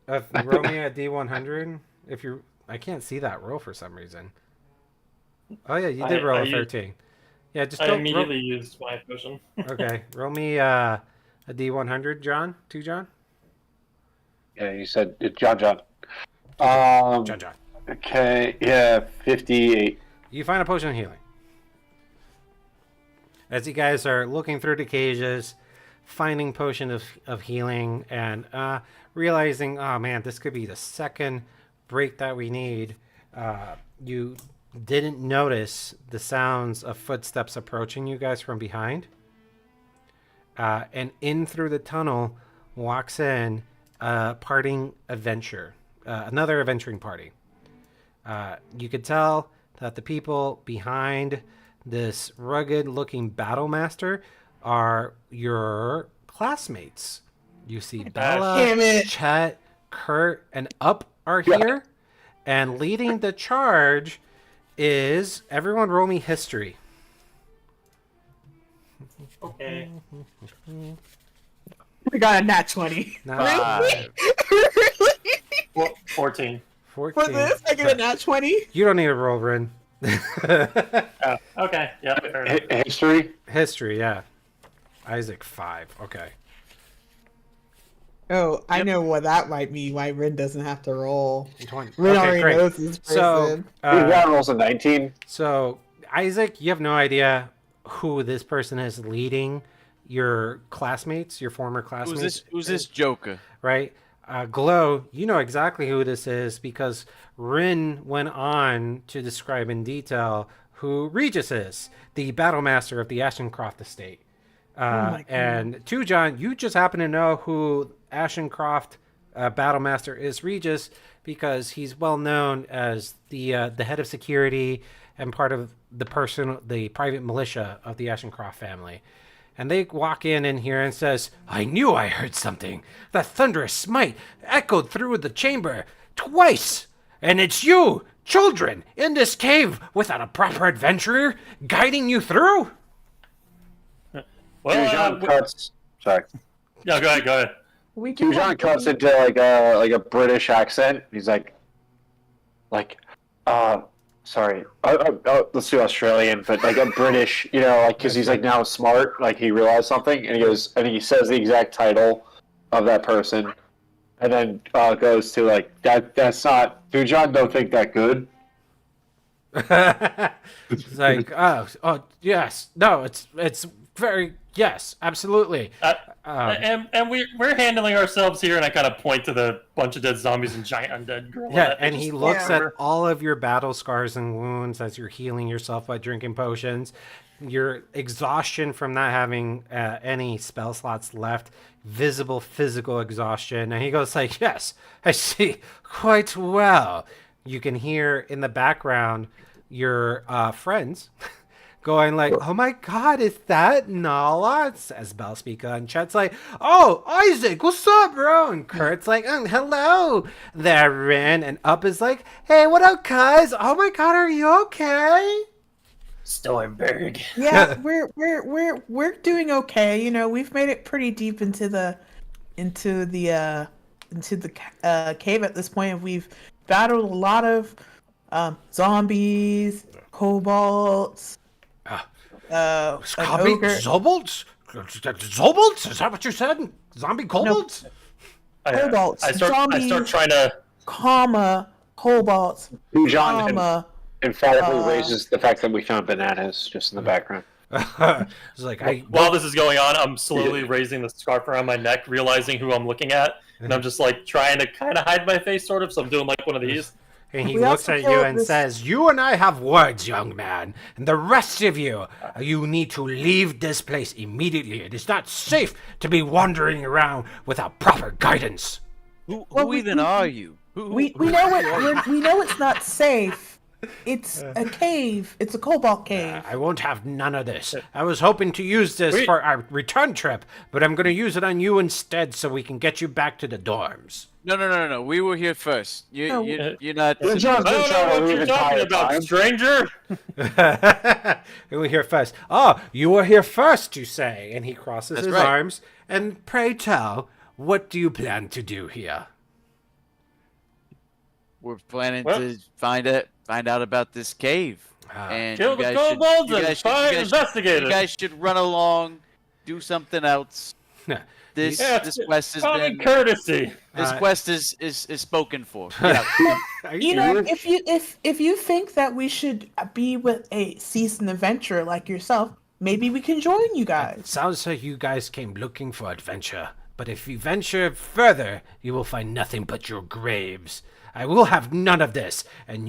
Roll me a D100. I can't see that roll for some reason. Oh yeah, you did roll a 13. Yeah, just I don't immediately used my potion. Okay, roll me a D100, John. John. Yeah, you said John. John. Okay, yeah, 58. You find a potion of healing. As you guys are looking through the cages, finding potion of healing, and realizing, oh man, this could be the second break that we need. You didn't notice the sounds of footsteps approaching you guys from behind. And in through the tunnel walks in a parting adventure. another adventuring party. You could tell that the people behind this rugged-looking battle master are your classmates. You see Bella, Damn it. Chet, Kurt, and Up are here. And leading the charge is everyone roll me history. Okay. We got a nat 20. Now, Really? 14. 14. For this, I get a nat 20? You don't need to roll, Rin. Oh, okay. Yeah. Fair enough. History. History, yeah. Isaac 5. Okay. Oh, I know what that might mean. Why Rin doesn't have to roll. 20. Rin Okay, already great. knows this person. So, One rolls a 19. so Isaac, you have no idea who this person is leading your classmates, your former classmates. Who's this Joker? Right? Glow, you know exactly who this is because Rin went on to describe in detail who Regis is, the battle master of the Ashencroft estate. And Tujon, you just happen to know who Ashencroft battle master is Regis because he's well known as the head of security and part of the private militia of the Ashencroft family. And they walk in here and says, "I knew I heard something. The thunderous smite echoed through the chamber twice. And it's you, children, in this cave without a proper adventurer guiding you through?" Well, Tujon cuts. Sorry. yeah. Go ahead. We can Tujon cuts into like a British accent. He's like, sorry. Let's do Australian, but like a British, because he's like now smart, like he realized something, and he says the exact title of that person, and then goes to like that's not Tujon. Don't think that good. It's like, oh, yes, no, it's very, yes, absolutely. And we're handling ourselves here, and I kind of point to the bunch of dead zombies and giant undead gorilla. Yeah, that they and he just looks fought at over. all of your battle scars and wounds as you're healing yourself by drinking potions. Your exhaustion from not having any spell slots left, visible physical exhaustion. And he goes like, "Yes, I see quite well." You can hear in the background your friends going like, "Oh my god, is that Nala?" Says Bellspeaker, and Chet's like, "Oh, Isaac, what's up, bro?" And Kurt's like, "Hello there, Rin." And Up is like, "Hey, what up, cuz? Oh my god, are you okay?" Stormberg. Yeah, we're doing okay. You know, we've made it pretty deep into the cave at this point. We've battled a lot of zombies, kobolds, an ogre. Zobolts? Zobolts? Is that what you said? Zombie kobolds? Kobolds, I start zombies. trying to. Kobolds, Tujon emphatically raises the fact that we found bananas just in the background. It's like, While this is going on, I'm slowly raising the scarf around my neck, realizing who I'm looking at, and I'm just like trying to kind of hide my face, sort of. So I'm doing like one of these. and he We looks also at you killed and this- says, "You and I have words, young man. And the rest of you, you need to leave this place immediately. It is not safe to be wandering around without proper guidance." Who Well, even are you? We know it. We know it's not safe. It's a cave. It's a cobalt cave. I won't have none of this. I was hoping to use this Wait. for our return trip, but I'm going to use it on you instead so we can get you back to the dorms. No. We were here first. No. You're not. Tujon's I been don't know trying to what leave you're entire talking about, time. stranger. You were here first. Oh, you were here first, you say. And he crosses That's his right. arms. And pray tell, what do you plan to do here? We're planning Well- to find out about this cave. And Kill you the guys kobolds should, you and guys should, find you guys should, investigators. you guys should run along, do something else. This Yeah, this quest has common been courtesy. this Uh, quest is spoken for. Yeah. Are You know, serious? if you think that we should be with a seasoned adventurer like yourself, maybe we can join you guys. Sounds like you guys came looking for adventure. But if you venture further, you will find nothing but your graves. I will have none of this. And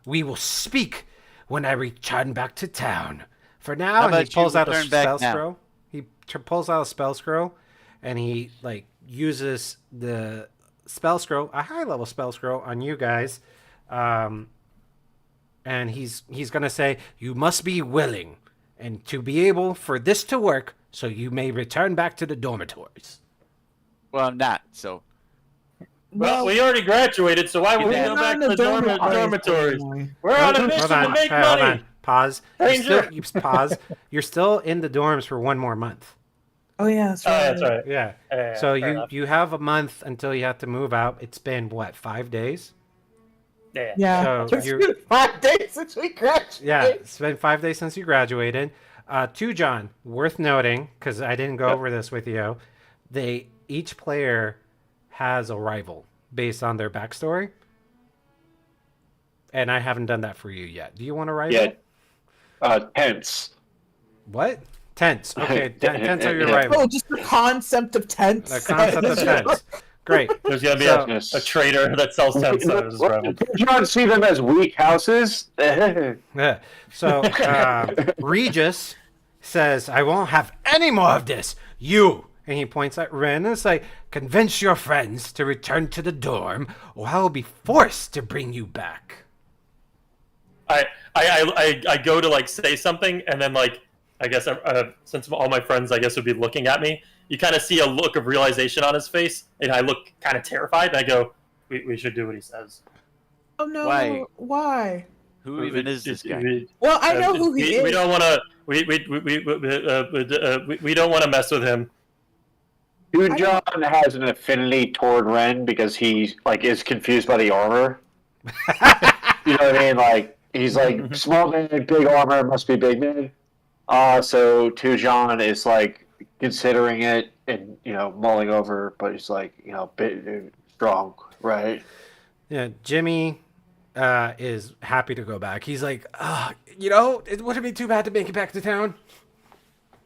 we will speak when I return back to town. For now, How and he about you pulls out a return back spell now? scroll. He pulls out a spell scroll, and he like uses the spell scroll, a high level spell scroll on you guys. And he's going to say, you must be willing and to be able for this to work so you may return back to the dormitories. Well, I'm not. So Well, we already graduated, so why would we We're go not back in to the the dormitories dormitories? anymore. We're on a mission Hold to on. make Hold money. on. Pause. Ranger. You pause. You're still in the dorms for 1 more month. Oh yeah, that's Oh, right. that's right. Yeah. Yeah, So fair enough. you have a month until you have to move out. It's been what, 5 days? Yeah. So It's you're- been 5 days since we graduated. Yeah, it's been 5 days since you graduated. To John, worth noting because I didn't go over this with you. Each player has a rival based on their backstory, and I haven't done that for you yet. Do you want a rival? Yeah. Tense. What? Tense. Okay, tense are your Yeah. rival. Oh, just the concept of tense. The concept of tense. Great. There's gonna be So- a trader that sells 10 centers. Did you not see them as weak houses? Yeah. So Regis says, I won't have any more of this. You. And he points at Ren and it's like, convince your friends to return to the dorm or I will be forced to bring you back. I go to like say something, and then like I guess since all my friends I guess would be looking at me, you kind of see a look of realization on his face, and I look kind of terrified. And I go, we should do what he says. Oh no! Why? Why? who even is this guy? Well, I know who he is. We don't want to. We don't want to mess with him. Dude, John has an affinity toward Ren because he like is confused by the armor. You know what I mean? Like he's like small man, big armor, must be big man. So Tujon is like considering it and mulling over, but he's like bit strong, right? Yeah, Jimmy is happy to go back. He's like, it wouldn't be too bad to make it back to town.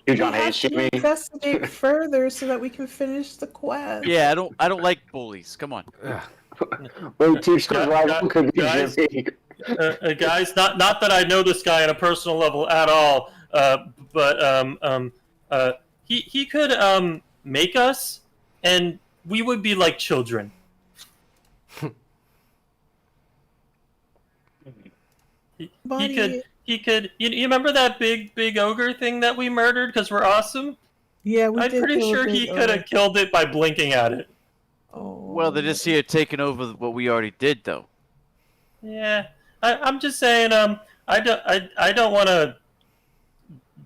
Tujon We have hates to Jimmy. investigate further so that we can finish the quest. Yeah, I don't like bullies. Come on. Wait, Tujon's rival could be Guys. Jimmy. Guys, not that I know this guy on a personal level at all, but he could make us, and we would be like children. Buddy. He could. You remember that big ogre thing that we murdered because we're awesome? Yeah, we I'm did pretty kill a sure big he ogre. could have killed it by blinking at it. Oh. Well, they're just here taking over what we already did, though. Yeah, I'm just saying. I don't want to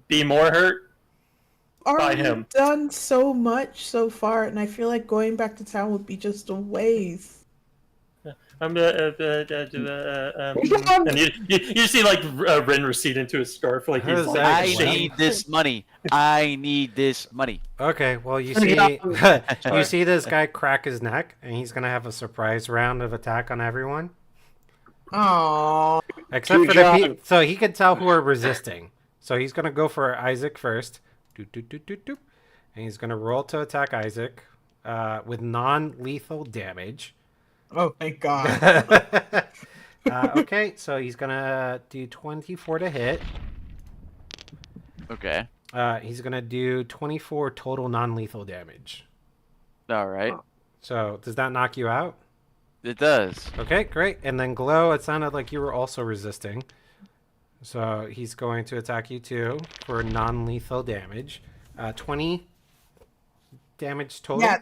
be more hurt. by him. We've done so much so far, and I feel like going back to town would be just a waste. And you see like Ren recede into his scarf, like How he's does like that I Exactly. shaking. need this money. I need this money. Okay, well you see you see this guy crack his neck and he's gonna have a surprise round of attack on everyone. Aww. Except for the so he can tell who are resisting. So he's gonna go for Isaac first. Doop, doop, doop, doop, doop. And he's gonna roll to attack Isaac with non-lethal damage. Oh, thank God. Okay, so he's gonna do 24 to hit. Okay. He's gonna do 24 total non-lethal damage. All right. So does that knock you out? It does. Okay, great. And then Glow, it sounded like you were also resisting. So he's going to attack you too for non-lethal damage. 20 damage total. Yeah,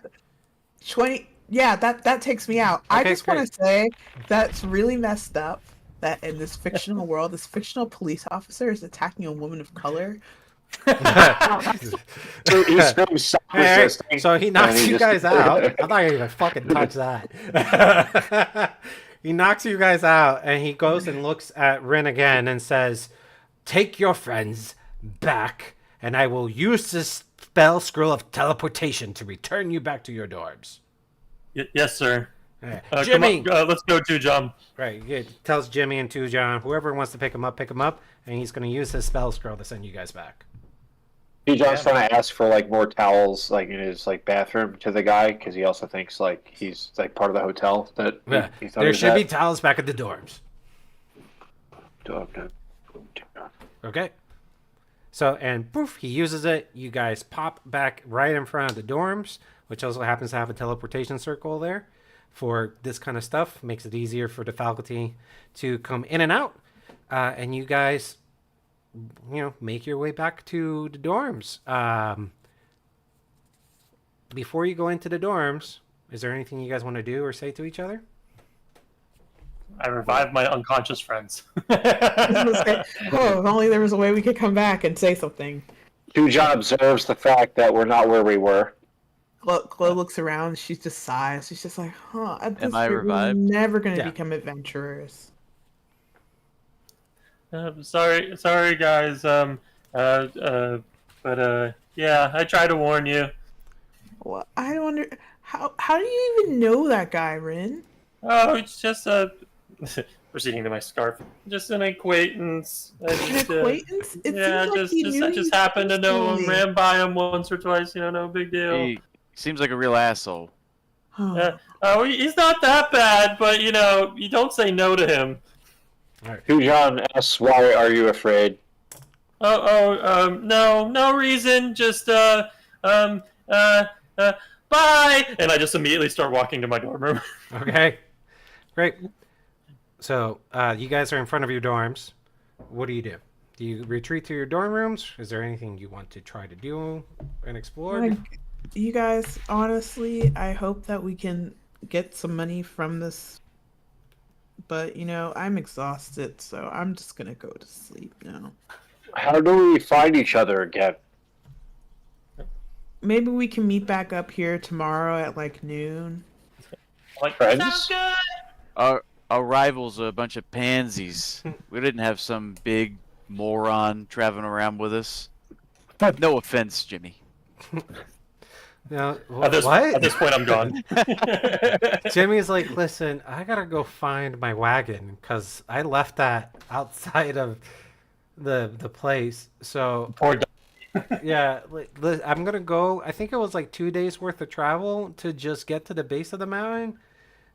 20. Yeah, that takes me out. I Okay, just want to say that's really messed up that in this fictional world, this fictional police officer is attacking a woman of color. He screams Hey, resisting, so he and knocks he you just- guys out. I'm not gonna even fucking touch that. He knocks you guys out, and he goes and looks at Rin again and says, "Take your friends back, and I will use this spell scroll of teleportation to return you back to your dorms." Yes, sir. Alright. Come Jimmy, on, let's go to John. right? He tells Jimmy and Tujon, whoever wants to pick him up, and he's going to use his spell scroll to send you guys back. John's trying to ask for like more towels, like in his like bathroom, to the guy because he also thinks like he's like part of the hotel that Yeah. he thought he There was should be at. towels back at the dorms. Okay. Okay. So, and poof, he uses it. You guys pop back right in front of the dorms, which also happens to have a teleportation circle there. for this kind of stuff. Makes it easier for the faculty to come in and out. And you guys, make your way back to the dorms. Before you go into the dorms, is there anything you guys want to do or say to each other? I revived my unconscious friends. I was gonna say, oh, if only there was a way we could come back and say something. Tujon observes the fact that we're not where we were. Chloe looks around. She just sighs. She's just like, huh. At this Am I rate, we're revived? never going to Yeah. become adventurers. Sorry, guys. Yeah, I tried to warn you. Well, I don't under... How do you even know that guy, Rin? Oh, it's just proceeding to my scarf. Just an acquaintance. An acquaintance? It Yeah, seems like he just knew I you just happened to know him, personally. ran by him once or twice. No big deal. He seems like a real asshole. Huh. Oh, he's not that bad, but you don't say no to him. Tujon asks, "Why are you afraid?" No reason. Just bye. And I just immediately start walking to my dorm room. Okay, great. So you guys are in front of your dorms. What do? Do you retreat to your dorm rooms? Is there anything you want to try to do and explore? Like, you guys, honestly, I hope that we can get some money from this. But, I'm exhausted, so I'm just going to go to sleep now. How do we find each other again? Maybe we can meet back up here tomorrow at like noon. Like, Friends? sounds good. Our rivals are a bunch of pansies. We didn't have some big moron traveling around with us. No offense, Jimmy. No, At what? this point, I'm gone. Jimmy's like, listen, I gotta go find my wagon because I left that outside of the place. So Poor dog. yeah, I'm gonna go. I think it was like 2 days worth of travel to just get to the base of the mountain.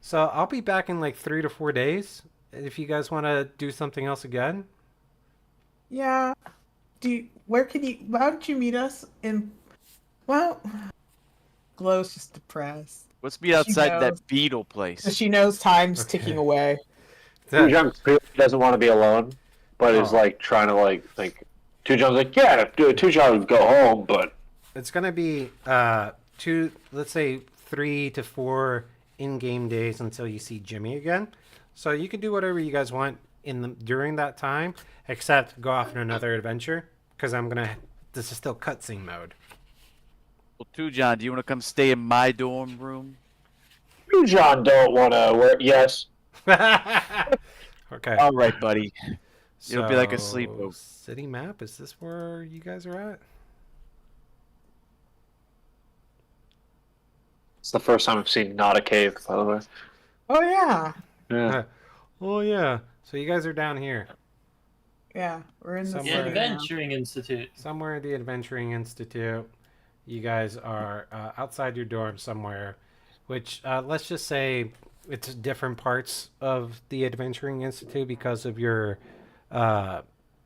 So I'll be back in like 3 to 4 days. If you guys want to do something else again. Yeah. Why don't you meet us in, well, Glow's just depressed. Let's meet outside knows. that beetle place. She knows time's Okay. ticking away. Tujon clearly doesn't want to be alone, but is Oh. like trying to like Tujon's like, yeah, Tujon would go home, but It's gonna be let's say 3 to 4 in-game days until you see Jimmy again. So you can do whatever you guys want during that time, except go off on another adventure. Because this is still cutscene mode. Well, Tujon, do you want to come stay in my dorm room? Tujon don't want to work. Yes. Okay. All right, buddy. It'll be like a So, sleepover. City map. Is this where you guys are at? It's the first time I've seen not a cave, by the way. Oh, yeah. Yeah. Oh yeah. So you guys are down here, Yeah, we're in the Somewhere. The city now. Adventuring Institute. somewhere at the Adventuring Institute. You guys are outside your dorm somewhere, which let's just say it's different parts of the Adventuring Institute because of your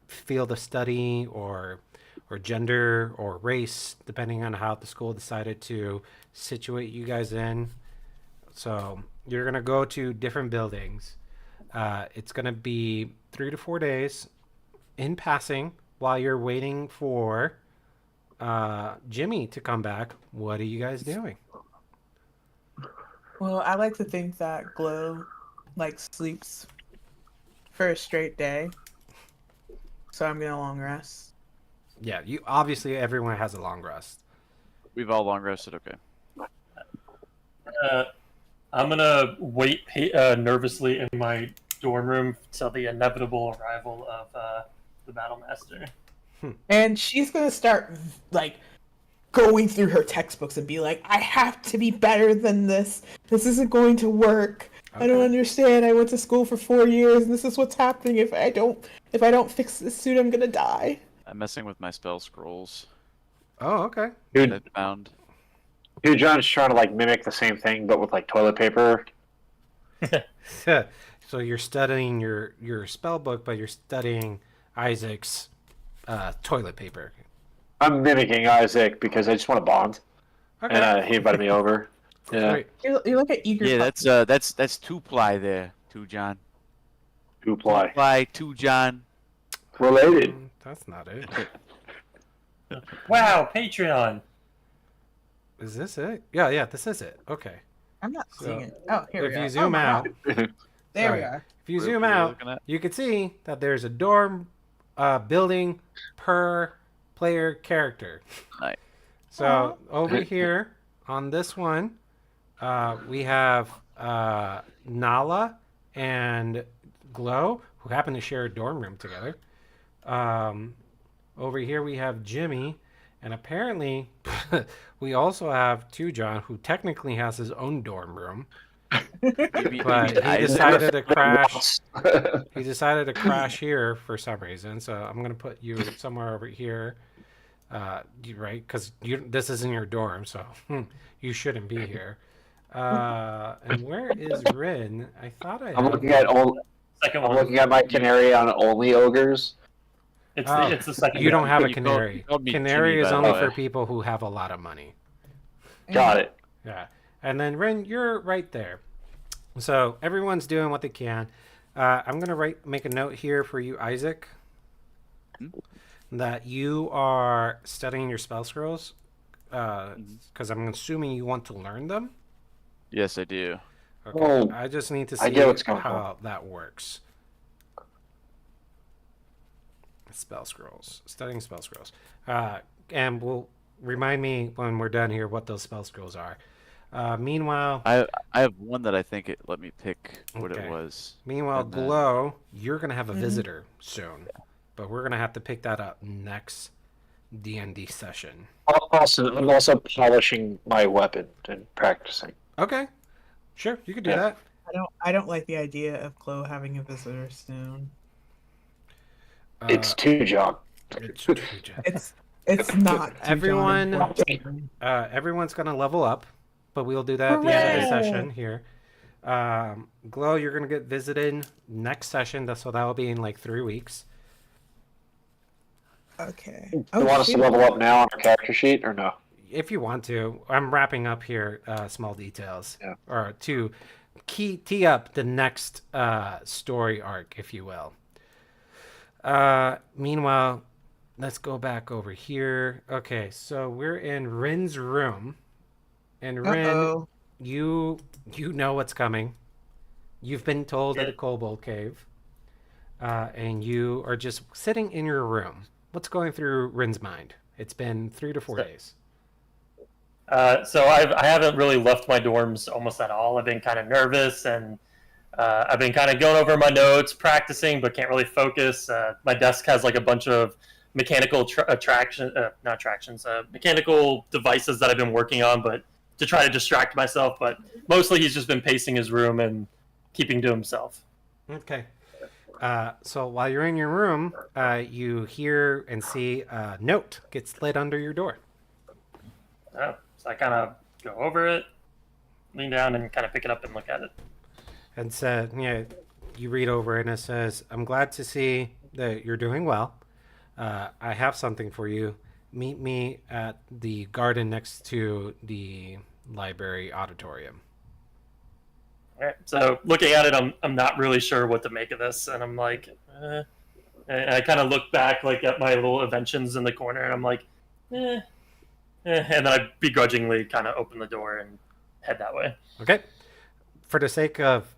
field of study or gender or race, depending on how the school decided to situate you guys in. So you're gonna go to different buildings. It's gonna be 3 to 4 days in passing while you're waiting for Jimmy to come back. What are you guys doing? Well, I like to think that Glow, sleeps for a straight day. So I'm gonna long rest. Yeah, you obviously everyone has a long rest. We've all long rested, okay. I'm gonna wait nervously in my dorm room till the inevitable arrival of the Battle Master. And she's gonna start, going through her textbooks and be like, I have to be better than this. This isn't going to work. I don't Okay. understand. I went to school for 4 years and this is what's happening. If I don't fix this suit, I'm gonna die. I'm messing with my spell scrolls Oh, okay. Dude, that I found. Tujon's trying to mimic the same thing, but with toilet paper. So you're studying your spell book, but you're studying Isaac's toilet paper. I'm mimicking Isaac because I just want to bond, Okay. and he invited me over. Yeah. Wait, You look at eager. Yeah, puppy. that's two ply there, two John. Two ply. Ply, two John. Related. that's not it. Wow, Patreon. Is this it? Yeah, this is it. Okay. I'm not So, seeing it. Oh, here if we you are. zoom my out, God. There we sorry. are. If you What zoom are we out, looking at? you can see that there's a dorm building per player character. Nice. So over here on this one, we have Nala and Glow, who happen to share a dorm room together. Over here we have Jimmy, and apparently we also have Two John, who technically has his own dorm room, Maybe but he Isaac. decided to crash. He decided to crash here for some reason, so I'm gonna put you somewhere over here. Right? Because this isn't your dorm, so you shouldn't be here. And where is Rin? I thought I. I'm had looking one. at all. Second I'm one. looking at my canary on only ogres. It's the second. You don't one. have a You called- canary. you called me Canary Jimmy, is by the only way. for people who have a lot of money. Got it. Yeah. And then Rin, you're right there. So everyone's doing what they can. I'm gonna make a note here for you, Isaac, that you are studying your spell scrolls, because I'm assuming you want to learn them. Yes, I do. Okay. Oh, I just need to I see get what's going how that works. Spell scrolls, studying spell scrolls, and will remind me when we're done here what those spell scrolls are. Meanwhile, I have one that I think it let me pick what Okay. it was. Meanwhile, And then- Glow, you're gonna have a visitor soon, but we're gonna have to pick that up next D&D session. I'm also polishing my weapon and practicing. Okay, sure, you could do Yeah. that. I don't like the idea of Chloe having a visitor soon. It's two, John. It's too just- It's not. Everyone- John. everyone's gonna level up, but we'll do that at the end of the Hooray! session here. Glow, you're gonna get visited next session, so that will be in like 3 weeks. Okay. You want us to shoot. level up now on our character sheet or no? If you want to, I'm wrapping up here. Small details, Yeah. or to tee up the next story arc, if you will. Meanwhile, let's go back over here. Okay, so we're in Rin's room, and Rin, Uh-oh. you know what's coming. You've been told at a kobold cave, and you are just sitting in your room. What's going through Rin's mind? It's been 3 to 4 days. So I haven't really left my dorms almost at all. I've been kind of nervous, and I've been kind of going over my notes, practicing, but can't really focus. My desk has like a bunch of mechanical mechanical devices that I've been working on, but to try to distract myself. But mostly he's just been pacing his room and keeping to himself. Okay. So while you're in your room, you hear and see a note get slid under your door. Oh, so I kind of go over it, lean down, and kind of pick it up and look at it. And said, yeah, you read over it and it says, I'm glad to see that you're doing well. I have something for you. Meet me at the garden next to the library auditorium. All right. So looking at it, I'm not really sure what to make of this, and I'm like, and I kind of look back like at my little inventions in the corner, and I'm like, and then I begrudgingly kind of open the door and head that way. Okay. For the sake of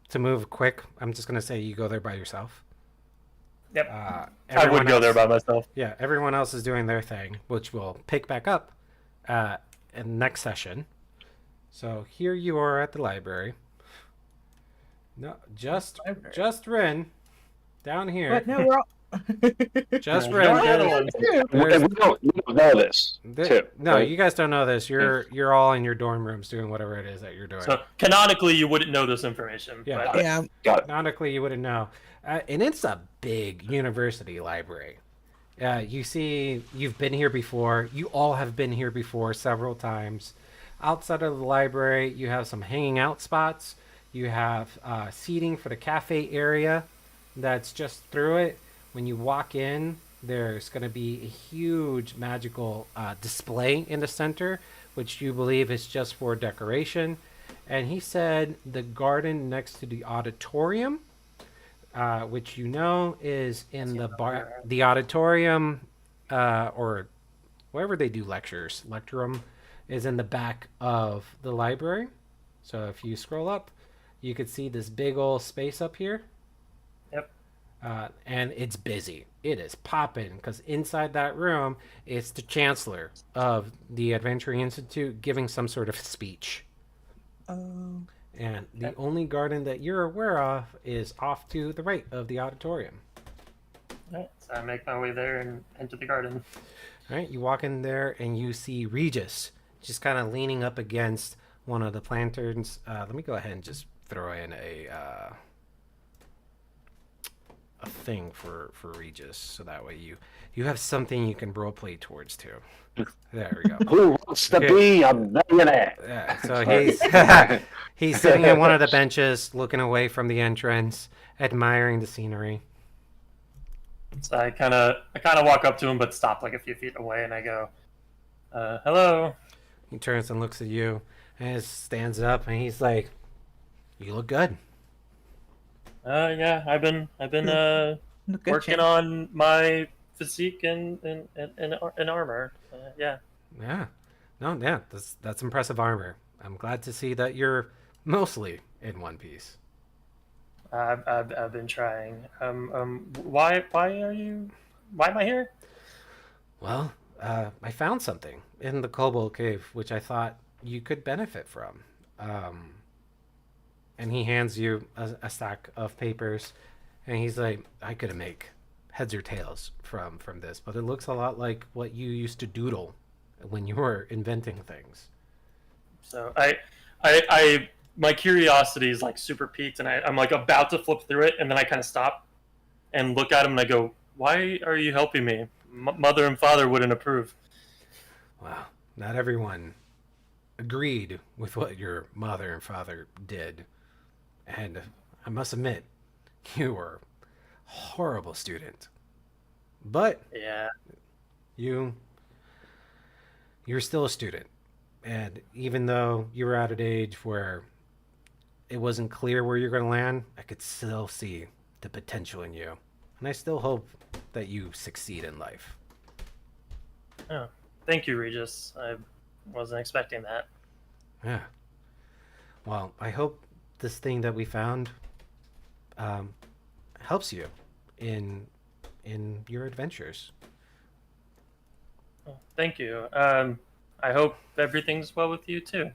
to move quick, I'm just going to say you go there by yourself. Yep. Uh, I would go there by myself. Yeah, everyone else is doing their thing, which we'll pick back up in next session. So here you are at the library. No, just Rin, down here. But no, we're all. Just No, Rin. no, Get no, it. no. There's- We don't know this, too. no, right? you guys don't know this. You're all in your dorm rooms doing whatever it is that you're doing. So canonically, you wouldn't know this information. Yeah. But Yeah. Got it. Canonically, you wouldn't know. And it's a big university library. You see, you've been here before. You all have been here before several times. Outside of the library, you have some hanging out spots. You have seating for the cafe area that's just through it. When you walk in, there's going to be a huge magical display in the center, which you believe is just for decoration. And he said the garden next to the auditorium, which you know is in the auditorium, or wherever they do lectures, lecturum, is in the back of the library. So if you scroll up, you could see this big old space up here. Yep. And it's busy. It is popping because inside that room is the chancellor of the Adventure Institute giving some sort of speech. Oh. And the only garden that you're aware of is off to the right of the auditorium. Alright, so I make my way there and enter the garden. All right, you walk in there and you see Regis just kind of leaning up against one of the lanterns. Let me go ahead and just throw in a thing for Regis, so that way you have something you can roleplay towards too. There we go. Who wants to be a millionaire? Yeah, so he's sitting at one of the benches, looking away from the entrance, admiring the scenery. So I kind of walk up to him, but stop like a few feet away, and I go, "Hello." He turns and looks at you, and stands up, and he's like, "You look good." Yeah, I've been Good working champ. on my physique and armor. Yeah. Yeah, no, yeah, that's impressive armor. I'm glad to see that you're mostly in one piece. I've been trying. Why am I here? Well, I found something in the Kobold Cave, which I thought you could benefit from. And he hands you a stack of papers, and he's like, I could make heads or tails from this, but it looks a lot like what you used to doodle when you were inventing things. So my curiosity is like super piqued, and I'm like about to flip through it, and then I kind of stop and look at him, and I go, "Why are you helping me? Mother and father wouldn't approve." Well, not everyone agreed with what your mother and father did. And I must admit, you were a horrible student. But Yeah. you're still a student. And even though you were at an age where it wasn't clear where you're going to land, I could still see the potential in you. And I still hope that you succeed in life. Oh, thank you, Regis. I wasn't expecting that. Yeah. Well, I hope this thing that we found helps you in your adventures. Oh, thank you. I hope everything's well with you too.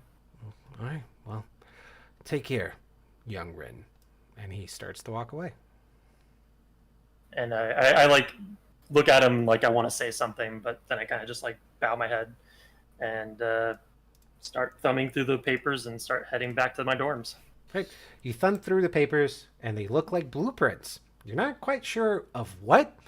All right. Well, take care, young Rin. And he starts to walk away. And I like look at him like I want to say something, but then I kind of just like bow my head and start thumbing through the papers and start heading back to my dorms. Right. You thumb through the papers, and they look like blueprints. You're not quite sure of what,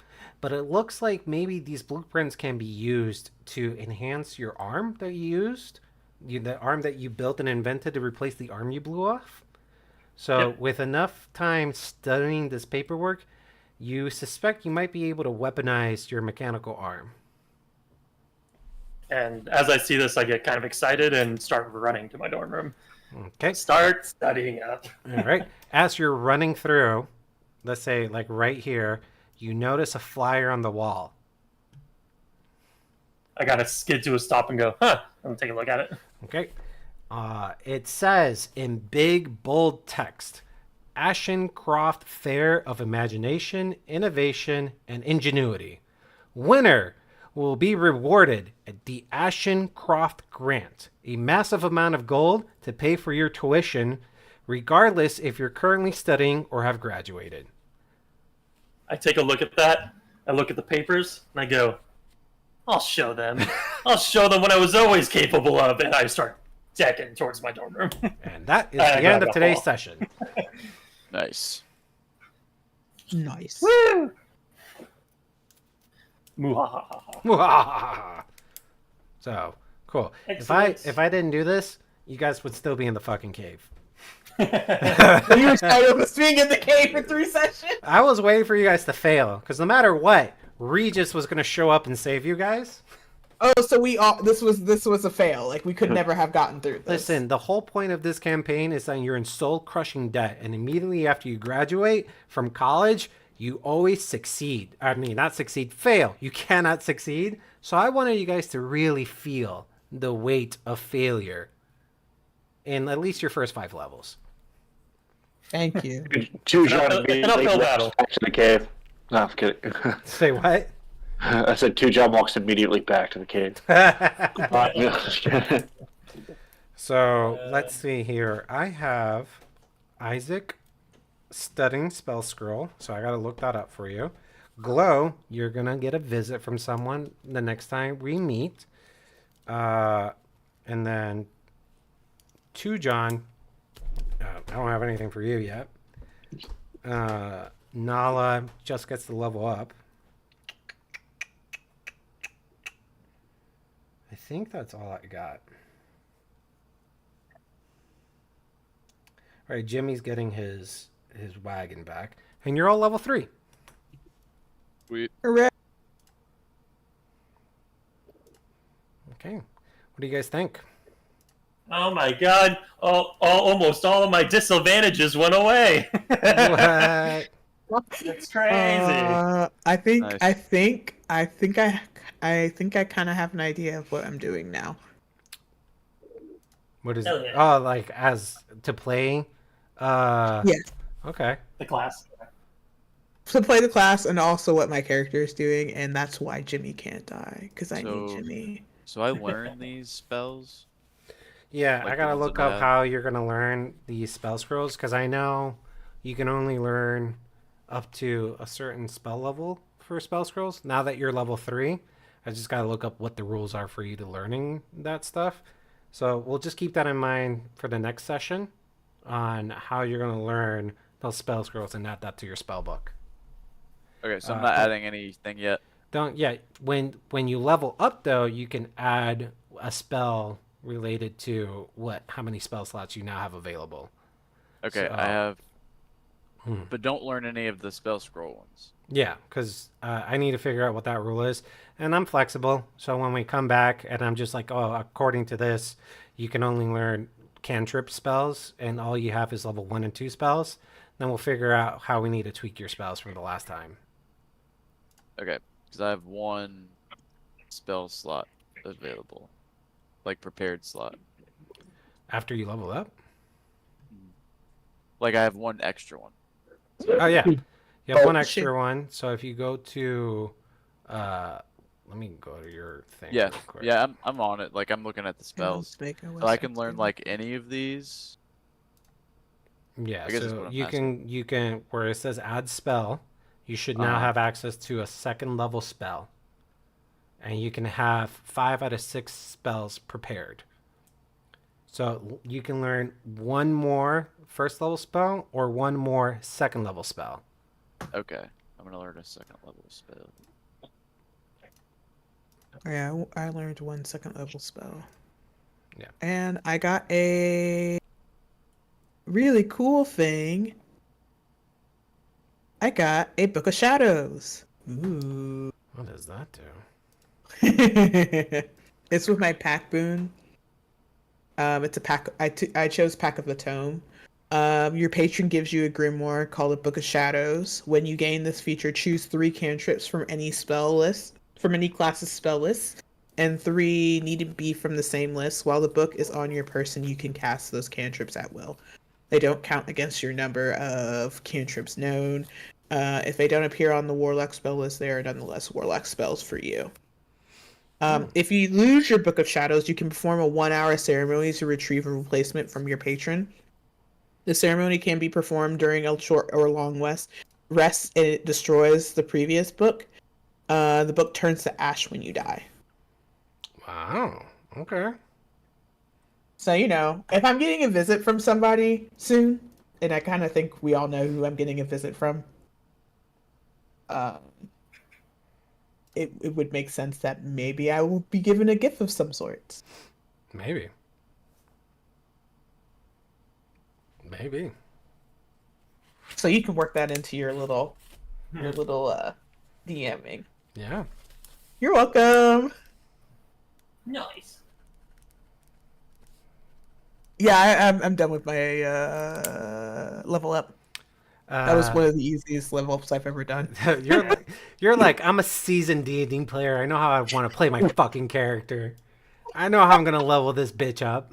but it looks like maybe these blueprints can be used to enhance your arm that you used, the arm that you built and invented to replace the arm you blew off. So Yep. with enough time studying this paperwork, you suspect you might be able to weaponize your mechanical arm. And as I see this, I get kind of excited and start running to my dorm room. Okay. Start studying up. All right. As you're running through, let's say like right here, you notice a flyer on the wall. I gotta skid to a stop and go, huh? I'm gonna take a look at it. Okay. It says in big, bold text, Ashencroft Fair of Imagination, Innovation, and Ingenuity. Winner will be rewarded at the Ashencroft Grant, a massive amount of gold to pay for your tuition, regardless if you're currently studying or have graduated. I take a look at that. I look at the papers and I go, I'll show them. I'll show them what I was always capable of. And I start decking towards my dorm room. And that is I the end got of a today's ball. session. Nice. Nice. Woo! Muhahaha. So cool. Excellent. If I didn't do this, you guys would still be in the fucking cave. You were tired of us being in the cave for 3 sessions. I was waiting for you guys to fail, because no matter what, Regis was going to show up and save you guys. Oh, so we all this was a fail. Like we could never have gotten through this. Listen, the whole point of this campaign is that you're in soul-crushing debt, and immediately after you graduate from college, you always succeed. I mean, not succeed, fail. You cannot succeed. So I wanted you guys to really feel the weight of failure in at least your first 5 levels. Thank you. Two An John uphill immediately battle. walks back to the cave. No, I'm kidding. Say what? I said Two John walks immediately back to the cave. So let's see here. I have Isaac studying spell scroll, so I gotta look that up for you. Glow, you're gonna get a visit from someone the next time we meet. And then Two John, I don't have anything for you yet. Nala just gets to level up. I think that's all I got. All right, Jimmy's getting his wagon back, and you're all level 3. We Hooray. Okay, what do you guys think? Oh my god! Almost all of my disadvantages went away. What? It's crazy. I think Nice. I think I kind of have an idea of what I'm doing now. What is Hell it? yeah. Oh, like as to play? Yeah. Okay. The class. To play the class and also what my character is doing, and that's why Jimmy can't die because I need So- Jimmy. So I learned these spells. Yeah, Like I the gotta ones look in up that? how you're gonna learn these spell scrolls because I know you can only learn up to a certain spell level for spell scrolls. Now that you're level 3, I just gotta look up what the rules are for you to learning that stuff. So we'll just keep that in mind for the next session on how you're gonna learn those spell scrolls and add that to your spell book. Okay, so I'm not adding anything yet. Don't yeah. When you level up though, you can add a spell related to how many spell slots you now have available. Okay, So- I have, Hmm. but don't learn any of the spell scroll ones. Yeah, because I need to figure out what that rule is, and I'm flexible. So when we come back, and I'm just like, oh, according to this, you can only learn cantrip spells, and all you have is level 1 and 2 spells. Then we'll figure out how we need to tweak your spells from the last time. Okay, because I have 1 spell slot available, like prepared slot. After you level up. Like I have 1 extra one. Oh yeah, you have Oh, one extra shit. one. So if you go to, let me go to your thing. Yeah, real quick. yeah, I'm on it. Like I'm looking at the spells. Make a So I can West learn Side like any of these. Yeah, I guess that's so what I'm you can where it says add spell, you should now Uh-huh. have access to a second level spell. And you can have 5 out of 6 spells prepared. So you can learn 1 more first level spell or 1 more second level spell. Okay, I'm gonna learn a second level spell. Yeah, I learned 1 second level spell. Yeah. And I got a really cool thing. I got a Book of Shadows. Ooh. What does that do? It's with my pack boon. It's a pack. I chose Pack of the Tome. Your patron gives you a grimoire called the Book of Shadows. When you gain this feature, choose 3 cantrips from any spell list, from any class's spell list, and 3 need to be from the same list. While the book is on your person, you can cast those cantrips at will. They don't count against your number of cantrips known. If they don't appear on the Warlock spell list, they are nonetheless Warlock spells for you. If you lose your Book of Shadows, you can perform a 1-hour ceremony to retrieve a replacement from your patron. The ceremony can be performed during a short or long rest, and it destroys the previous book. The book turns to ash when you die. Wow. Okay. So, if I'm getting a visit from somebody soon, and I kind of think we all know who I'm getting a visit from, it would make sense that maybe I will be given a gift of some sorts. Maybe. Maybe. So you can work that into your little DMing. Yeah. You're welcome. Nice. Yeah, I'm done with my level up. That was one of the easiest level ups I've ever done. You're like, I'm a seasoned D&D player. I know how I want to play my fucking character. I know how I'm gonna level this bitch up.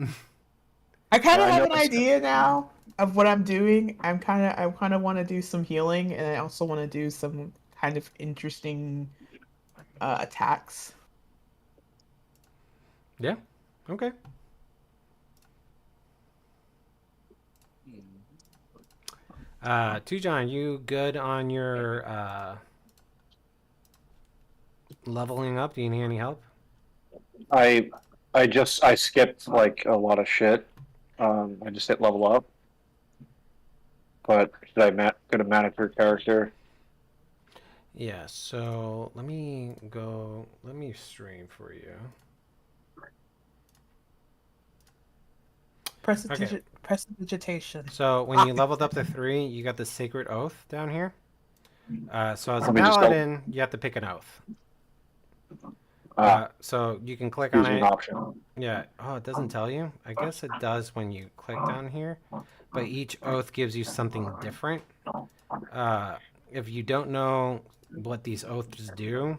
I kind of I have know an it's- idea now of what I'm doing. I kind of want to do some healing, and I also want to do some kind of interesting attacks. Yeah. Okay. Tujon, you good on your leveling up? Do you need any help? I skipped like a lot of shit. I just hit level up. But could have managed her character? Yeah, so let me stream for you. Okay. Prestidigitation. So when you leveled up to 3, you got the Sacred Oath down here. So as a Let me just go. paladin, you have to pick an oath. So you can click on Choose an it. option. Yeah. Oh, it doesn't tell you? I guess it does when you click down here. But each oath gives you something different. If you don't know what these oaths do,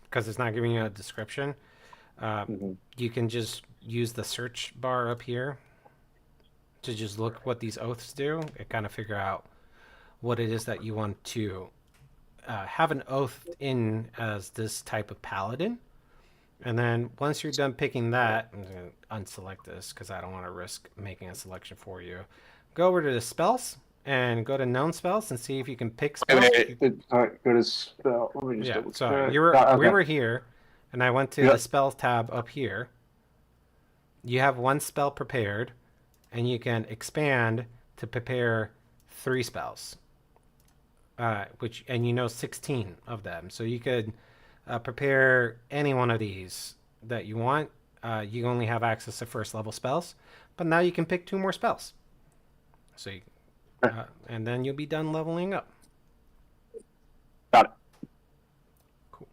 because it's not giving you a description, you can just use the search bar up here to just look what these oaths do and kind of figure out what it is that you want to have an oath in as this type of paladin. And then once you're done picking that, I'm going to unselect this because I don't want to risk making a selection for you. Go over to the spells and go to known spells and see if you can pick spells. All right, go to spell. Let me just Yeah, double so check. we Okay. were here, and I went to Yep. the spells tab up here. You have one spell prepared, and you can expand to prepare 3 spells. And you know 16 of them, so you could prepare any one of these that you want. You only have access to first level spells, but now you can pick 2 more spells. So, and then you'll be done leveling up. Got it. Cool.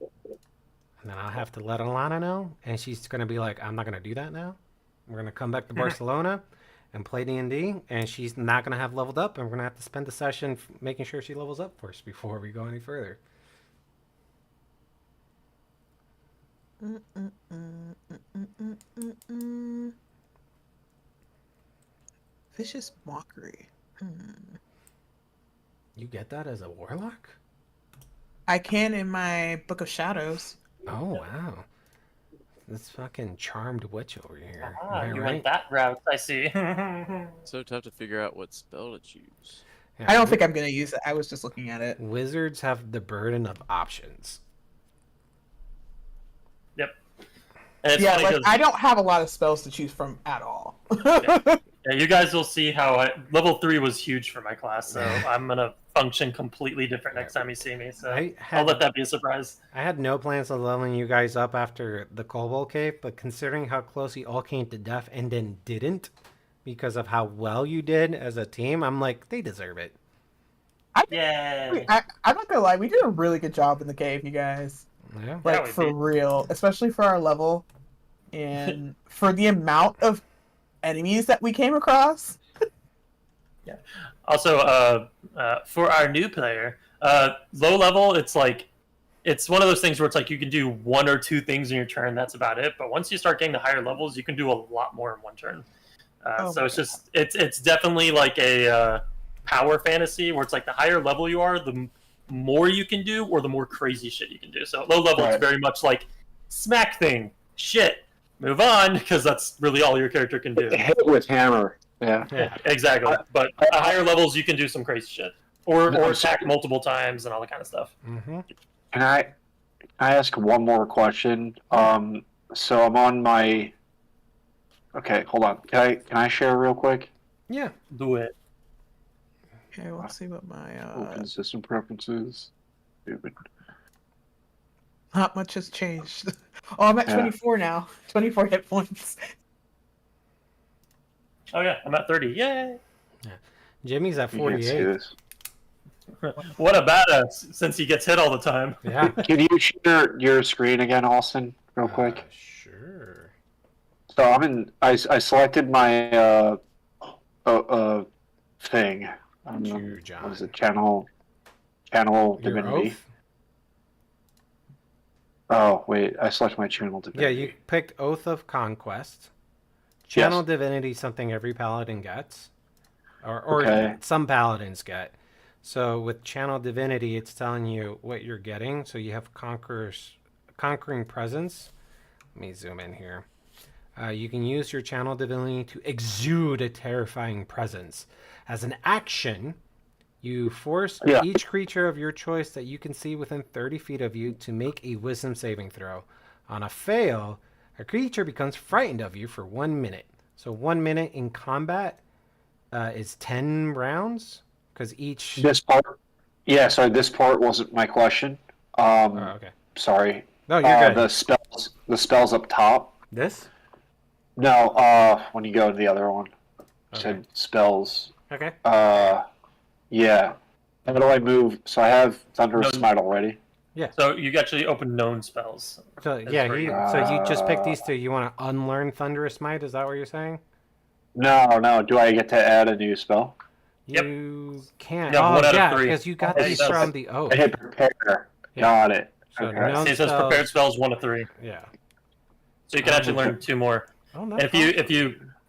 And then I'll have to let Alana know, and she's gonna be like, "I'm not gonna do that now. We're gonna come back to Barcelona and play D&D, and she's not gonna have leveled up, and we're gonna have to spend the session making sure she levels up first before we go any further." Vicious mockery. You get that as a warlock? I can in my Book of Shadows. Oh wow, this fucking charmed witch over here. Ah, Am I you right? went that route, I see. So tough to figure out what spell to choose. Yeah, I don't think I'm gonna use it. I was just looking at it. wizards have the burden of options. Yep. And it's Yeah, funny like 'cause- I don't have a lot of spells to choose from at all. yeah, you guys will see how level 3 was huge for my class, so I'm gonna function completely different next time you see me. So I'll let that be a surprise. I had no plans of leveling you guys up after the Kobold Cave, but considering how close you all came to death and then didn't because of how well you did as a team, I'm like, they deserve it. Yay! I'm not gonna lie, we did a really good job in the cave, you guys. Yeah. Like we for did. real, especially for our level, and for the amount of enemies that we came across. Also, for our new player, low level, it's one of those things where it's like you can do 1 or 2 things in your turn. That's about it. But once you start getting to higher levels, you can do a lot more in one turn. So it's definitely like a power fantasy where it's like the higher level you are, the more you can do, or the more crazy shit you can do. So at low level, Right. it's very much like smack thing, shit, move on, because that's really all your character can do. Hit it with hammer. Yeah. Yeah. Exactly. But at higher levels, you can do some crazy shit, or No, attack multiple times and all that kind of stuff. Mm-hmm. Can I ask one more question? So I'm on my. Okay, hold on. Can I share real quick? Yeah. Do it. Okay, let's see what my Open system preferences. Stupid. not much has changed. Oh, I'm at Yeah. 24 now. 24 hit points. Oh yeah, I'm at 30. Yay! Jimmy's at You can't see 48. this. What a badass! Since he gets hit all the time. Yeah. Can you share your screen again, Austin, real quick? Sure. So I'm in. I selected my thing. Dear John. What is it? Channel Your divinity. oath? Oh wait, I selected my channel Yeah, divinity. you picked Oath of Conquest. Channel Divinity, something every paladin gets, or Okay. some paladins get. So with Channel Divinity, it's telling you what you're getting. So you have Conquering Presence. Let me zoom in here. You can use your Channel Divinity to exude a terrifying presence. As an action, you force each creature of your choice that you can see within 30 feet of you to make a Wisdom saving throw. On a fail, a creature becomes frightened of you for 1 minute. So 1 minute in combat is 10 rounds? Because each... This part. Yeah, sorry. This part wasn't my question. okay. Sorry. No, you're good. The spells up top. This? No. When you go to the other one, you Okay. said spells. Okay. Yeah. How do I move? So I have Thunderous No. Smite already. So you actually open known spells. So That's yeah, pretty- so you just pick these two. You want to unlearn Thunderous Smite? Is that what you're saying? No. Do I get to add a new spell? Yep. You can't. Yeah, oh one out of yeah, three. because you got Yeah, these he does. from the oath. I hit prepare. Yeah. Got it. So Okay. known See, it says spells- prepared spells 1 of 3, Yeah. so you can actually learn 2 more. Oh, And that's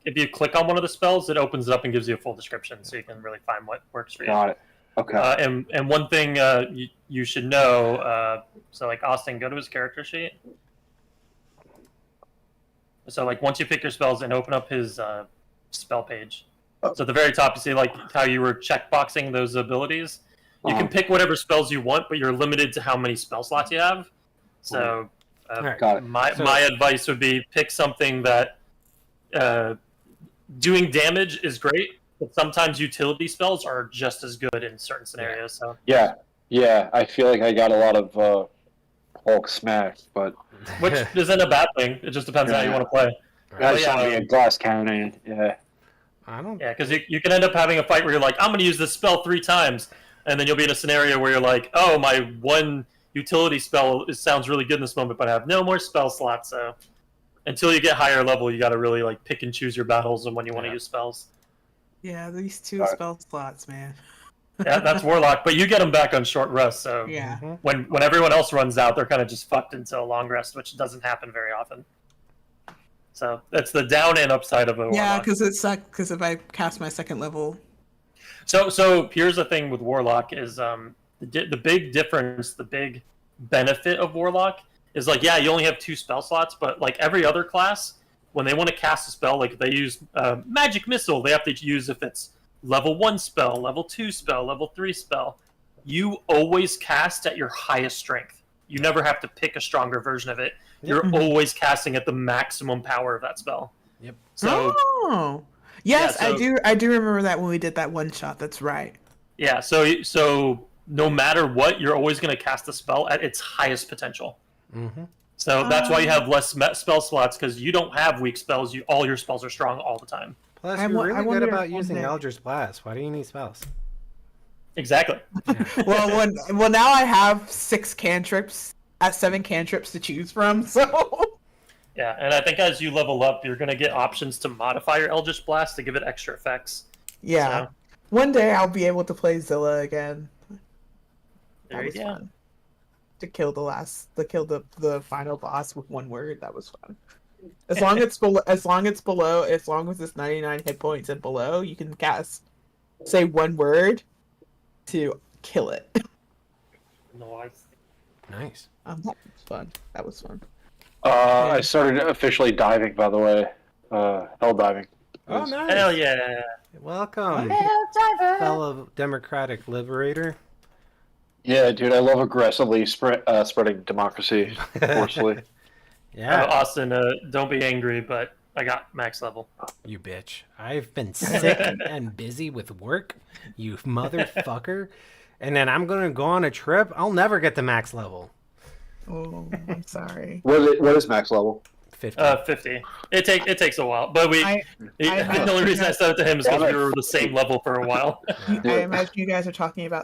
if you click on one of the spells, it opens it up and gives you a full description, so you can really find what works for you. Got it. Okay. And one thing you should know, so like Austin, go to his character sheet. So like once you pick your spells and open up his spell page, so at the very top you see like how you were checkboxing those abilities. You can pick whatever spells you want, but you're limited to how many spell slots you have. So Alright. Got it. my advice would be pick something that doing damage is great, but sometimes utility spells are just as good in certain scenarios. So Yeah. I feel like I got a lot of Hulk smash, but which isn't a bad thing. It just depends on how you want to play. I just yeah, want to be a glass cannon. Yeah. I don't. Yeah, because you can end up having a fight where you're like, I'm going to use this spell 3 times, and then you'll be in a scenario where you're like, oh, my one utility spell sounds really good in this moment, but I have no more spell slots. So until you get higher level, you got to really like pick and choose your battles and when you want to use spells. Yeah, these 2 Alright. spell slots, man. Yeah, that's Warlock, but you get them back on short rest. So Yeah. Mhm. when everyone else runs out, they're kind of just fucked until a long rest, which doesn't happen very often. So that's the down and upside of a Yeah, Warlock. because it sucks. Because if I cast my 2nd level, So here's the thing with Warlock is the big difference, the big benefit of Warlock is like, yeah, you only have 2 spell slots, but like every other class, when they want to cast a spell, like if they use Magic Missile, they have to use if it's level 1 spell, level 2 spell, level 3 spell. You always cast at your highest strength. You never have to pick a stronger version of it. You're Mhm. always casting at the maximum power of that spell. Yep. So oh, yes, Yeah, so- I do remember that when we did that one shot. That's right. yeah, so no matter what, you're always going to cast a spell at its highest potential. Mm-hmm. So that's why you have less spell slots, because you don't have weak spells. All your spells are strong all the time. Plus, I you're wa- I really good wonder about if one using day- Eldritch Blast. Why do you need spells? Exactly. Well, now I have 6 cantrips, 7 cantrips to choose from. So Yeah, and I think as you level up, you're going to get options to modify your Eldritch Blast to give it extra effects. yeah, So, one day I'll be able to play Zilla again. there That you was go. fun. To kill the final boss with 1 word. That was fun. As long as it's 99 hit points and below, you can say 1 word to kill it. Nice. Nice. That was fun. That was fun. I started officially diving, by the way. Hell diving. Oh, nice. Hell yeah. Welcome, fellow Democratic Liberator. Yeah, dude, I love aggressively spreading democracy forcefully. Yeah, Austin, don't be angry, but I got max level. you bitch. I've been sick and busy with work, you motherfucker. And then I'm going to go on a trip. I'll never get to max level. Oh, I'm sorry. What is max level? 50. 50. It takes a while, but I the only reason I said it to him is because we were the same level for a while. I imagine you guys are talking about